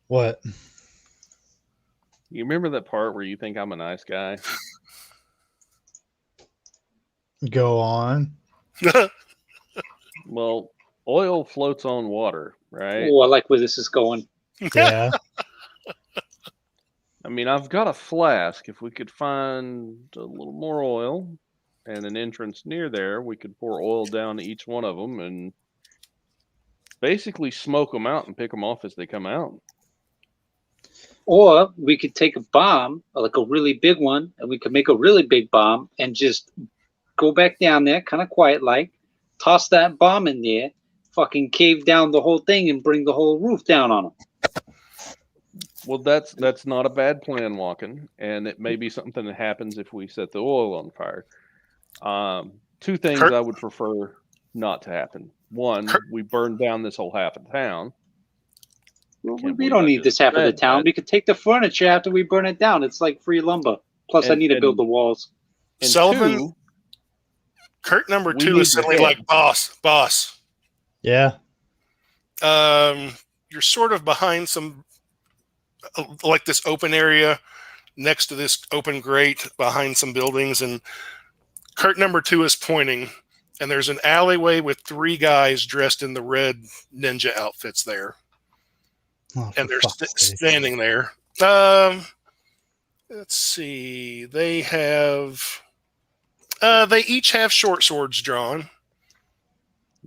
What? You remember that part where you think I'm a nice guy? Go on. Well, oil floats on water, right? Oh, I like where this is going. Yeah. I mean, I've got a flask. If we could find a little more oil and an entrance near there, we could pour oil down each one of them and basically smoke them out and pick them off as they come out. Or we could take a bomb, like a really big one, and we could make a really big bomb and just go back down there, kind of quiet like, toss that bomb in there, fucking cave down the whole thing and bring the whole roof down on them. Well, that's not a bad plan, Walken, and it may be something that happens if we set the oil on fire. Two things Kurt? I would prefer not to happen. One, we burn down this whole half of town. Well, Can't we believe don't I need just this half of the said town. that. We could take the furniture after we burn it down. It's like free lumber. Plus, I And- need to and- build the walls. And Sullivan? two, Kurt number We 2 need is the suddenly head. like, boss. Yeah. You're sort of behind some, like this open area next to this open grate behind some buildings, and Kurt number 2 is pointing, and there's an alleyway with 3 guys dressed in the red ninja outfits there, Oh, and for they're fuck's sake. standing there. Let's see. They each have short swords drawn,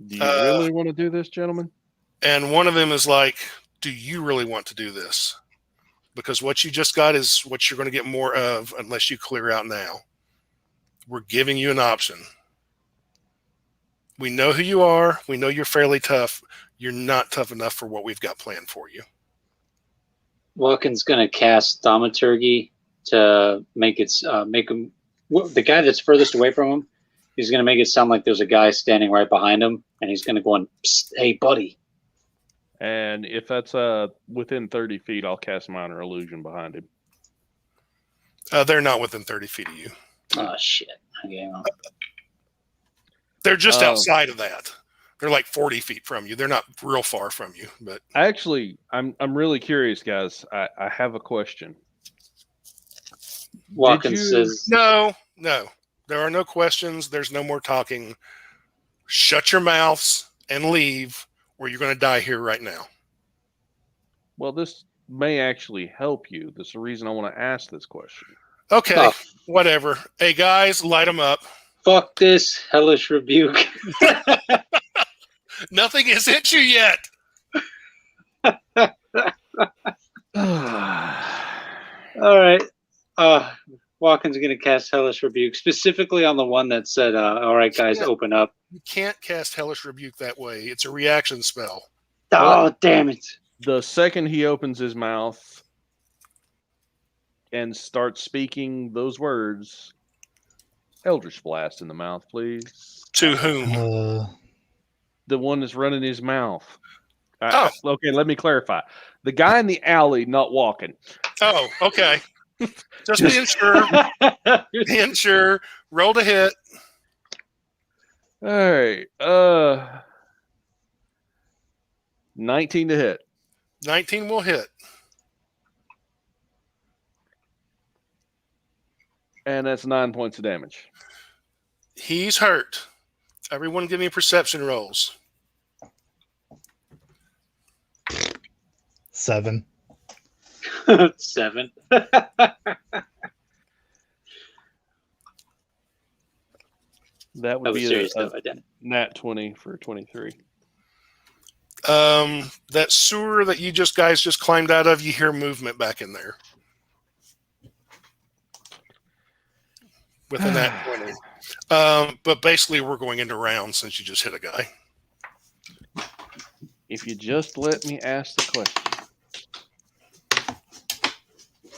do you really want to do this, gentlemen? and one of them is like, "Do you really want to do this? Because what you just got is what you're going to get more of unless you clear out now. We're giving you an option. We know who you are. We know you're fairly tough. You're not tough enough for what we've got planned for you." Walken's gonna cast thaumaturgy to make it make him the guy that's furthest away from him. He's gonna make it sound like there's a guy standing right behind him, and he's gonna go and, "Psst, hey, buddy." And if that's within 30 feet, I'll cast minor illusion behind him. They're not within 30 feet of you. Oh shit. Okay, well, They're just Oh. outside of that. They're like 40 feet from you. They're not real far from you, but Actually, I'm really curious, guys. I have a question. Walken you- says, no. There are no questions. There's no more talking. Shut your mouths and leave, or you're going to die here right now. Well, this may actually help you. That's the reason I want to ask this question. Okay, Oh. whatever. Hey, guys, light them up. "Fuck this hellish rebuke." Nothing has hit you yet. All right. Walken's gonna cast hellish rebuke specifically on the one that said, "All right, guys, Yeah. open up." You can't cast Hellish Rebuke that way. It's a reaction spell. Oh, damn it! The second he opens his mouth and starts speaking those words, Eldritch Blast in the mouth, please. To whom? The one that's running his mouth. Oh. Okay, let me clarify. The guy in the alley, not walking. Oh, okay. Just being sure. Being sure. Roll to hit. All right. 19 to hit. 19 will hit. And that's 9 points of damage. He's hurt. Everyone give me perception rolls. 7. 7. That I would was be serious a though. I didn't. nat 20 for 23. That sewer that you guys just climbed out of, you hear movement back in there. Within that 20. But basically, we're going into rounds since you just hit a guy. If you just let me ask the question.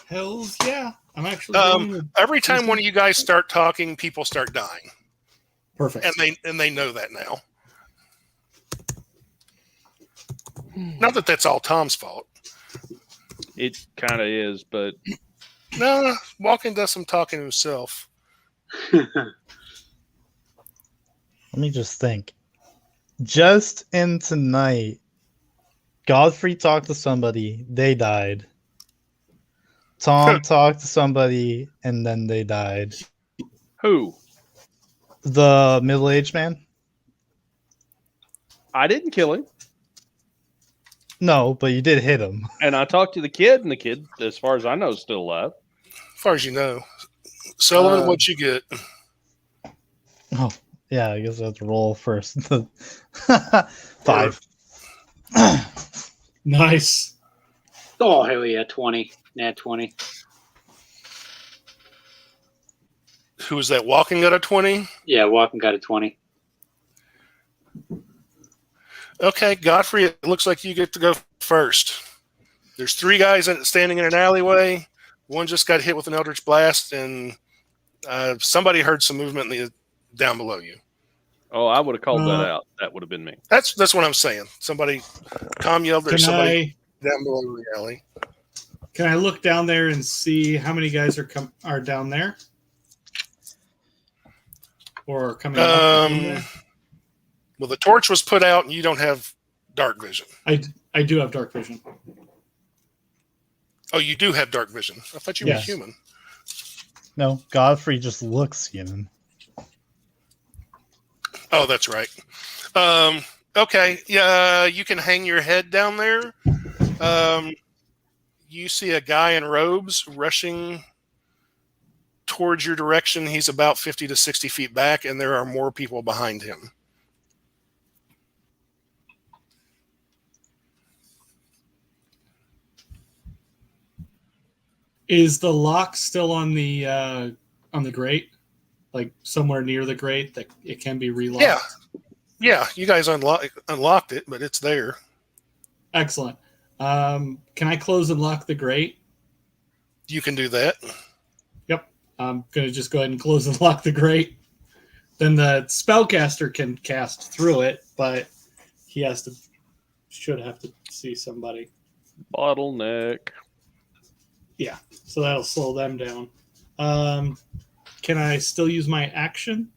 Hells yeah. I'm actually going to... Every time one of you guys start talking, people start dying. Perfect. And they know that now. Not that that's all Tom's fault. It kind of is, but No, Walken does some talking himself. Let me just think. Just in tonight, Godfrey talked to somebody, they died. Tom talked to somebody, and then they died. who? The middle-aged man? I didn't kill him. No, but you did hit him. And I talked to the kid, and the kid, as far as I know, is still alive. As far as you know. Sullivan, what'd you get? Oh, yeah, I guess I have to roll first. 5. Nice. Oh hell yeah, 20. Nat 20. Who was that walking at a 20? Yeah, Walking got a 20. Okay, Godfrey, it looks like you get to go first. There's 3 guys standing in an alleyway. One just got hit with an Eldritch Blast, and somebody heard some movement down below you. Oh, I would have called that out. That would have been me. That's what I'm saying. Somebody, Tom yelled, there's somebody down below the alley. Can I look down there and see how many guys are down there? Or coming up? Well, the torch was put out, and you don't have dark vision. I do have dark vision. Oh, you do have dark vision. I thought you were human. No, Godfrey just looks human. Oh, that's right. Okay, yeah, you can hang your head down there. You see a guy in robes rushing towards your direction. He's about 50 to 60 feet back, and there are more people behind him. Is the lock still on the grate? Like somewhere near the grate that it can be relocked? Yeah, you guys unlocked it, but it's there. Excellent. Can I close and lock the grate? You can do that. Yep. I'm going to just go ahead and close and lock the grate. Then the spellcaster can cast through it, but he should have to see somebody. Bottleneck. Yeah, so that'll slow them down. Can I still use my action?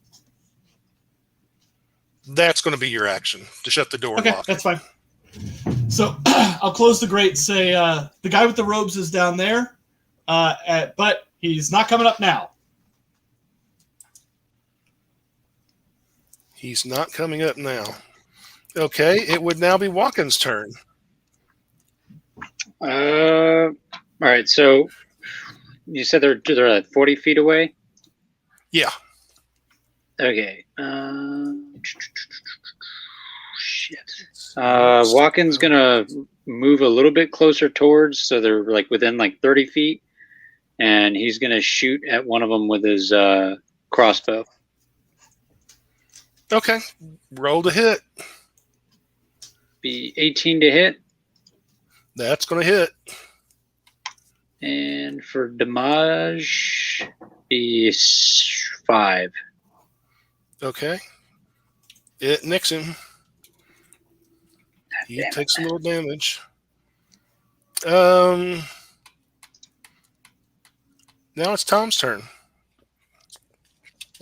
That's going to be your action to shut the door. Okay, lock. that's fine. So I'll close the grate. Say the guy with the robes is down there, but he's not coming up now. He's not coming up now. Okay, it would now be Walken's turn. All right, so you said they're like 40 feet away? Yeah. Okay. Shit. Walken's gonna move a little bit closer towards, so they're like within like 30 feet, and he's gonna shoot at one of them with his crossbow. Okay, roll to hit. Be 18 to hit. That's going to hit. And for damage, be 5. Okay. It nicks him. He takes a little damage. Now it's Tom's turn.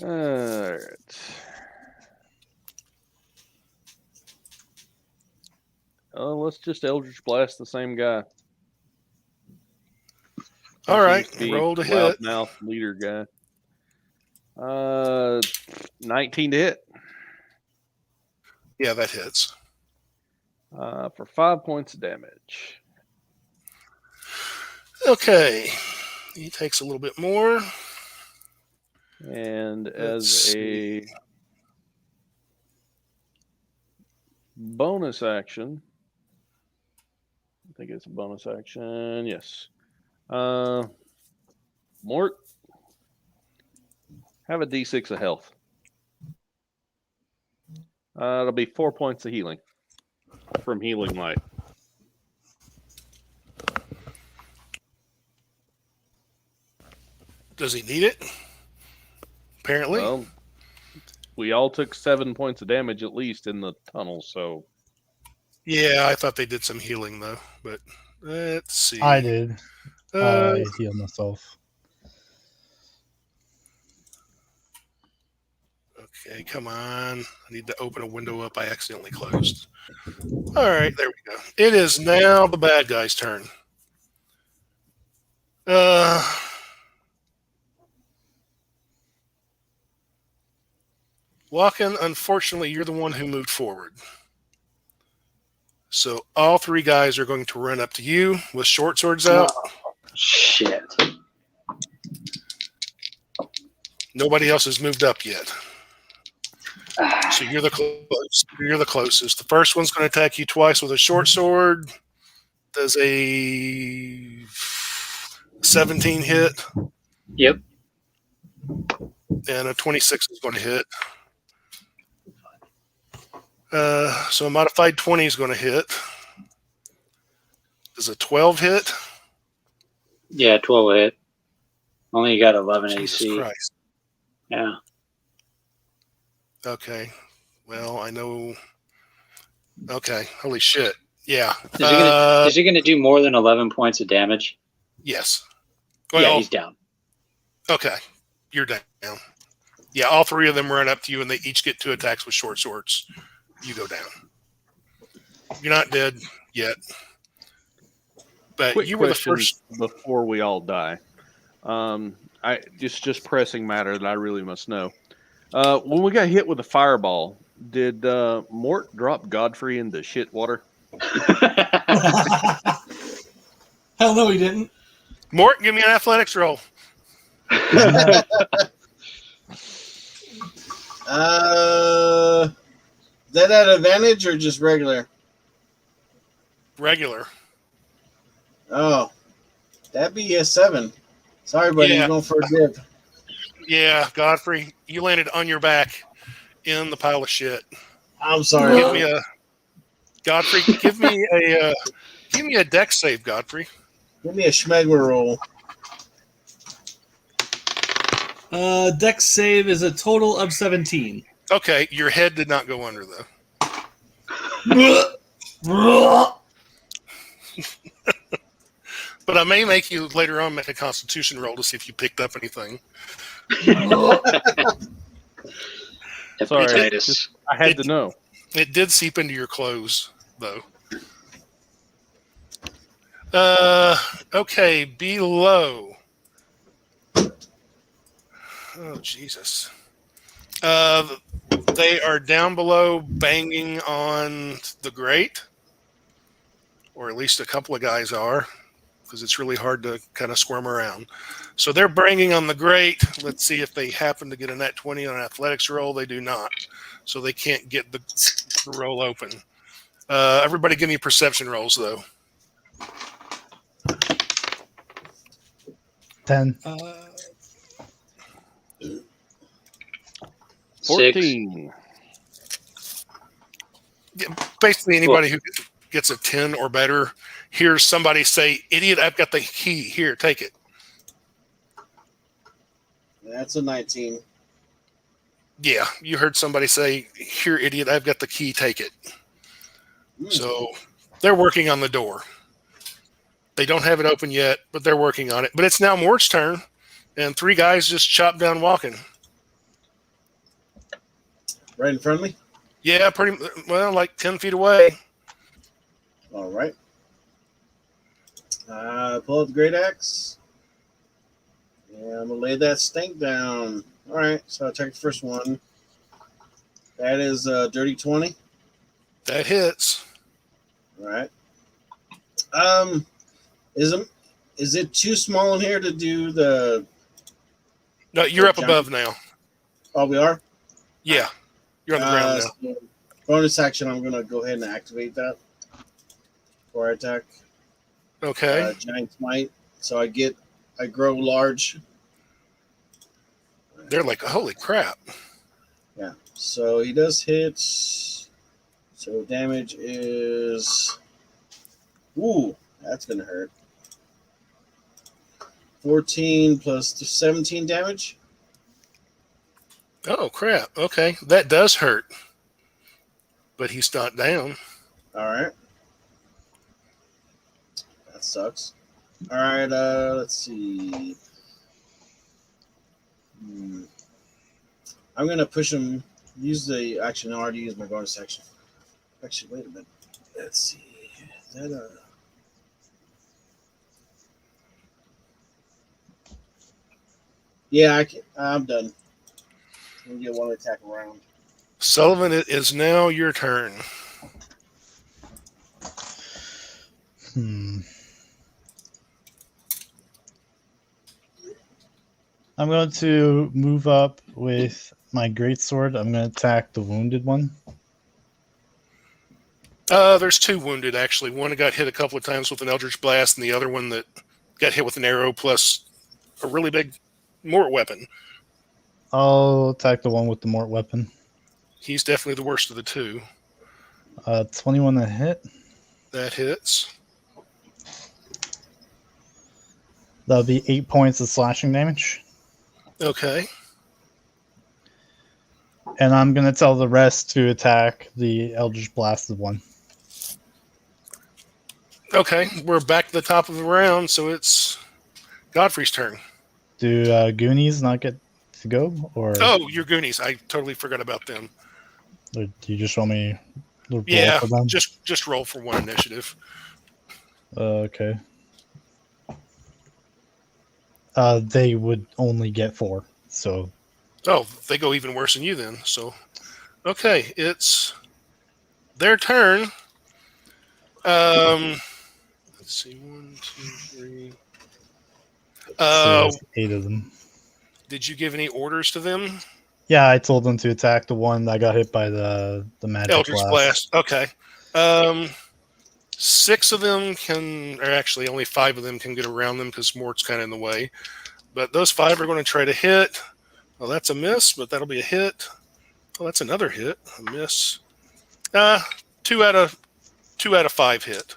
All right. Let's just Eldritch Blast the same guy. All right, The roll to hit. Loudmouth leader guy. 19 to hit. Yeah, that hits. For 5 points of damage. Okay. He takes a little bit more. And Let's as a see. bonus action, I think it's a bonus action. Yes. Mort, have a D6 of health. It'll be 4 points of healing from healing light. Does he need it? Apparently. Well, we all took 7 points of damage at least in the tunnel, so Yeah, I thought they did some healing though. But let's see. I did. Uh, I healed myself. okay, come on. I need to open a window up I accidentally closed. All right, there we go. It is now the bad guy's turn. Walken, unfortunately, you're the one who moved forward. So all three guys are going to run up to you with short swords out. Shit. Nobody else has moved up yet. So you're the closest. The first one's going to attack you twice with a short sword. Does a 17 hit? Yep. And a 26 is going to hit. So a modified 20 is going to hit. Does a 12 hit? Yeah, 12 hit. Only got 11 Jesus AC. Christ. Yeah. Okay. Well, I know. Okay. Holy shit. Yeah. Is he gonna do more than 11 points of damage? Yes. Yeah, Well, he's down. okay. You're down. Yeah, all three of them run up to you, and they each get 2 attacks with short swords. You go down. You're not dead yet. But quick you were the question first. before we all die. Just pressing matter that I really must know. When we got hit with a fireball, did Mort drop Godfrey into shit water? Hell no, he didn't. Mort, give me an athletics roll. Is that at advantage or just regular? Regular. Oh, that'd be a 7. Sorry, buddy, Yeah. you're going for a dip. Yeah, Godfrey, you landed on your back in the pile of shit. I'm sorry. Give me a Godfrey. Give me a dex save, Godfrey. Give me a schmegler roll. Dex save is a total of 17. Okay, your head did not go under though. But I may make you later on make a Constitution roll to see if you picked up anything. Sorry, Hepatitis. I had to know. It did seep into your clothes, though. Okay, below. Oh, Jesus. They are down below banging on the grate, or at least a couple of guys are, because it's really hard to kind of squirm around. So they're banging on the grate. Let's see if they happen to get a nat 20 on an athletics roll. They do not. So they can't get the roll open. Everybody give me perception rolls, though. 10. 14. Basically, anybody who gets a 10 or better hears somebody say, "Idiot, I've got the key. Here, take it." That's a 19. Yeah, you heard somebody say, "Here, idiot, I've got the key. Take it." So they're working on the door. They don't have it open yet, but they're working on it. But it's now Mort's turn, and 3 guys just chopped down walking. Right in front of me? Yeah, pretty well, like 10 feet away. All right. Pull up the great axe. Yeah, I'm gonna lay that stink down. All right, so I take the first one. That is dirty 20. That hits. All right. Is it too small in here to do the? No, you're up giant- above now. Oh, we are. Yeah, you're on the ground now. So bonus action. I'm gonna go ahead and activate that before I attack. Okay. Giant smite. So I grow large. They're like, holy crap. Yeah. So he does hit. So damage is. Ooh, that's gonna hurt. 14 plus 17 damage. Oh, crap. Okay. That does hurt. But he's not down. All right. That sucks. All right. Let's see. I'm gonna push him. Use the action. I already used my bonus action. Actually, wait a minute. Let's see. Is that Yeah, I'm done. We'll get one attack around. Sullivan, it is now your turn. I'm going to move up with my greatsword. I'm going to attack the wounded one. There's two wounded, actually. One that got hit a couple of times with an Eldritch Blast, and the other one that got hit with an arrow plus a really big mort weapon. I'll attack the one with the mort weapon. He's definitely the worst of the two. 21 to hit. That hits. That'll be 8 points of slashing damage. Okay. And I'm going to tell the rest to attack the Eldritch Blasted one. Okay, we're back to the top of the round, so it's Godfrey's turn. Do Goonies not get to go? Or Oh, your Goonies. I totally forgot about them. do you just show me the roll Yeah, for them? just roll for one initiative. Okay. They would only get 4, so... Oh, they go even worse than you then. So, okay, it's their turn. Let's see, 1, 2, 3. So 8 of them. Did you give any orders to them? Yeah, I told them to attack the one that got hit by the magic Eldritch blast. Blast. Okay. 6 of them can, or actually only 5 of them can get around them because Mort's kind of in the way. But those 5 are going to try to hit. Well, that's a miss, but that'll be a hit. Oh, that's another hit. A miss. 2 out of 5 hit.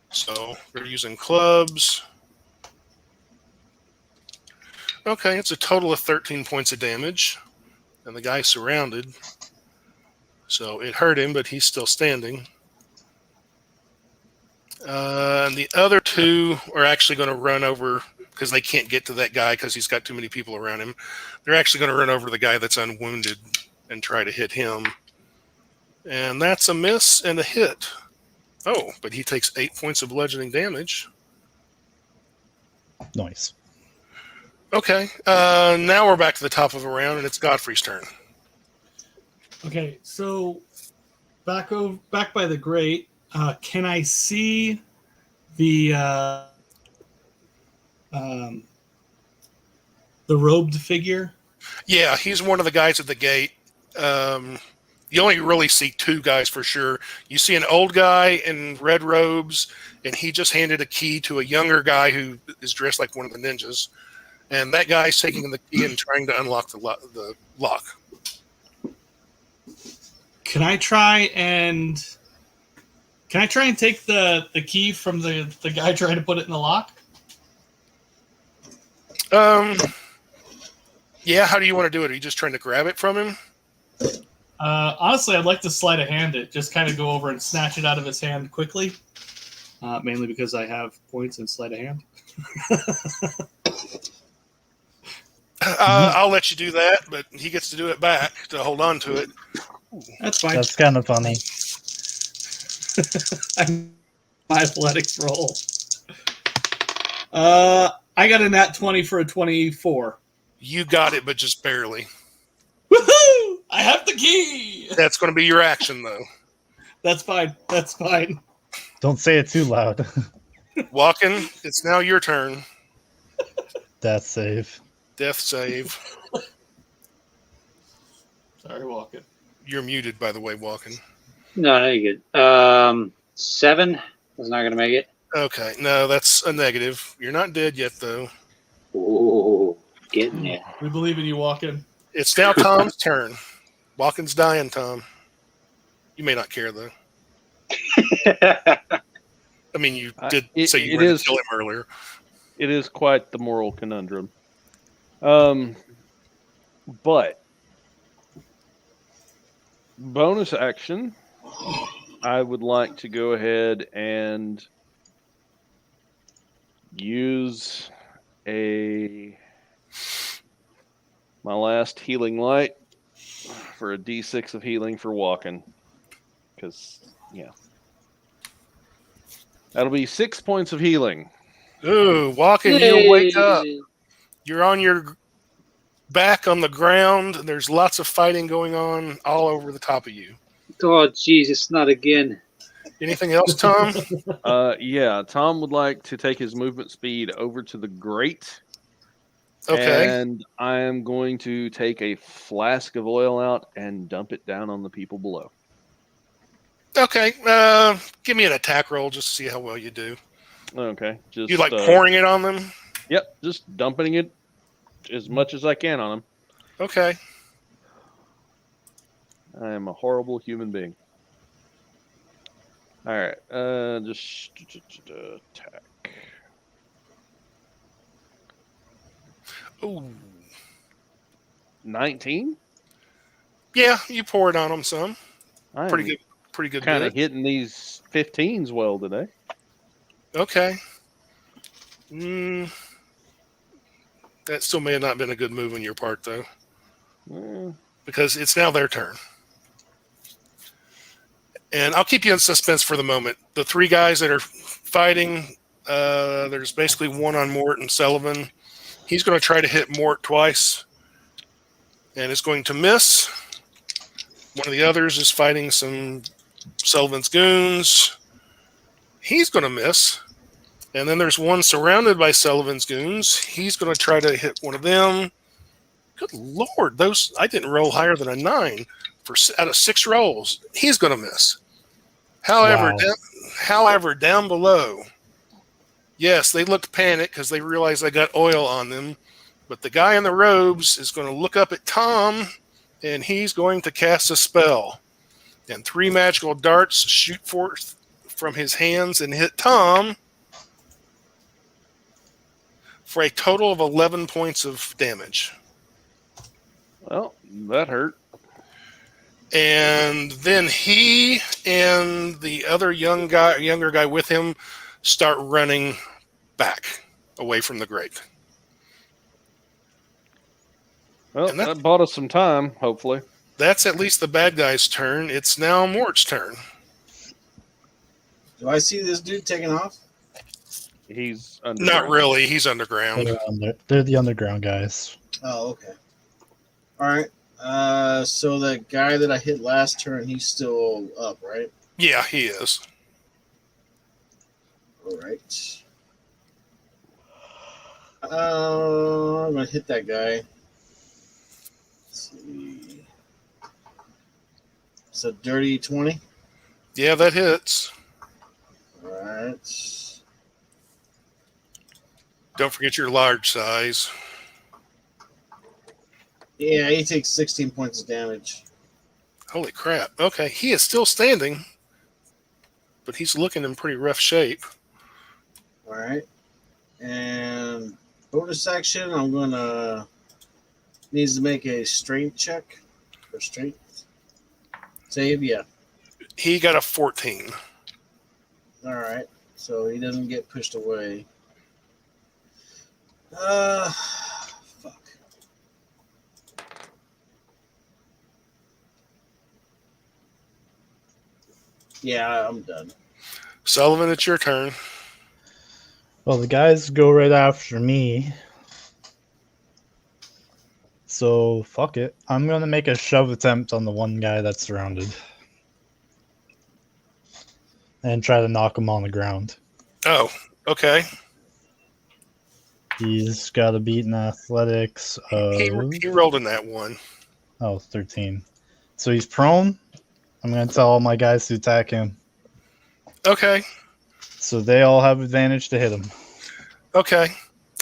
So they're using clubs. Okay, it's a total of 13 points of damage. And the guy's surrounded. So it hurt him, but he's still standing. And the other 2 are actually going to run over because they can't get to that guy because he's got too many people around him. They're actually going to run over to the guy that's unwounded and try to hit him. And that's a miss and a hit. Oh, but he takes 8 points of bludgeoning damage. Nice. Okay, now we're back to the top of a round, and it's Godfrey's turn. Okay, so back by the grate. Can I see the robed figure? Yeah, he's one of the guys at the gate. You only really see 2 guys for sure. You see an old guy in red robes, and he just handed a key to a younger guy who is dressed like one of the ninjas. And that guy's taking the key and trying to unlock the lock. Can I try and take the key from the guy trying to put it in the lock? Yeah, how do you want to do it? Are you just trying to grab it from him? Honestly, I'd like to sleight of hand it. Just kind of go over and snatch it out of his hand quickly. Mainly because I have points in sleight of hand. I'll let you do that, but he gets to do it back to hold on to it. That's fine. That's kind of funny. My athletics roll. I got a nat 20 for a 24. You got it, but just barely. Woohoo! I have the key! That's going to be your action, though. That's fine. That's fine. Don't say it too loud. Walking, it's now your turn. Death save. Death save. Sorry, Walking. You're muted, by the way, Walking. No, you're good. 7 is not gonna make it. Okay, no, that's a negative. You're not dead yet, though. Ooh, getting there. We believe in you, Walking. It's now Tom's turn. Walking's dying, Tom. You may not care, though. I mean, you did say you were going to kill him earlier. It is quite the moral conundrum. But bonus action, I would like to go ahead and use my last healing light for a D6 of healing for Walking. Because, yeah. That'll be 6 points of healing. Ooh, Walking, you'll wake up. You're on your back on the ground. There's lots of fighting going on all over the top of you. Oh, Jesus, not again. Anything else, Tom? Yeah, Tom would like to take his movement speed over to the grate. Okay. And I am going to take a flask of oil out and dump it down on the people below. Okay. Give me an attack roll just to see how well you do. Okay. Just You like pouring it on them? Yep, just dumping it as much as I can on them. Okay. I am a horrible human being. All right, just attack. Ooh. 19? Yeah, you pour it on them some. I'm Pretty good. kind of bit. hitting these 15s well today. Okay. That still may have not been a good move on your part, though. Because it's now their turn. And I'll keep you in suspense for the moment. The three guys that are fighting, there's basically one on Mort and Sullivan. He's going to try to hit Mort twice. And it's going to miss. One of the others is fighting some Sullivan's goons. He's going to miss. And then there's one surrounded by Sullivan's goons. He's going to try to hit one of them. Good Lord, I didn't roll higher than a 9 out of 6 rolls. He's going to miss. However, Wow. down below, yes, they looked panicked because they realized they got oil on them. But the guy in the robes is going to look up at Tom, and he's going to cast a spell. And 3 magical darts shoot forth from his hands and hit Tom for a total of 11 points of damage. Well, that hurt. And then he and the other younger guy with him start running back away from the grate. Well, that bought us some time, hopefully. That's at least the bad guy's turn. It's now Mort's turn. Do I see this dude taking off? He's underground. Not really. He's underground. They're the underground guys. Oh, okay. All right. So the guy that I hit last turn, he's still up, right? Yeah, he is. All right. I'm gonna hit that guy. Let's see. It's a dirty 20. Yeah, that hits. All right. Don't forget your large size. Yeah, he takes 16 points of damage. Holy crap. Okay, he is still standing, but he's looking in pretty rough shape. All right. And bonus action, I'm gonna needs to make a strength check for strength save. Yeah. He got a 14. All right. So he doesn't get pushed away. Fuck. Yeah, I'm done. Sullivan, it's your turn. Well, the guys go right after me. So, fuck it. I'm going to make a shove attempt on the one guy that's surrounded. And try to knock him on the ground. Oh, okay. He's got a beat in athletics of... He rolled in that one. 13. So he's prone. I'm going to tell all my guys to attack him. Okay. So they all have advantage to hit him. Okay.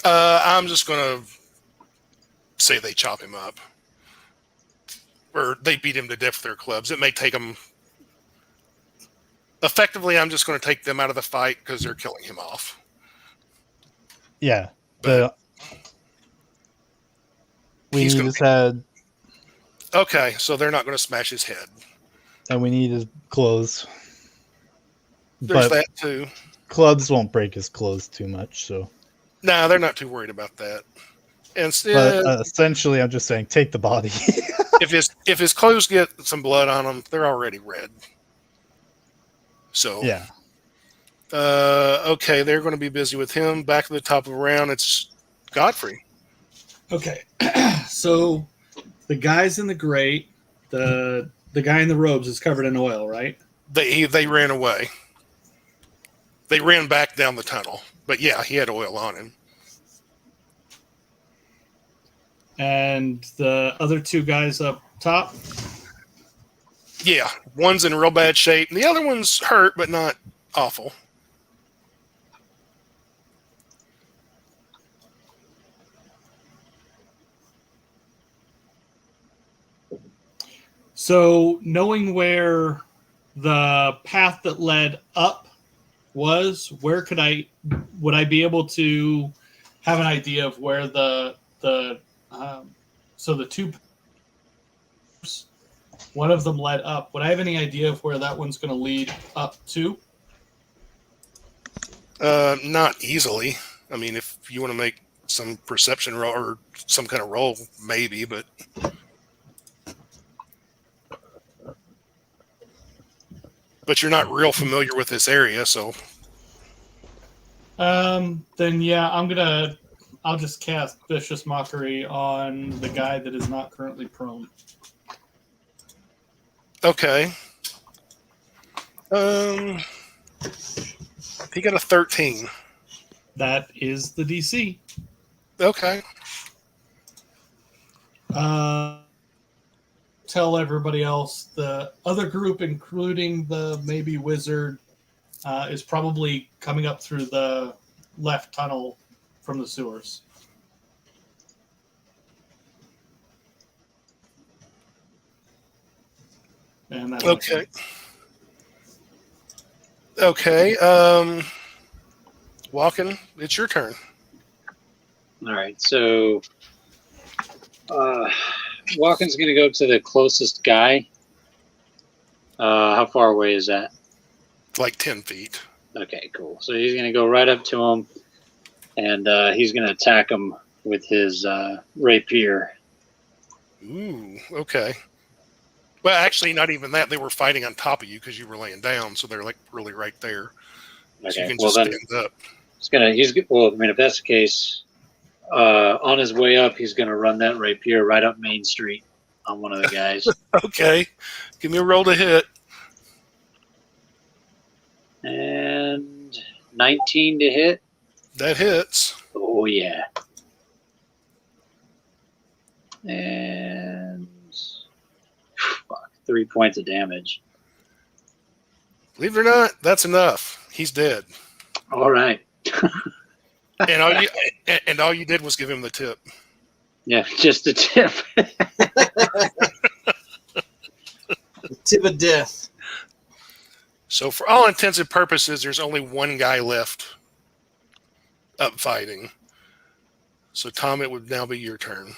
I'm just going to say they chop him up. Or they beat him to death with their clubs. It may take them... Effectively, I'm just going to take them out of the fight because they're killing him off. Yeah. But we he's just had... Okay, so they're not going to smash his head. And we need his clothes. There's But that too. clubs won't break his clothes too much, so... No, they're not too worried about that. But essentially, I'm just saying, take the body. if his clothes get some blood on them, they're already red. So yeah. Okay, they're going to be busy with him. Back to the top of the round, it's Godfrey. Okay, so the guys in the grate, the guy in the robes is covered in oil, right? They ran away. They ran back down the tunnel, but yeah, he had oil on him. And the other two guys up top? Yeah, one's in real bad shape, and the other one's hurt, but not awful. So, knowing where the path that led up was, where would I be able to have an idea of where the two, one of them led up? Would I have any idea of where that one's going to lead up to? Not easily. I mean, if you want to make some perception roll or some kind of roll, maybe, but you're not real familiar with this area, so. Then yeah, I'll just cast Vicious Mockery on the guy that is not currently prone. Okay. He got a 13. That is the DC. Okay. Tell everybody else the other group, including the maybe wizard, is probably coming up through the left tunnel from the sewers. And that's okay. Okay. Walken, it's your turn. All right, so Walken's going to go to the closest guy. How far away is that? Like 10 feet. Okay, cool. So he's going to go right up to him, and he's going to attack him with his rapier. Ooh, okay. Well, actually, not even that. They were fighting on top of you because you were laying down, so they're like really right there. Okay, so you can well just then stand up. Well, I mean, if that's the case, on his way up, he's going to run that rapier right up Main Street on one of the guys. Okay, give me a roll to hit. And 19 to hit. That hits. Oh yeah. And 3 points of damage. Believe it or not, that's enough. He's dead. All right. And all you did was give him the tip. Yeah, just a tip. The tip of death. So for all intents and purposes, there's only one guy left up fighting. So Tom, it would now be your turn.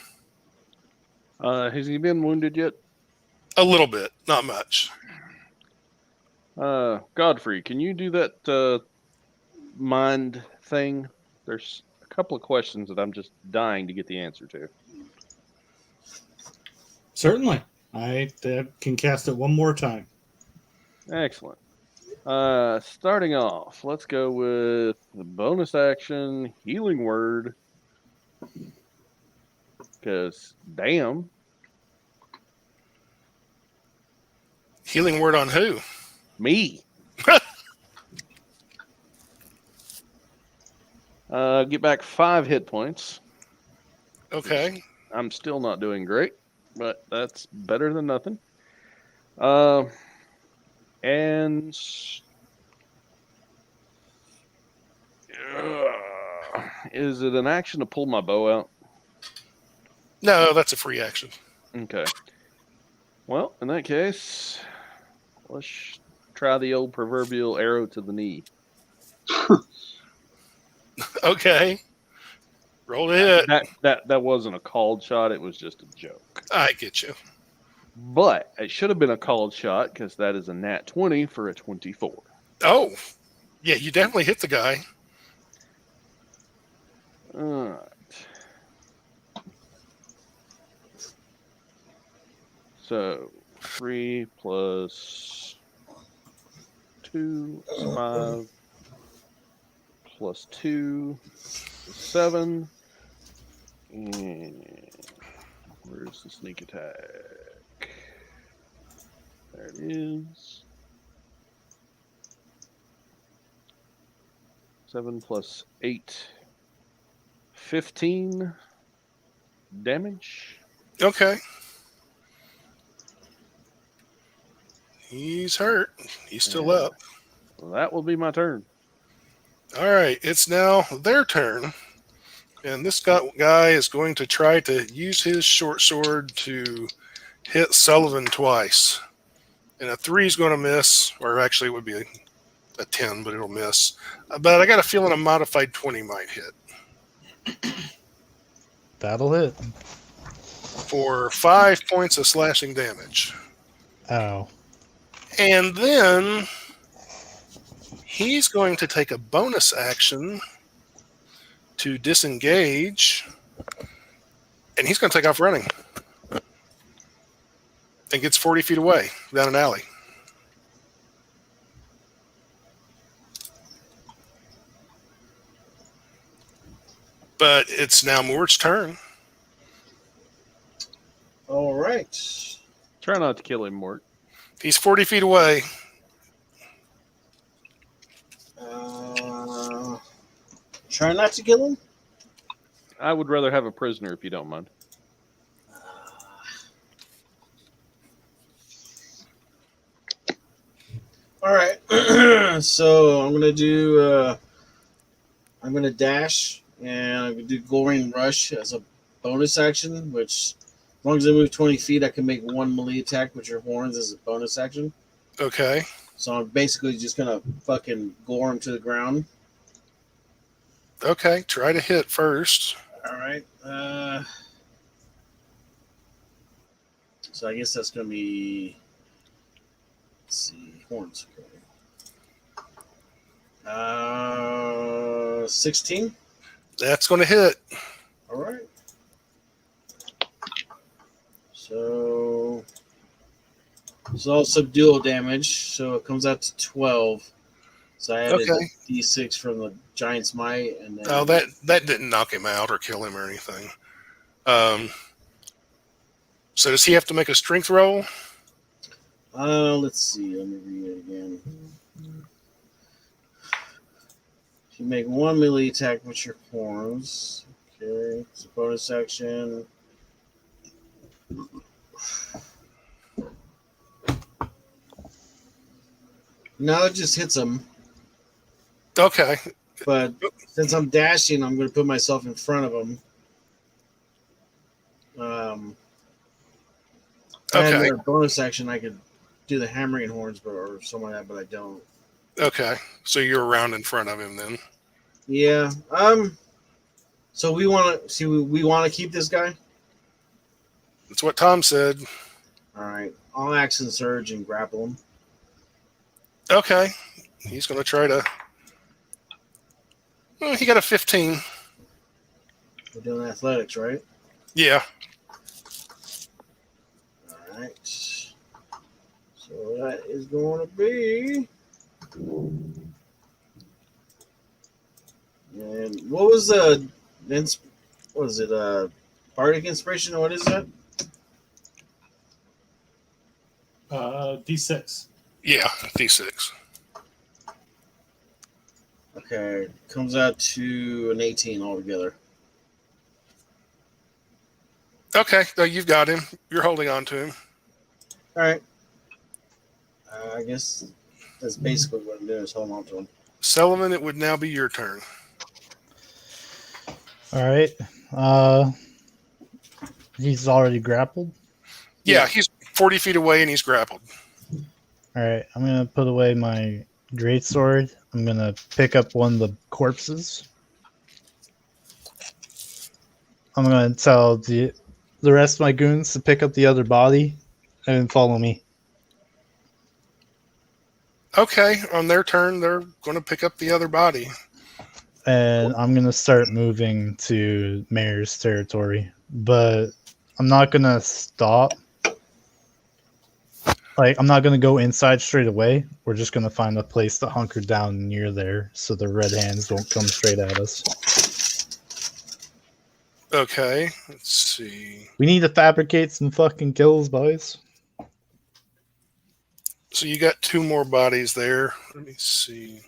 Has he been wounded yet? A little bit, not much. Godfrey, can you do that mind thing? There's a couple of questions that I'm just dying to get the answer to. Certainly. I can cast it one more time. Excellent. Starting off, let's go with the bonus action healing word. Because, damn. Healing word on who? Me. Get back 5 hit points. Okay. I'm still not doing great, but that's better than nothing. And is it an action to pull my bow out? No, that's a free action. Okay. Well, in that case, let's try the old proverbial arrow to the knee. Okay. Roll to hit. That wasn't a called shot. It was just a joke. I get you. But it should have been a called shot because that is a nat 20 for a 24. Oh, yeah, you definitely hit the guy. All right. So 3 plus 2 is 5 plus 2 is 7. And where's the sneak attack? There it is. 7 plus 8. 15 damage. Okay. He's hurt. He's still Yeah. up. That will be my turn. All right. It's now their turn. And this guy is going to try to use his short sword to hit Sullivan twice. And a 3 is going to miss, or actually it would be a 10, but it'll miss. But I got a feeling a modified 20 might hit. That'll hit. For 5 points of slashing damage. Oh. And then he's going to take a bonus action to disengage, and he's going to take off running and gets 40 feet away down an alley. But it's now Moore's turn. All right. Try not to kill him, Mort. He's 40 feet away. Try not to kill him. I would rather have a prisoner if you don't mind. All right. So I'm gonna do. I'm gonna dash and I'm gonna do Goring Rush as a bonus action. Which, as long as I move 20 feet, I can make 1 melee attack with your horns as a bonus action. Okay. So I'm basically just gonna fucking gore him to the ground. Okay. Try to hit first. All right. So I guess that's gonna be. Let's see, horns. Okay. 16. That's going to hit. All right. So it's all subdual damage, so it comes out to 12. So I added D6 from the Giant's Might, and then that didn't knock him out or kill him or anything. So does he have to make a strength roll? Let's see. Let me read it again. You make 1 melee attack with your horns. Okay, it's a bonus action. No, it just hits him. Okay. But since I'm dashing, I'm going to put myself in front of him. Okay. And a bonus action, I could do the hammering horns, or something like that, but I don't. Okay. So you're around in front of him then. Yeah. So we want to see. We want to keep this guy. That's what Tom said. All right. I'll action surge and grapple him. Okay. He's going to try to. Well, he got a 15. We're doing athletics, right? Yeah. All right. So that is going to be And what was the what was it? Bardic inspiration. What is that? D6. Yeah, D6. Okay, comes out to an 18 altogether. Okay, no, you've got him. You're holding on to him. All right. I guess that's basically what I'm doing is holding on to him. Sullivan, it would now be your turn. All right. He's already grappled. Yeah, he's 40 feet away and he's grappled. All right. I'm gonna put away my greatsword. I'm gonna pick up one of the corpses. I'm gonna tell the rest of my goons to pick up the other body and follow me. Okay, on their turn, they're going to pick up the other body. And I'm gonna start moving to Mayor's territory, but I'm not gonna stop. Like, I'm not gonna go inside straight away. We're just gonna find a place to hunker down near there, so the red hands don't come straight at us. Okay, let's see. We need to fabricate some fucking kills, boys. So you got 2 more bodies there. Let me see.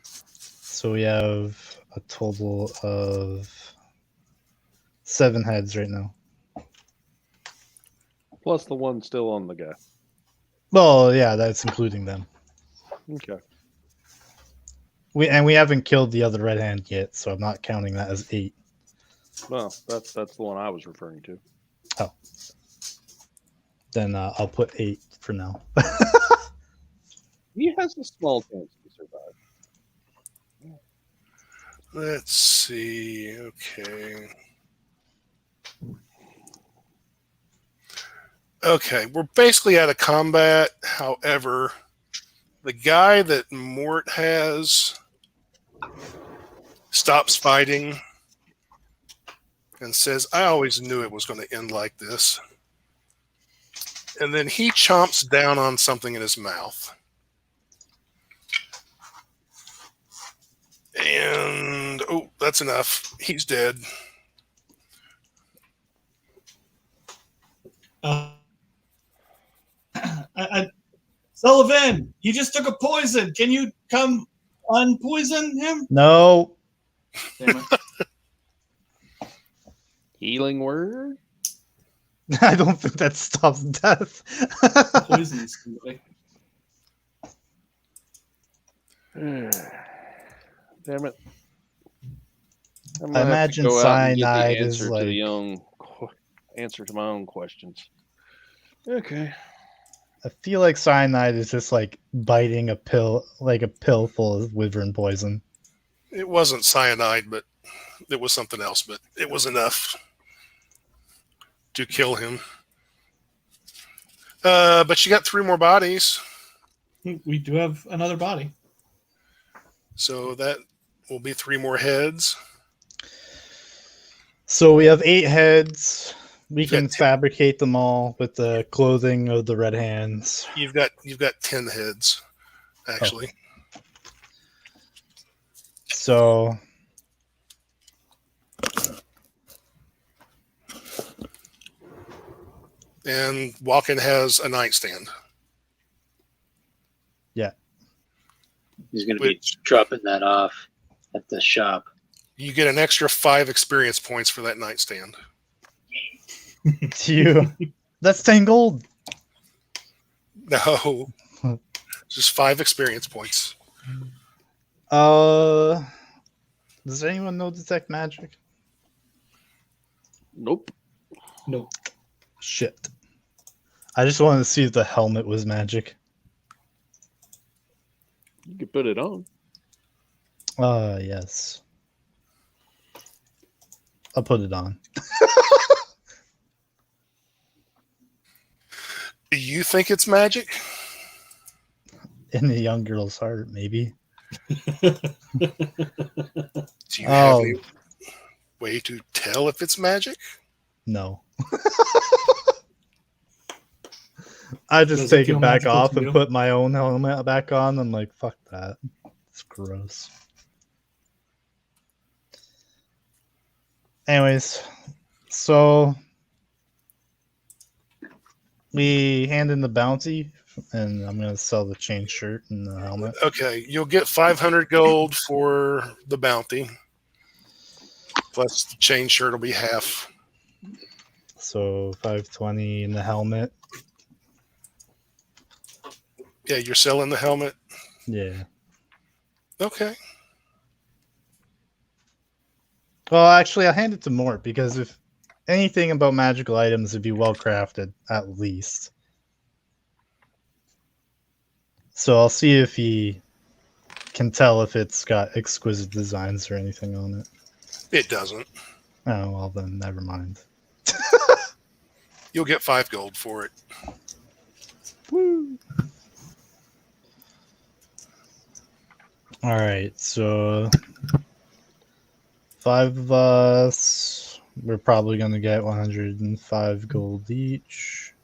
So we have a total of 7 heads right now. Plus the one still on the guy. Well, yeah, that's including them. Okay. We haven't killed the other red hand yet, so I'm not counting that as 8. Well, that's the one I was referring to. Oh. Then I'll put 8 for now. He has a small chance to survive. Let's see. Okay. Okay, we're basically out of combat. However, the guy that Mort has stops fighting and says, I always knew it was going to end like this. And then he chomps down on something in his mouth. And, oh, that's enough. He's dead. Sullivan, you just took a poison. Can you come unpoison him? No. Damn it. Healing word? I don't think that stops death. Poison somebody. Damn it. I'm I gonna have to imagine go out and get the cyanide is answer to like- the answer to my own questions. Okay. I feel like cyanide is just like biting a pill, like a pill full of wyvern poison. It wasn't cyanide, but it was something else, but it was enough to kill him. But you got 3 more bodies. We do have another body. So that will be 3 more heads. So we have 8 heads. We You've got can 10. fabricate them all with the clothing of the red hands. You've got 10 heads, actually. So And Walken has a nightstand. He's going to be dropping that off at the shop. You get an extra 5 experience points for that nightstand. That's 10 gold. No. Just 5 experience points. Does anyone know detect magic? Nope. Nope. Shit. I just wanted to see if the helmet was magic. You could put it on. Yes. I'll put it on. Do you think it's magic? In the young girl's heart, maybe. Do you have Oh. any way to tell if it's magic? No. I just Does it take it feel back magical off to and you? put my own helmet back on. I'm like, fuck that. It's gross. Anyways, so we hand in the bounty, and I'm gonna sell the chain shirt and the helmet. Okay, you'll get 500 gold for the bounty. Plus the chain shirt will be half. So 520 in the helmet. Yeah, you're selling the helmet. Yeah. Okay. Well, actually, I'll hand it to Mort because if anything about magical items would be well crafted, at least. So I'll see if he can tell if it's got exquisite designs or anything on it. It doesn't. Oh, well, then never mind. You'll get 5 gold for it. Woo! All right, so 5 of us. We're probably going to get 105 gold each.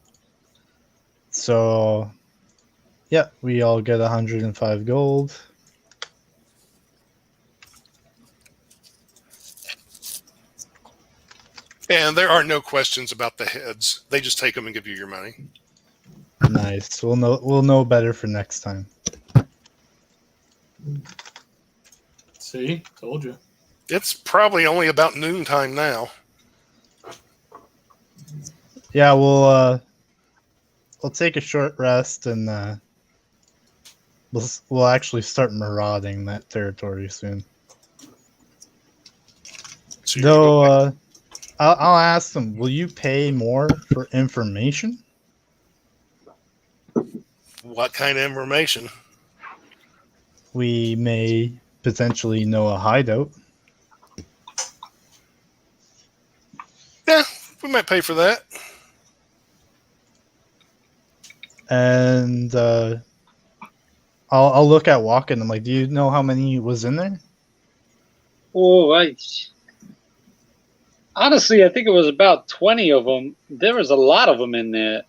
So, yeah, we all get 105 gold. And there are no questions about the heads. They just take them and give you your money. Nice. We'll know better for next time. See, told you. It's probably only about noontime now. Yeah, we'll take a short rest and we'll actually start marauding that territory soon. So you're gonna go Though I'll ask them, will you pay more for information? back- what kind of information? We may potentially know a hideout. Yeah, we might pay for that. And I'll look at walking. I'm like, do you know how many was in there? Oh, honestly, I think it was about 20 of them. There was a lot of them in there.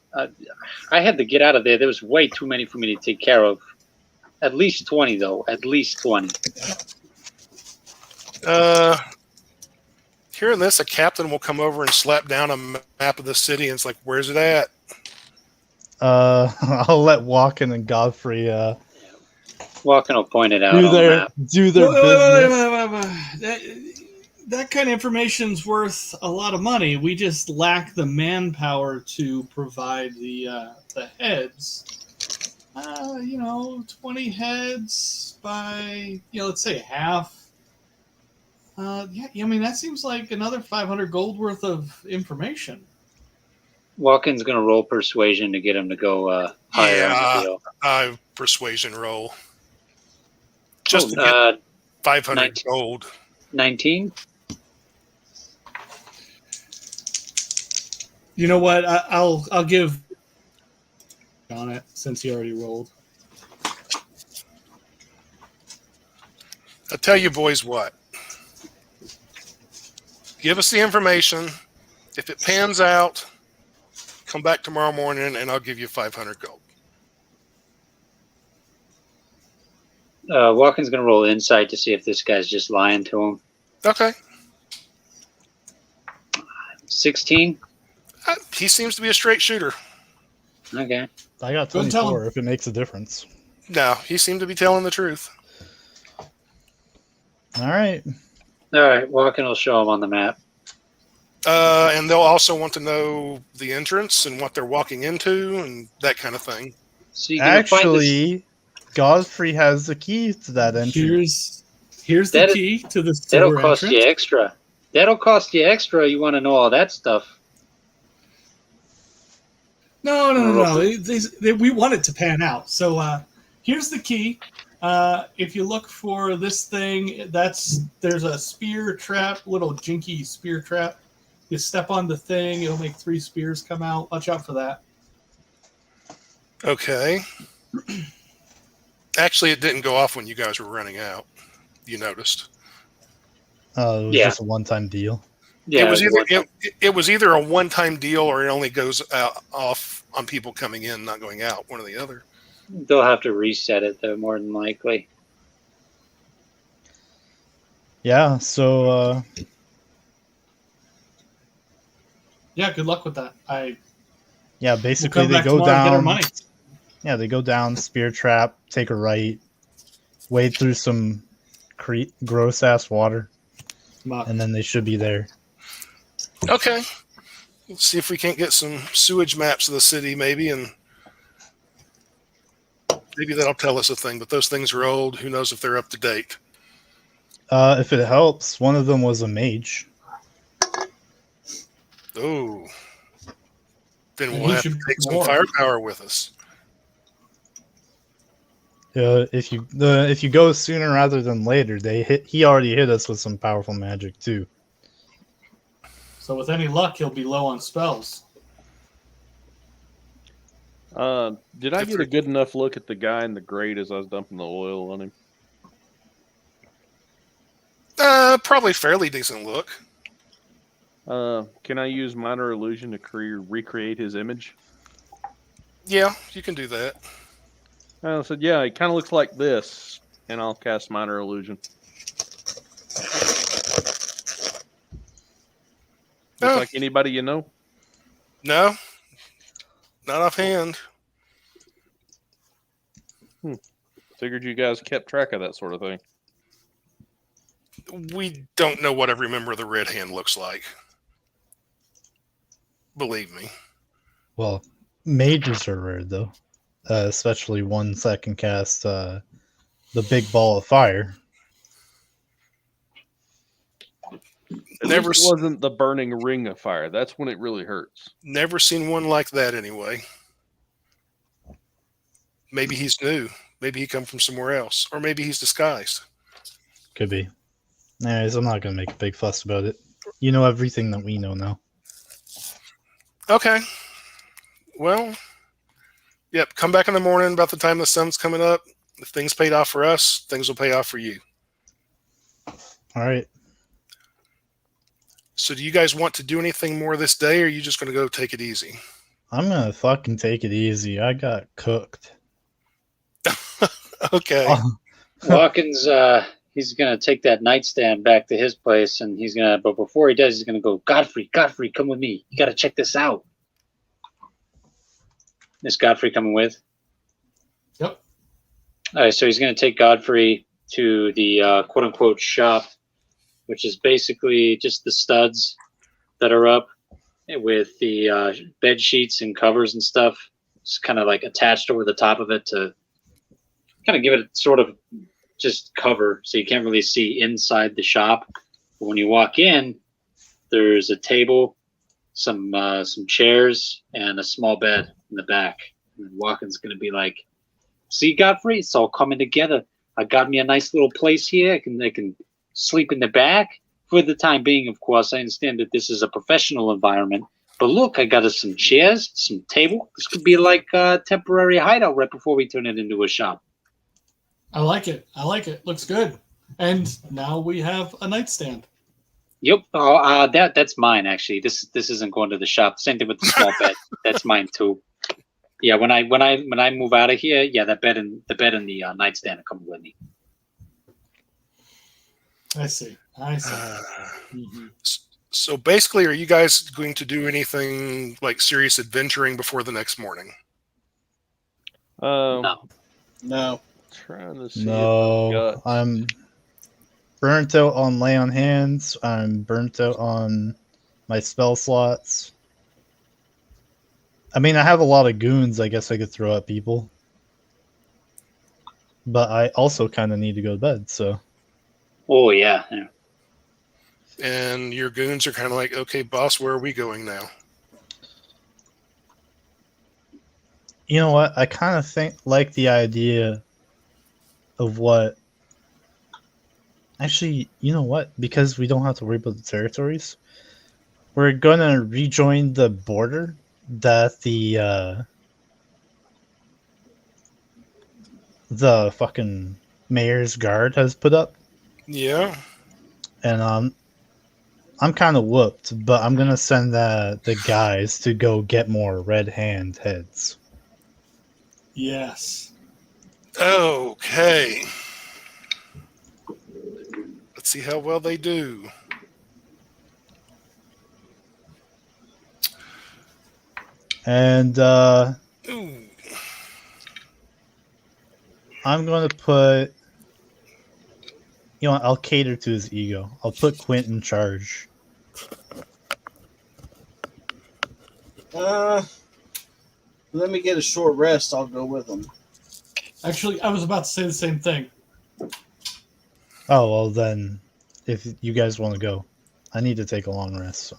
I had to get out of there. There was way too many for me to take care of. At least 20, though. At least 20. Hearing this, a captain will come over and slap down a map of the city, and it's like, where's it at? I'll let Walken and Godfrey Walken will point it out do on the their map. business. That kind of information's worth a lot of money. We just lack the manpower to provide the heads. 20 heads by, let's say half. Yeah, I mean, that seems like another 500 gold worth of information. Walken's going to roll persuasion to get him to go higher on the deal. Persuasion roll. Just to get 500 gold. 19? You know what? I'll give on it since he already rolled. I'll tell you boys what. Give us the information. If it pans out, come back tomorrow morning and I'll give you 500 gold. Walken's going to roll insight to see if this guy's just lying to him. Okay. 16? He seems to be a straight shooter. Okay. I got Go and tell 24 him. if it makes a difference. No, he seemed to be telling the truth. All right. All right, Walken will show him on the map. And they'll also want to know the entrance and what they're walking into and that kind of thing. So you can find this. Actually, Godfrey has the key to that entrance. Here's the key to the That'll sewer cost entrance. you extra. That'll cost you extra. You want to know all that stuff. No. We want it to pan out. So here's the key. If you look for this thing, there's a spear trap, little jinky spear trap. You step on the thing, it'll make 3 spears come out. Watch out for that. Okay. Actually, it didn't go off when you guys were running out. You noticed. Oh, it was just a one-time deal. Yeah, it was either a one-time deal or it only goes off on people coming in, not going out, one or the other. They'll have to reset it though, more than likely. Yeah, so Yeah, good luck with that. yeah, We'll basically come they back go tomorrow and get our down. money. Yeah, they go down, spear trap, take a right, wade through some gross ass water, Muck. and then they should be there. Okay. Let's see if we can't get some sewage maps of the city, maybe, and maybe that'll tell us a thing. But those things are old. Who knows if they're up to date? If it helps, one of them was a mage. Oh. Then And we'll he have to should take some more. firepower with us. If you go sooner rather than later, he already hit us with some powerful magic too. So with any luck, he'll be low on spells. Did I get a good enough look at the guy in the grate as I was dumping the oil on him? Probably fairly decent look. Can I use minor illusion to recreate his image? Yeah, you can do that. I said, yeah, it kind of looks like this, and I'll cast minor illusion. Looks like anybody you know? No, not offhand. Figured you guys kept track of that sort of thing. We don't know what every member of the Red Hand looks like. Believe me. Well, mages are rare though, especially ones that can cast the big ball of fire. It wasn't the burning ring of fire. That's when it really hurts. Never seen one like that anyway. Maybe he's new. Maybe he come from somewhere else. Or maybe he's disguised. Could be. Anyways, I'm not going to make a big fuss about it. You know everything that we know now. Okay. Well, yep. Come back in the morning about the time the sun's coming up. If things paid off for us, things will pay off for you. All right. So do you guys want to do anything more this day, or are you just going to go take it easy? I'm going to fucking take it easy. I got cooked. Okay. Watkins, he's gonna take that nightstand back to his place, and but before he does, he's gonna go, Godfrey, come with me. You gotta check this out. Is Godfrey coming with? Yep. All right, so he's gonna take Godfrey to the quote unquote shop, which is basically just the studs that are up with the bed sheets and covers and stuff. It's kind of like attached over the top of it to kind of give it sort of just cover, so you can't really see inside the shop. But when you walk in, there's a table, some chairs, and a small bed in the back. And Watkins gonna be like, "See, Godfrey, it's all coming together. I got me a nice little place here. I can sleep in the back for the time being. Of course, I understand that this is a professional environment, but look, I got us some chairs, some table. This could be like a temporary hideout right before we turn it into a shop." I like it. Looks good. And now we have a nightstand. Yep. Oh, that's mine actually. This isn't going to the shop. Same thing with the small bed. That's mine too. Yeah. When I move out of here, yeah, the bed and the nightstand are coming with me. I see. So basically, are you guys going to do anything like serious adventuring before the next morning? No. Trying to see. No, I'm burnt out on lay on hands. I'm burnt out on my spell slots. I mean, I have a lot of goons I guess I could throw at people. But I also kind of need to go to bed, so. Oh, yeah. And your goons are kind of like, okay, boss, where are we going now? You know what? I kind of like the idea of what. Actually, you know what? Because we don't have to worry about the territories, we're gonna rejoin the border that the fucking mayor's guard has put up. Yeah. And I'm kind of whooped, but I'm gonna send the guys to go get more red hand heads. Yes. Okay. Let's see how well they do. And Ooh. I'm gonna put. You know what, I'll cater to his ego. I'll put Quint in charge. Let me get a short rest. I'll go with them. Actually, I was about to say the same thing. Oh well, then, if you guys want to go, I need to take a long rest. So.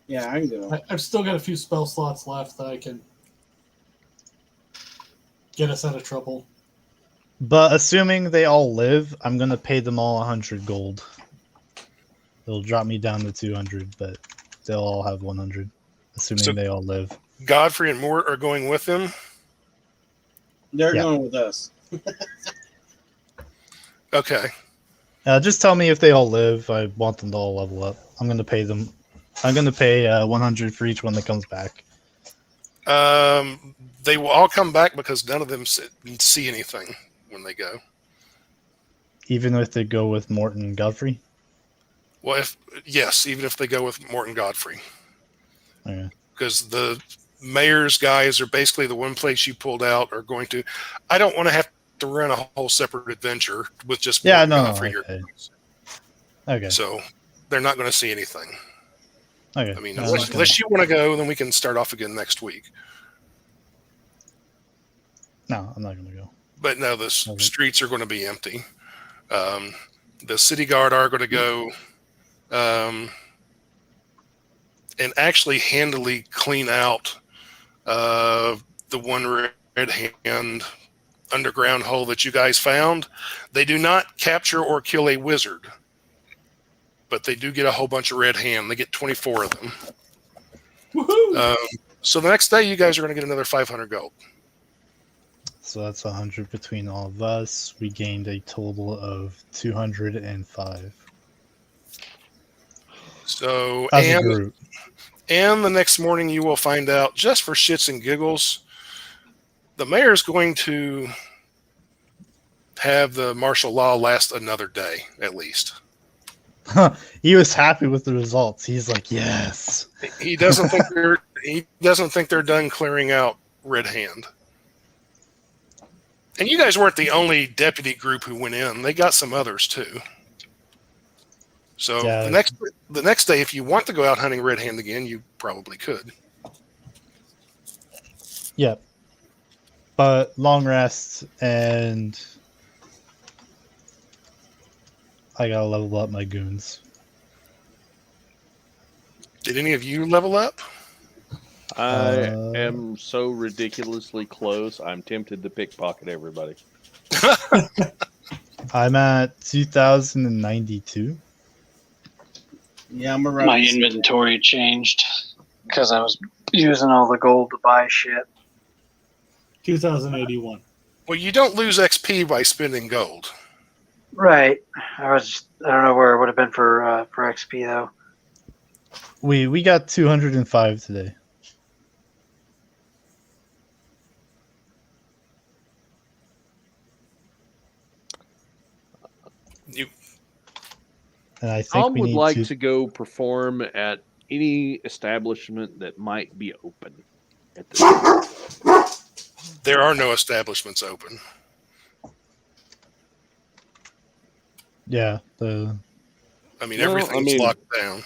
Yeah, I can go. I've still got a few spell slots left that I can get us out of trouble. But assuming they all live, I'm gonna pay them all 100 gold. It'll drop me down to 200, but they'll all have 100, assuming they all live. Godfrey and Mort are going with him. They're going with us. Okay. Just tell me if they all live. I want them to all level up. I'm gonna pay them. I'm gonna pay 100 for each one that comes back. They will all come back because none of them see anything when they go. Even if they go with Morton and Godfrey? Well, yes, even if they go with Morton Godfrey. Okay. Because the mayor's guys are basically the one place you pulled out are going to. I don't want to have to run a whole separate adventure with just Morton Godfrey. Okay. So they're not going to see anything. Okay. I mean, unless you want to go, then we can start off again next week. No, I'm not going to go. But no, the streets are going to be empty. The city guard are going to go and actually handily clean out the one red hand underground hole that you guys found. They do not capture or kill a wizard, but they do get a whole bunch of red hand. They get 24 of them. Woohoo! So the next day, you guys are going to get another 500 gold. So that's 100 between all of us. We gained a total of 205. So as a group. And the next morning, you will find out, just for shits and giggles, the mayor's going to have the martial law last another day, at least. He was happy with the results. He's like, yes. He doesn't think they're done clearing out Red Hand. And you guys weren't the only deputy group who went in. They got some others too. So the next day, if you want to go out hunting Red Hand again, you probably could. Yep. But long rest, and I gotta level up my goons. Did any of you level up? I am so ridiculously close. I'm tempted to pickpocket everybody. I'm at 2,092. Yeah, I'm around. My inventory changed because I was using all the gold to buy shit. 2,081. Well, you don't lose XP by spending gold. Right. I don't know where it would have been for XP though. We got 205 today. And I think Tom we would need like to go perform at any establishment that might be open at this time. There are no establishments open. Yeah. Everything's locked down.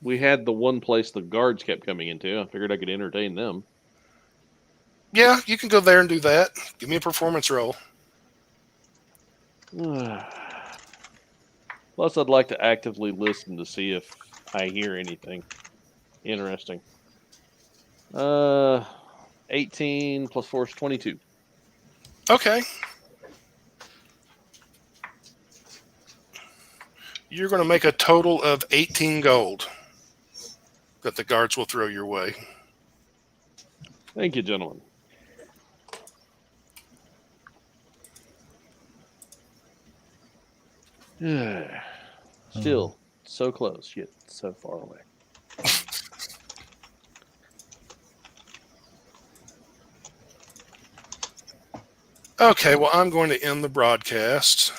We had the one place the guards kept coming into. I figured I could entertain them. Yeah, you can go there and do that. Give me a performance roll. Plus, I'd like to actively listen to see if I hear anything interesting. 18 plus 4 is 22. Okay. You're going to make a total of 18 gold that the guards will throw your way. Thank you, gentlemen. Still so close, yet so far away. Okay, well, I'm going to end the broadcast.